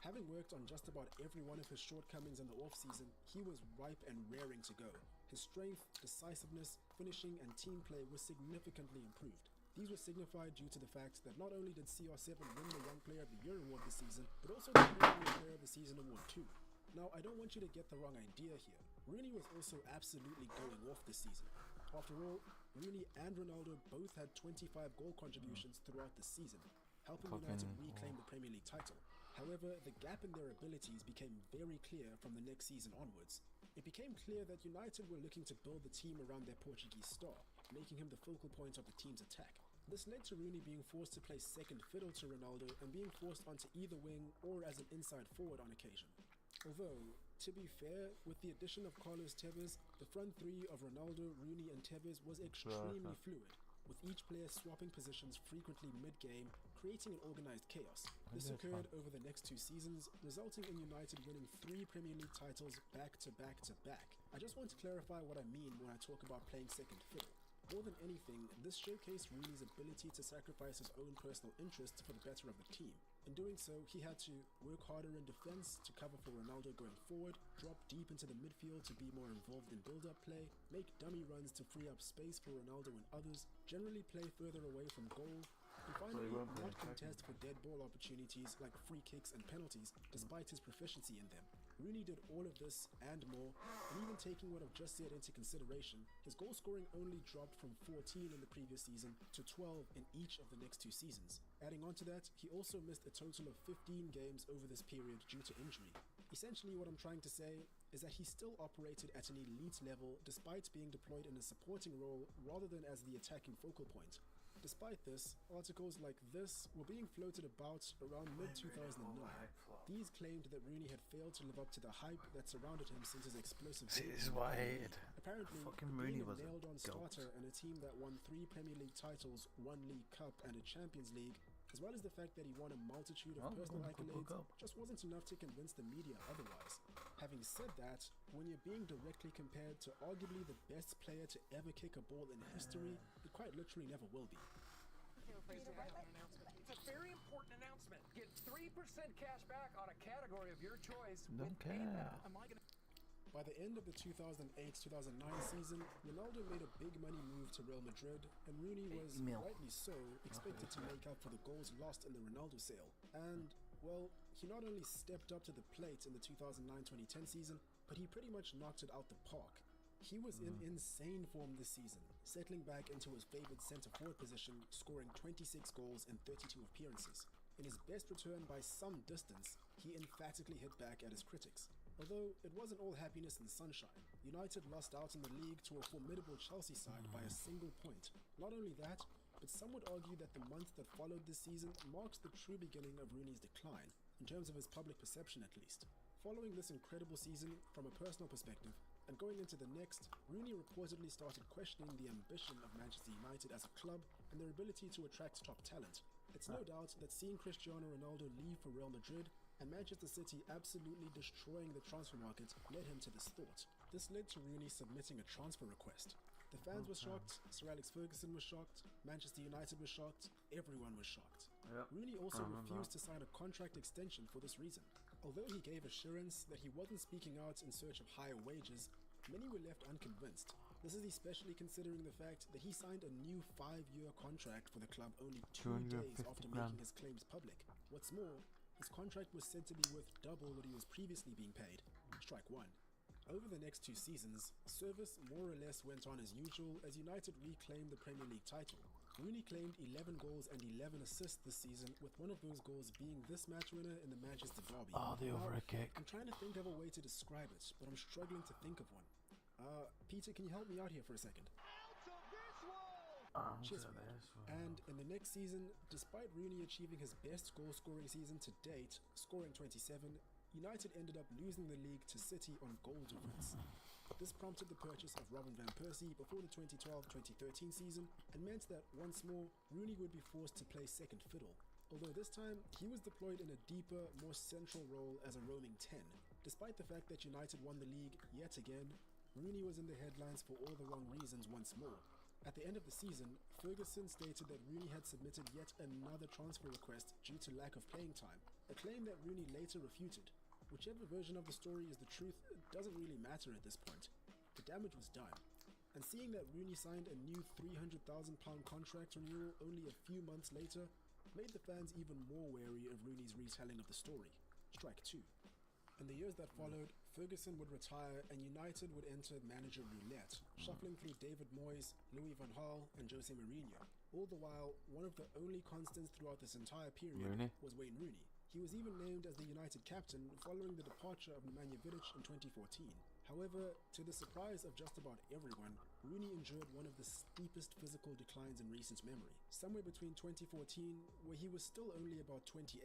Having worked on just about every one of his shortcomings in the off-season, he was ripe and raring to go. His strength, decisiveness, finishing, and team play was significantly improved. These were signified due to the fact that not only did CR7 win the Young Player of the Year award this season, but also the Premier Player of the Season award too. Now, I don't want you to get the wrong idea here. Rooney was also absolutely going off this season. After all, Rooney and Ronaldo both had 25 goal contributions throughout the season, helping United reclaim the Premier League title. However, the gap in their abilities became very clear from the next season onwards. It became clear that United were looking to build the team around their Portuguese star, making him the focal point of the team's attack. This led to Rooney being forced to play second fiddle to Ronaldo and being forced onto either wing or as an inside forward on occasion. Although, to be fair, with the addition of Carlos Tevez, the front three of Ronaldo, Rooney and Tevez was extremely fluid, with each player swapping positions frequently mid-game, creating an organized chaos. This occurred over the next 2 seasons, resulting in United winning 3 Premier League titles back to back to back. I just want to clarify what I mean when I talk about playing second fiddle. More than anything, this showcased Rooney's ability to sacrifice his own personal interests for the better of the team. In doing so, he had to work harder in defense to cover for Ronaldo going forward, drop deep into the midfield to be more involved in build-up play, make dummy runs to free up space for Ronaldo and others, generally play further away from goal, and finally, not contest for dead ball opportunities like free kicks and penalties, despite his proficiency in them. Rooney did all of this and more, and even taking what I've just said into consideration, his goal scoring only dropped from 14 in the previous season to 12 in each of the next 2 seasons. Adding on to that, he also missed a total of 15 games over this period due to injury. Essentially what I'm trying to say is that he still operated at an elite level despite being deployed in a supporting role rather than as the attacking focal point. Despite this, articles like this were being floated about around mid-2009. These claimed that Rooney had failed to live up to the hype that surrounded him since his explosive See, debut this is in the what I Premier hated. League. Apparently, Fucking being Rooney a was a nailed-on goat. starter and a team that won 3 Premier League titles, 1 League Cup and a Champions League, as well as the fact that he won a multitude of personal accolades, just wasn't enough to convince the media otherwise. Having said that, when you're being directly compared to arguably the best player to ever kick a ball in history, it quite literally never will be. It's a very important announcement. Get 3% cash back on a category of your choice. Don't with care. PayPal. Am I gonna... By the end of the 2008-2009 season, Ronaldo made a big money move to Real Madrid, and Rooney was, rightly so, expected to make up for the goals lost in the Ronaldo sale. And, well, he not only stepped up to the plate in the 2009-2010 season, but he pretty much knocked it out the park. He was in insane form this season, settling back into his favored centre-forward position, scoring 26 goals in 32 appearances. In his best return by some distance, he emphatically hit back at his critics. Although it wasn't all happiness and sunshine, United lost out in the league to a formidable Chelsea side by a single point. Not only that, but some would argue that the month that followed this season marks the true beginning of Rooney's decline, in terms of his public perception at least. Following this incredible season, from a personal perspective, and going into the next, Rooney reportedly started questioning the ambition of Manchester United as a club and their ability to attract top talent. It's no doubt that seeing Cristiano Ronaldo leave for Real Madrid and Manchester City absolutely destroying the transfer market led him to this thought. This led to Rooney submitting a transfer request. The fans were shocked, Sir Alex Ferguson was shocked, Manchester United was shocked, everyone was shocked. Rooney also refused to sign a contract extension for this reason. Although he gave assurance that he wasn't speaking out in search of higher wages, many were left unconvinced. This is especially considering the fact that he signed a new 5-year contract for the club only 2 days after making his claims public. What's more, his contract was said to be worth double what he was previously being paid. Strike one. Over the next 2 seasons, service more or less went on as usual as United reclaimed the Premier League title. Rooney claimed 11 goals and 11 assists this season, with one of those goals being this match winner in the Manchester derby. The overhead kick. I'm trying to think of a way to describe it, but I'm struggling to think of one. Peter, can you help me out here for a second? Cheers, mate. And in the next season, despite Rooney achieving his best goal-scoring season to date, scoring 27, United ended up losing the league to City on goal difference. This prompted the purchase of Robin van Persie before the 2012-2013 season and meant that once more, Rooney would be forced to play second fiddle. Although this time, he was deployed in a deeper, more central role as a roaming 10. Despite the fact that United won the league yet again, Rooney was in the headlines for all the wrong reasons once more. At the end of the season, Ferguson stated that Rooney had submitted yet another transfer request due to lack of playing time, a claim that Rooney later refuted. Whichever version of the story is the truth, it doesn't really matter at this point. The damage was done. And seeing that Rooney signed a new £300,000 contract renewal only a few months later, made the fans even more wary of Rooney's retelling of the story. Strike two. In the years that followed, Ferguson would retire and United would enter manager roulette, shuffling through David Moyes, Louis van Gaal and Jose Mourinho. All the while, one of the only constants throughout this entire period was Wayne Rooney. He was even named as the United captain following the departure of Nemanja Vidic in 2014. However, to the surprise of just about everyone, Rooney endured one of the steepest physical declines in recent memory. Somewhere between 2014, where he was still only about 28,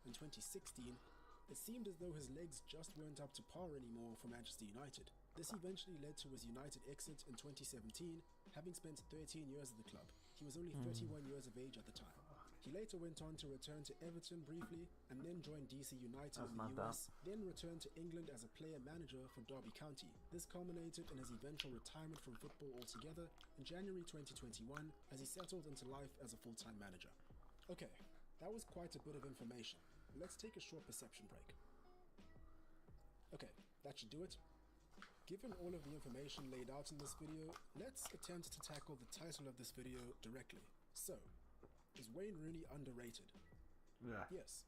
and 2016, it seemed as though his legs just weren't up to par anymore for Manchester United. This eventually led to his United exit in 2017, having spent 13 years at the club. He was only 31 years of age at the time. He later went on to return to Everton briefly and then joined DC United in the US, then returned to England as a player-manager for Derby County. This culminated in his eventual retirement from football altogether in January 2021 as he settled into life as a full-time manager. Okay, that was quite a bit of information. Let's take a short perception break. Okay, that should do it. Given all of the information laid out in this video, let's attempt to tackle the title of this video directly. So, is Wayne Rooney underrated? Yeah. Yes.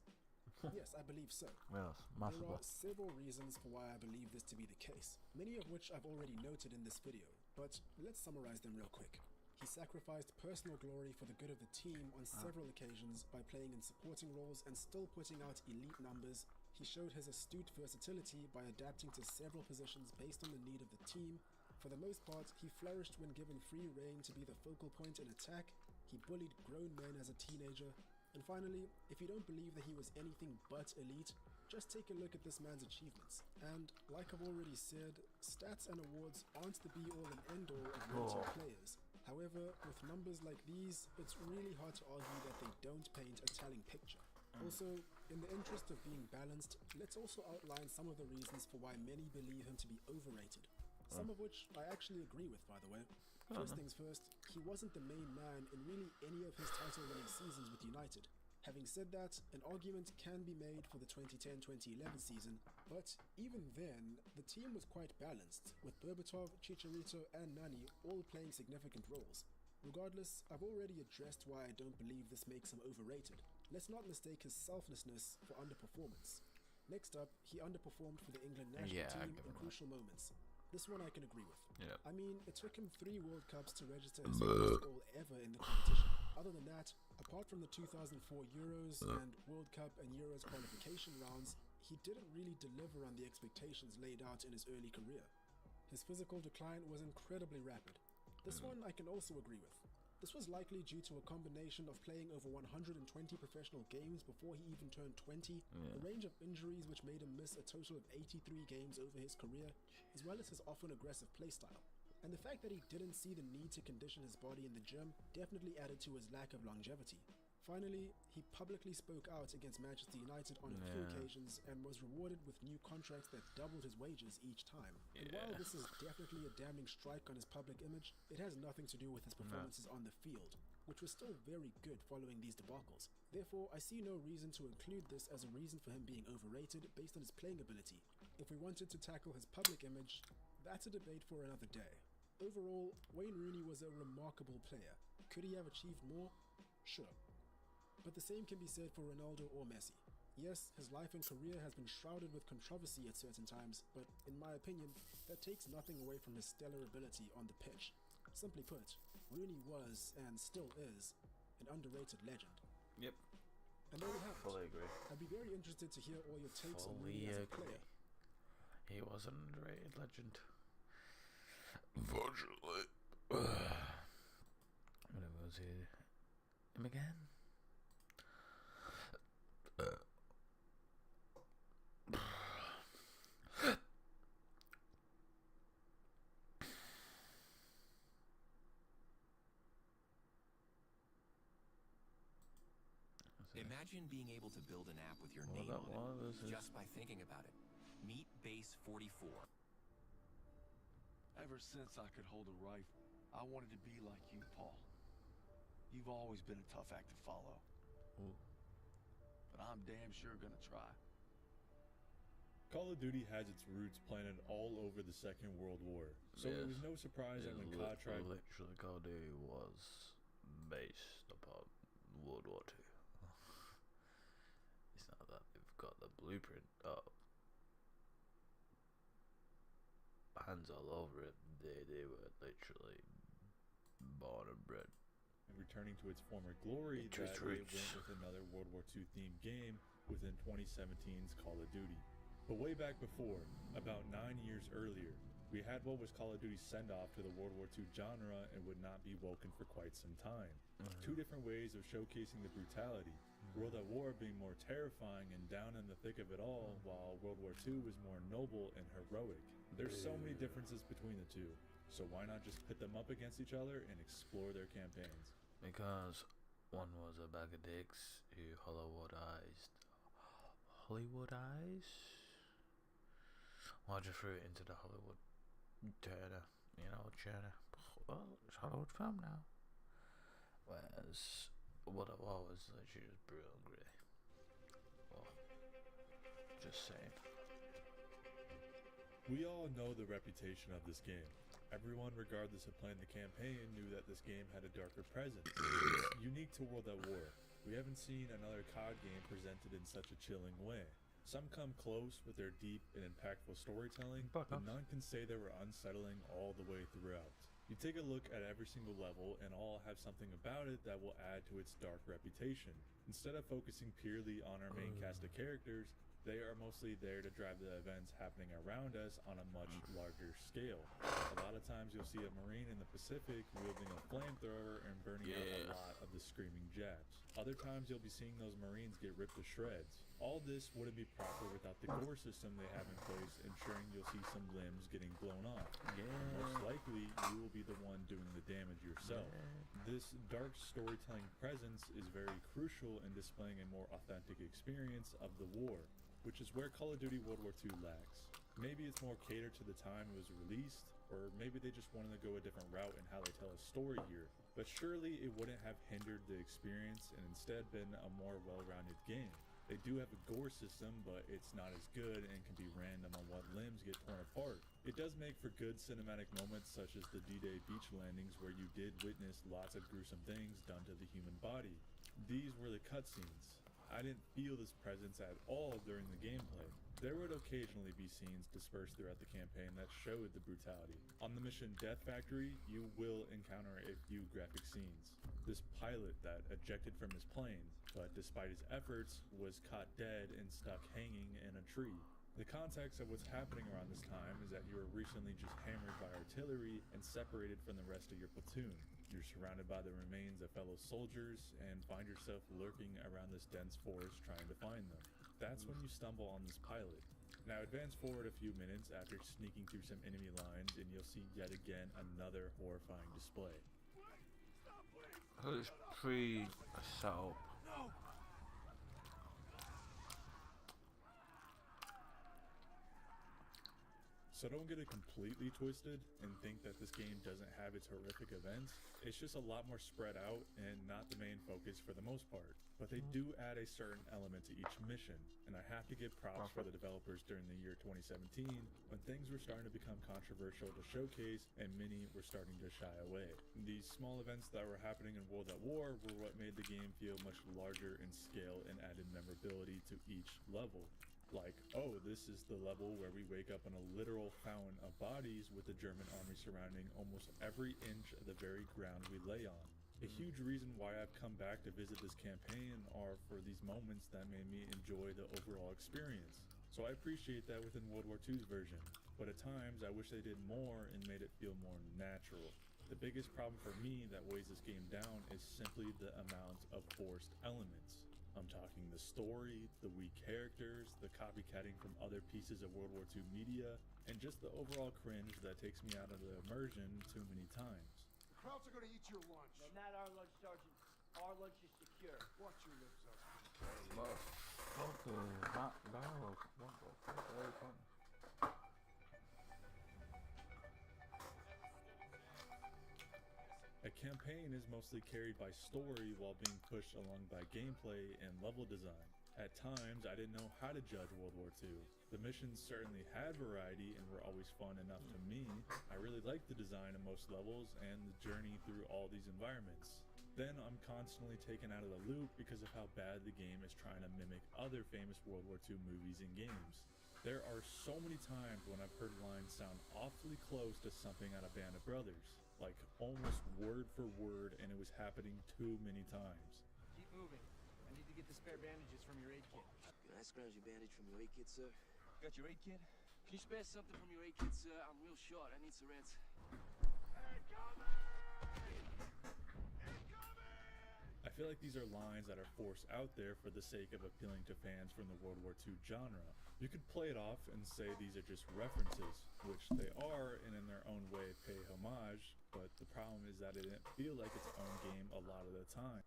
Yes, I believe so. Yes, There massively. are several reasons for why I believe this to be the case, many of which I've already noted in this video, but let's summarize them real quick. He sacrificed personal glory for the good of the team on several occasions by playing in supporting roles and still putting out elite numbers. He showed his astute versatility by adapting to several positions based on the need of the team. For the most part, he flourished when given free rein to be the focal point in attack. He bullied grown men as a teenager. And finally, if you don't believe that he was anything but elite, just take a look at this man's achievements. And like I've already said, stats and awards aren't the be-all and end-all of rated players. However, with numbers like these, it's really hard to argue that they don't paint a telling picture. Also, in the interest of being balanced, let's also outline some of the reasons for why many believe him to be overrated. Some of which I actually agree with, by the way. First things first, he wasn't the main man in really any of his title-winning seasons with United. Having said that, an argument can be made for the 2010-2011 season, but even then, the team was quite balanced, with Berbatov, Chicharito and Nani all playing significant roles. Regardless, I've already addressed why I don't believe this makes him overrated. Let's not mistake his selflessness for underperformance. Next up, he underperformed for the England national team in crucial moments. This one I can agree with. Yep. I mean, it took him 3 World Cups to register his first goal ever in the competition. Other than that, apart from the 2004 Euros and World Cup and Euros qualification rounds, he didn't really deliver on the expectations laid out in his early career. His physical decline was incredibly rapid. This one I can also agree with. This was likely due to a combination of playing over 120 professional games before he even turned 20, a range of injuries which made him miss a total of 83 games over his career, as well as his often aggressive playstyle. And the fact that he didn't see the need to condition his body in the gym definitely added to his lack of longevity. Finally, he publicly spoke out against Manchester United on a few occasions and was rewarded with new contracts that doubled his wages each time. And while this is definitely a damning strike on his public image, it has nothing to do with his performances on the field, which was still very good following these debacles. Therefore, I see no reason to include this as a reason for him being overrated based on his playing ability. If we wanted to tackle his public image, that's a debate for another day. Overall, Wayne Rooney was a remarkable player. Could he have achieved more? Sure. But the same can be said for Ronaldo or Messi. Yes, his life and career has been shrouded with controversy at certain times, but in my opinion, that takes nothing away from his stellar ability on the pitch. Simply put, Rooney was, and still is, an underrated legend. Yep. And there we have it. Fully agree. I'd be very interested to hear all your takes on Rooney as a player. He was an underrated legend. Unfortunately. When it was him again. Imagine being able to build an app with your name on it just by thinking about it. Meet Base 44. Ever since I could hold a rifle, I wanted to be like you, Paul. You've always been a tough act to follow. Ooh. But I'm damn sure gonna try. Call of Duty has its roots planted all over the Second World War, so it was no surprise that when COD tried... Literally, Call of Duty was based upon World War II. It's not that they've got the blueprint up. Hands all over it. They were literally born and bred. Returning to its former glory, that it went with another World War II themed game within 2017's Call of Duty. But way back before, about 9 years earlier, we had what was Call of Duty's send-off to the World War II genre and would not be woken for quite some time. Two different ways of showcasing the brutality. World at War being more terrifying and down in the thick of it all, while World War II was more noble and heroic. There's so many differences between the two, so why not just pit them up against each other and explore their campaigns? Because one was a bag of dicks who Hollywoodized. Well, I just threw it into the Hollywood Turner, Turner. Well, it's Hollywood film now. Whereas what it was literally just brutal and gritty. Well, just saying. We all know the reputation of this game. Everyone, regardless of playing the campaign, knew that this game had a darker presence. It's unique to World at War. We haven't seen another COD game presented in such a chilling way. Some come close with their deep and impactful storytelling, but none can say they were unsettling all the way throughout. You take a look at every single level and all have something about it that will add to its dark reputation. Instead of focusing purely on our main cast of characters, they are mostly there to drive the events happening around us on a much larger scale. A lot of times you'll see a Marine in the Pacific wielding a flamethrower and burning out a lot of the screaming Japs. Other times you'll be seeing those Marines get ripped to shreds. All this wouldn't be proper without the gore system they have in place, ensuring you'll see some limbs getting blown off. Most likely, you will be the one doing the damage yourself. This dark storytelling presence is very crucial in displaying a more authentic experience of the war, which is where Call of Duty World War II lacks. Maybe it's more catered to the time it was released, or maybe they just wanted to go a different route in how they tell a story here. But surely it wouldn't have hindered the experience and instead been a more well-rounded game. They do have a gore system, but it's not as good and can be random on what limbs get torn apart. It does make for good cinematic moments such as the D-Day beach landings where you did witness lots of gruesome things done to the human body. These were the cutscenes. I didn't feel this presence at all during the gameplay. There would occasionally be scenes dispersed throughout the campaign that showed the brutality. On the mission Death Factory, you will encounter a few graphic scenes. This pilot that ejected from his plane, but despite his efforts, was caught dead and stuck hanging in a tree. The context of what's happening around this time is that you were recently just hammered by artillery and separated from the rest of your platoon. You're surrounded by the remains of fellow soldiers and find yourself lurking around this dense forest trying to find them. That's when you stumble on this pilot. Now advance forward a few minutes after sneaking through some enemy lines and you'll see yet again another horrifying display. It's pre-setup. No! So don't get it completely twisted and think that this game doesn't have its horrific events. It's just a lot more spread out and not the main focus for the most part. But they do add a certain element to each mission, and I have to give props for the developers during the year 2017 when things were starting to become controversial to showcase and many were starting to shy away. These small events that were happening in World at War were what made the game feel much larger in scale and added memorability to each level. Like, oh, this is the level where we wake up in a literal fountain of bodies with the German army surrounding almost every inch of the very ground we lay on. A huge reason why I've come back to visit this campaign are for these moments that made me enjoy the overall experience. So I appreciate that within World War II's version, but at times I wish they did more and made it feel more natural. The biggest problem for me that weighs this game down is simply the amount of forced elements. I'm talking the story, the weak characters, the copycatting from other pieces of World War II media, and just the overall cringe that takes me out of the immersion too many times. The Krauts are gonna eat your lunch. No, not our lunch, Sergeant. Our lunch is secure. Watch your lips, up. Fucking that dialogue. What the fuck are they talking? A campaign is mostly carried by story while being pushed along by gameplay and level design. At times, I didn't know how to judge World War II. The missions certainly had variety and were always fun enough to me. I really liked the design of most levels and the journey through all these environments. Then I'm constantly taken out of the loop because of how bad the game is trying to mimic other famous World War II movies and games. There are so many times when I've heard lines sound awfully close to something out of Band of Brothers. Like almost word for word, and it was happening too many times. Keep moving. I need to get the spare bandages from your aid kit. Can I scrounge your bandage from your aid kit, sir? Got your aid kit? Can you spare something from your aid kit, sir? I'm real short. I need some reds. I feel like these are lines that are forced out there for the sake of appealing to fans from the World War II genre. You could play it off and say these are just references, which they are, and in their own way pay homage, but the problem is that it didn't feel like its own game a lot of the time.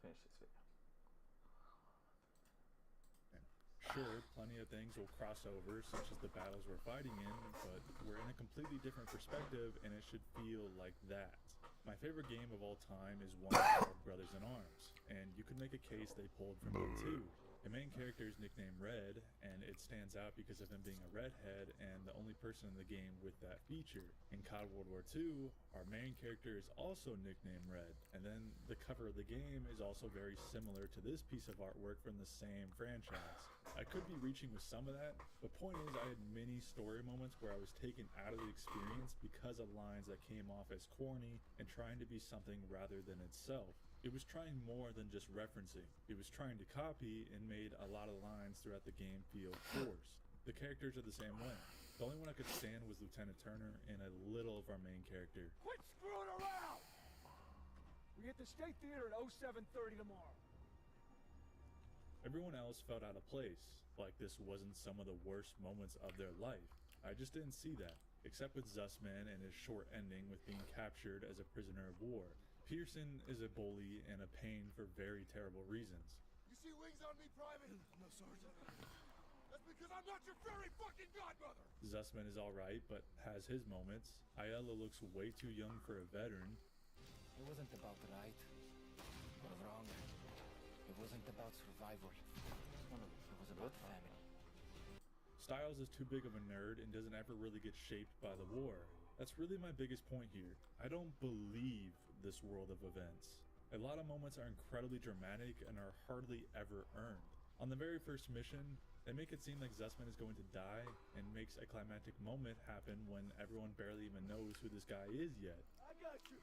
Finish this video. Sure, plenty of things will cross over, such as the battles we're fighting in, but we're in a completely different perspective, and it should feel like that. My favorite game of all time is one called Brothers in Arms, and you could make a case they pulled from it too. The main character is nicknamed Red, and it stands out because of him being a redhead and the only person in the game with that feature. In COD World War II, our main character is also nicknamed Red, and then the cover of the game is also very similar to this piece of artwork from the same franchise. I could be reaching with some of that, but point is I had many story moments where I was taken out of the experience because of lines that came off as corny and trying to be something rather than itself. It was trying more than just referencing. It was trying to copy and made a lot of lines throughout the game feel forced. The characters are the same way. The only one I could stand was Lieutenant Turner and a little of our main character. Quit screwing around! We hit the State Theater at 07:30 tomorrow. Everyone else felt out of place, like this wasn't some of the worst moments of their life. I just didn't see that, except with Zussman and his short ending with being captured as a prisoner of war. Pearson is a bully and a pain for very terrible reasons. You see wings on me, Private? No, Sergeant. That's because I'm not your fairy fucking godmother! Zussman is alright, but has his moments. Ayala looks way too young for a veteran. It wasn't about right or wrong. It wasn't about survival. It was about family. Styles is too big of a nerd and doesn't ever really get shaped by the war. That's really my biggest point here. I don't believe this world of events. A lot of moments are incredibly dramatic and are hardly ever earned. On the very first mission, they make it seem like Zussman is going to die and makes a climactic moment happen when everyone barely even knows who this guy is yet. I got you!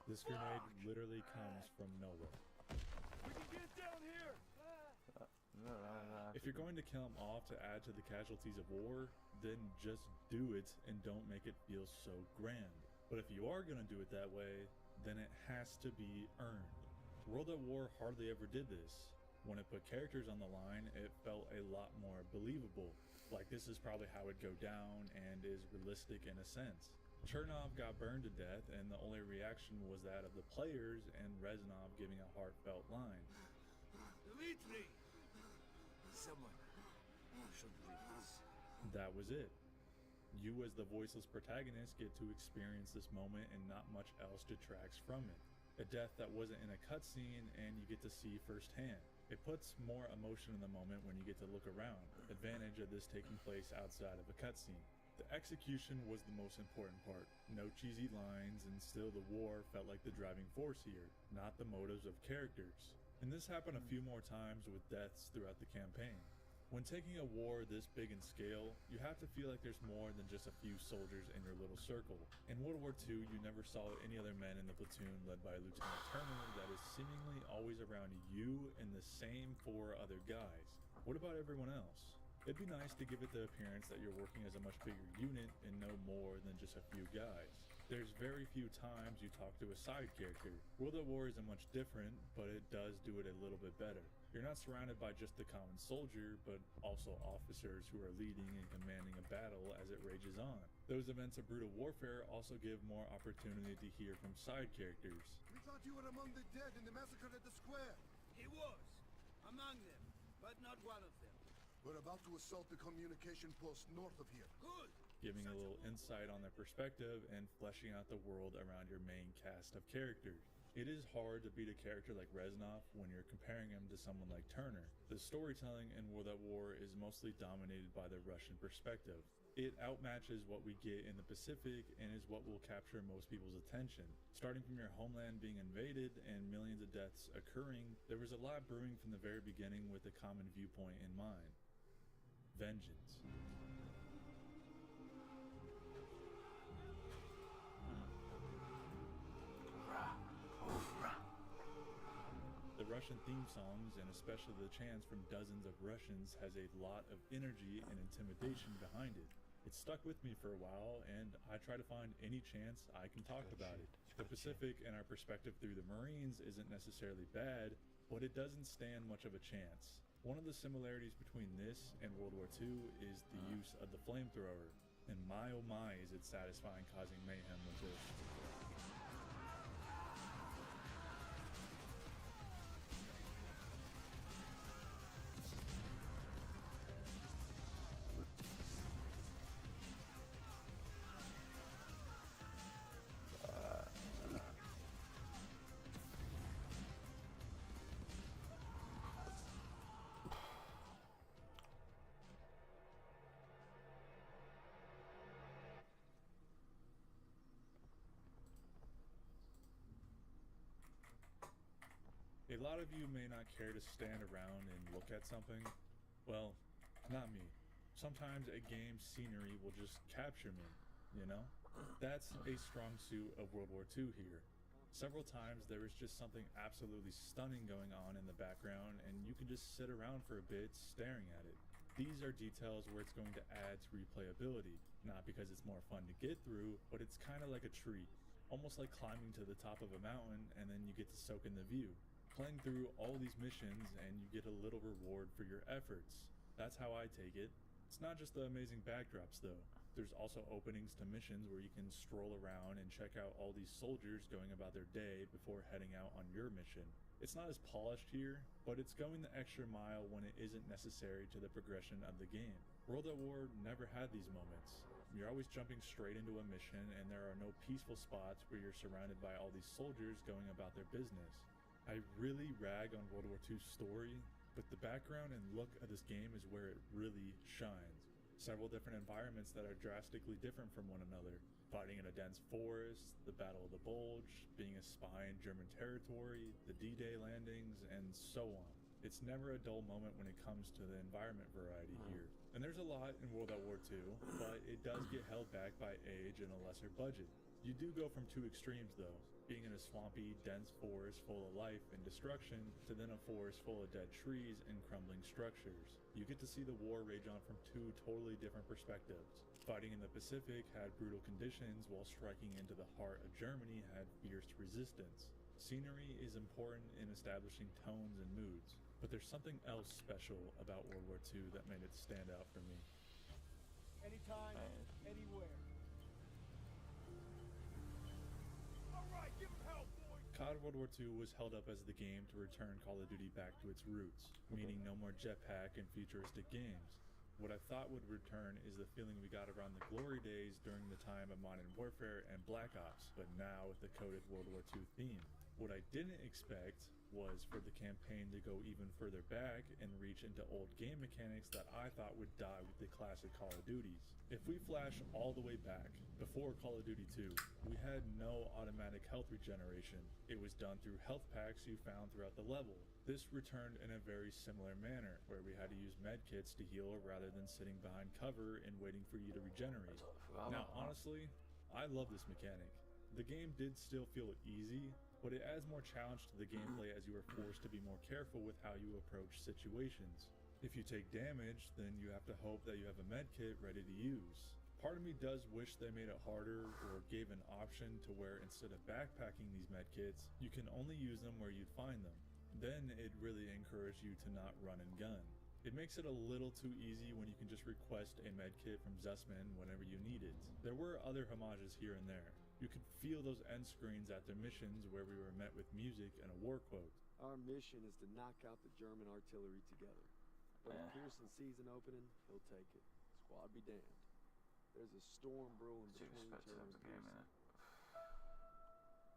This grenade literally comes from nowhere. We can get down here! If you're going to kill him off to add to the casualties of war, then just do it and don't make it feel so grand. But if you are going to do it that way, then it has to be earned. World at War hardly ever did this. When it put characters on the line, it felt a lot more believable. Like this is probably how it'd go down and is realistic in a sense. Chernov got burned to death and the only reaction was that of the players and Reznov giving a heartfelt line. Dmitri! Someone should read this. That was it. You as the voiceless protagonist get to experience this moment and not much else detracts from it. A death that wasn't in a cutscene and you get to see firsthand. It puts more emotion in the moment when you get to look around. Advantage of this taking place outside of a cutscene. The execution was the most important part. No cheesy lines, and still the war felt like the driving force here, not the motives of characters. And this happened a few more times with deaths throughout the campaign. When taking a war this big in scale, you have to feel like there's more than just a few soldiers in your little circle. In World War II, you never saw any other men in the platoon led by Lieutenant Turner that is seemingly always around you and the same 4 other guys. What about everyone else? It'd be nice to give it the appearance that you're working as a much bigger unit and no more than just a few guys. There's very few times you talk to a side character. World at War isn't much different, but it does do it a little bit better. You're not surrounded by just the common soldier, but also officers who are leading and commanding a battle as it rages on. Those events of brutal warfare also give more opportunity to hear from side characters. We thought you were among the dead in the massacre at the square. He was. Among them, but not one of them. We're about to assault the communication post north of here. Good. Giving a little insight on their perspective and fleshing out the world around your main cast of characters. It is hard to beat a character like Reznov when you're comparing him to someone like Turner. The storytelling in World at War is mostly dominated by the Russian perspective. It outmatches what we get in the Pacific and is what will capture most people's attention. Starting from your homeland being invaded and millions of deaths occurring, there was a lot brewing from the very beginning with a common viewpoint in mind. Vengeance. The Russian theme songs, and especially the chants from dozens of Russians, has a lot of energy and intimidation behind it. It stuck with me for a while, and I try to find any chance I can talk about it. The Pacific and our perspective through the Marines isn't necessarily bad, but it doesn't stand much of a chance. One of the similarities between this and World War II is the use of the flamethrower, and my oh my is it satisfying causing mayhem with this. lot of you may not care to stand around and look at something. Well, not me. Sometimes a game's scenery will just capture me, you know? That's a strong suit of World War II here. Several times there is just something absolutely stunning going on in the background, and you can just sit around for a bit staring at it. These are details where it's going to add to replayability, not because it's more fun to get through, but it's kind of like a treat. Almost like climbing to the top of a mountain and then you get to soak in the view. Playing through all these missions and you get a little reward for your efforts. That's how I take it. It's not just the amazing backdrops though. There's also openings to missions where you can stroll around and check out all these soldiers going about their day before heading out on your mission. It's not as polished here, but it's going the extra mile when it isn't necessary to the progression of the game. World at War never had these moments. You're always jumping straight into a mission and there are no peaceful spots where you're surrounded by all these soldiers going about their business. I really rag on World War II's story, but the background and look of this game is where it really shines. Several different environments that are drastically different from one another. Fighting in a dense forest, the Battle of the Bulge, being a spy in German territory, the D-Day landings, and so on. It's never a dull moment when it comes to the environment variety here. And there's a lot in World at War II, but it does get held back by age and a lesser budget. You do go from two extremes though, being in a swampy, dense forest full of life and destruction, to then a forest full of dead trees and crumbling structures. You get to see the war rage on from two totally different perspectives. Fighting in the Pacific had brutal conditions, while striking into the heart of Germany had fierce resistance. Scenery is important in establishing tones and moods, but there's something else special about World War II that made it stand out for me. Anytime, anywhere. Alright, give him hell, boy! COD World War II was held up as the game to return Call of Duty back to its roots, meaning no more jetpack and futuristic games. What I thought would return is the feeling we got around the glory days during the time of Modern Warfare and Black Ops, but now with the coded World War II theme. What I didn't expect was for the campaign to go even further back and reach into old game mechanics that I thought would die with the classic Call of Duties. If we flash all the way back, before Call of Duty 2, we had no automatic health regeneration. It was done through health packs you found throughout the level. This returned in a very similar manner, where we had to use medkits to heal rather than sitting behind cover and waiting for you to regenerate. Now honestly, I love this mechanic. The game did still feel easy, but it adds more challenge to the gameplay as you are forced to be more careful with how you approach situations. If you take damage, then you have to hope that you have a medkit ready to use. Part of me does wish they made it harder or gave an option to where instead of backpacking these medkits, you can only use them where you'd find them. Then it really encouraged you to not run and gun. It makes it a little too easy when you can just request a medkit from Zussman whenever you need it. There were other homages here and there. You could feel those end screens at their missions where we were met with music and a war quote. Our mission is to knock out the German artillery together. But if Pearson sees an opening, he'll take it. Squad be damned. There's a storm brewing between Terror and Pearson.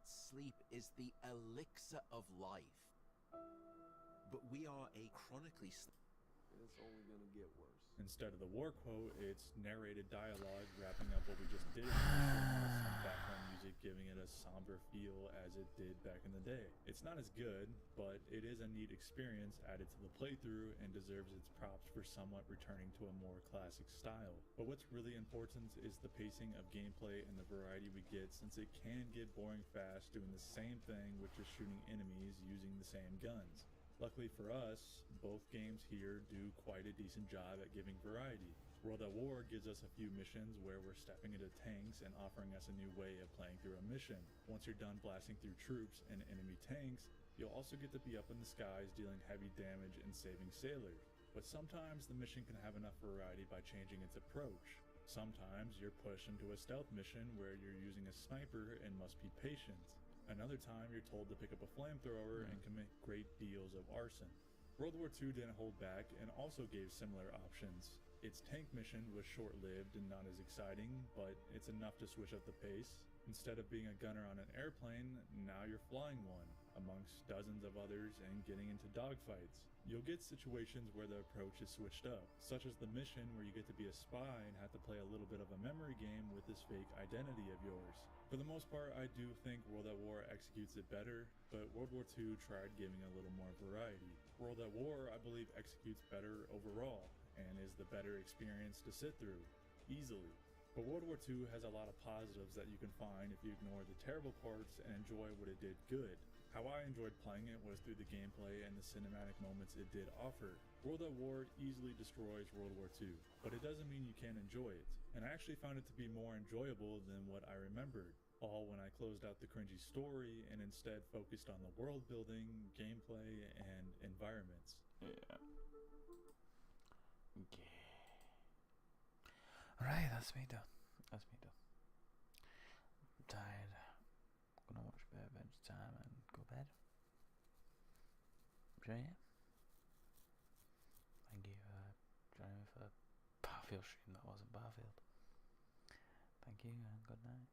Sleep is the elixir of life. But we are a chronically It's only gonna get worse. Instead of the war quote, it's narrated dialogue wrapping up what we just did, with some background music giving it a somber feel as it did back in the day. It's not as good, but it is a neat experience added to the playthrough and deserves its props for somewhat returning to a more classic style. But what's really important is the pacing of gameplay and the variety we get, since it can get boring fast doing the same thing, which is shooting enemies using the same guns. Luckily for us, both games here do quite a decent job at giving variety. World at War gives us a few missions where we're stepping into tanks and offering us a new way of playing through a mission. Once you're done blasting through troops and enemy tanks, you'll also get to be up in the skies dealing heavy damage and saving sailors. But sometimes the mission can have enough variety by changing its approach. Sometimes you're pushed into a stealth mission where you're using a sniper and must be patient. Another time you're told to pick up a flamethrower and commit great deals of arson. World War II didn't hold back and also gave similar options. Its tank mission was short-lived and not as exciting, but it's enough to switch up the pace. Instead of being a gunner on an airplane, now you're flying one. amongst dozens of others and getting into dogfights. You'll get situations where the approach is switched up, such as the mission where you get to be a spy and have to play a little bit of a memory game with this fake identity of yours. For the most part, I do think World at War executes it better, but World War II tried giving a little more variety. World at War, I believe, executes better overall, and is the better experience to sit through, easily. But World War II has a lot of positives that you can find if you ignore the terrible parts and enjoy what it did good. How I enjoyed playing it was through the gameplay and the cinematic moments it did offer. World at War easily destroys World War II, but it doesn't mean you can't enjoy it, and I actually found it to be more enjoyable than what I remembered, all when I closed out the cringy story and instead focused on the world building, gameplay, and environments. Yeah. Okay. Alright, that's me done. That's me done. I'm tired. I'm gonna watch a bit of Adventure Time and go to bed. So yeah. Thank you for joining me for Battlefield stream that wasn't Battlefield. Thank you and good night.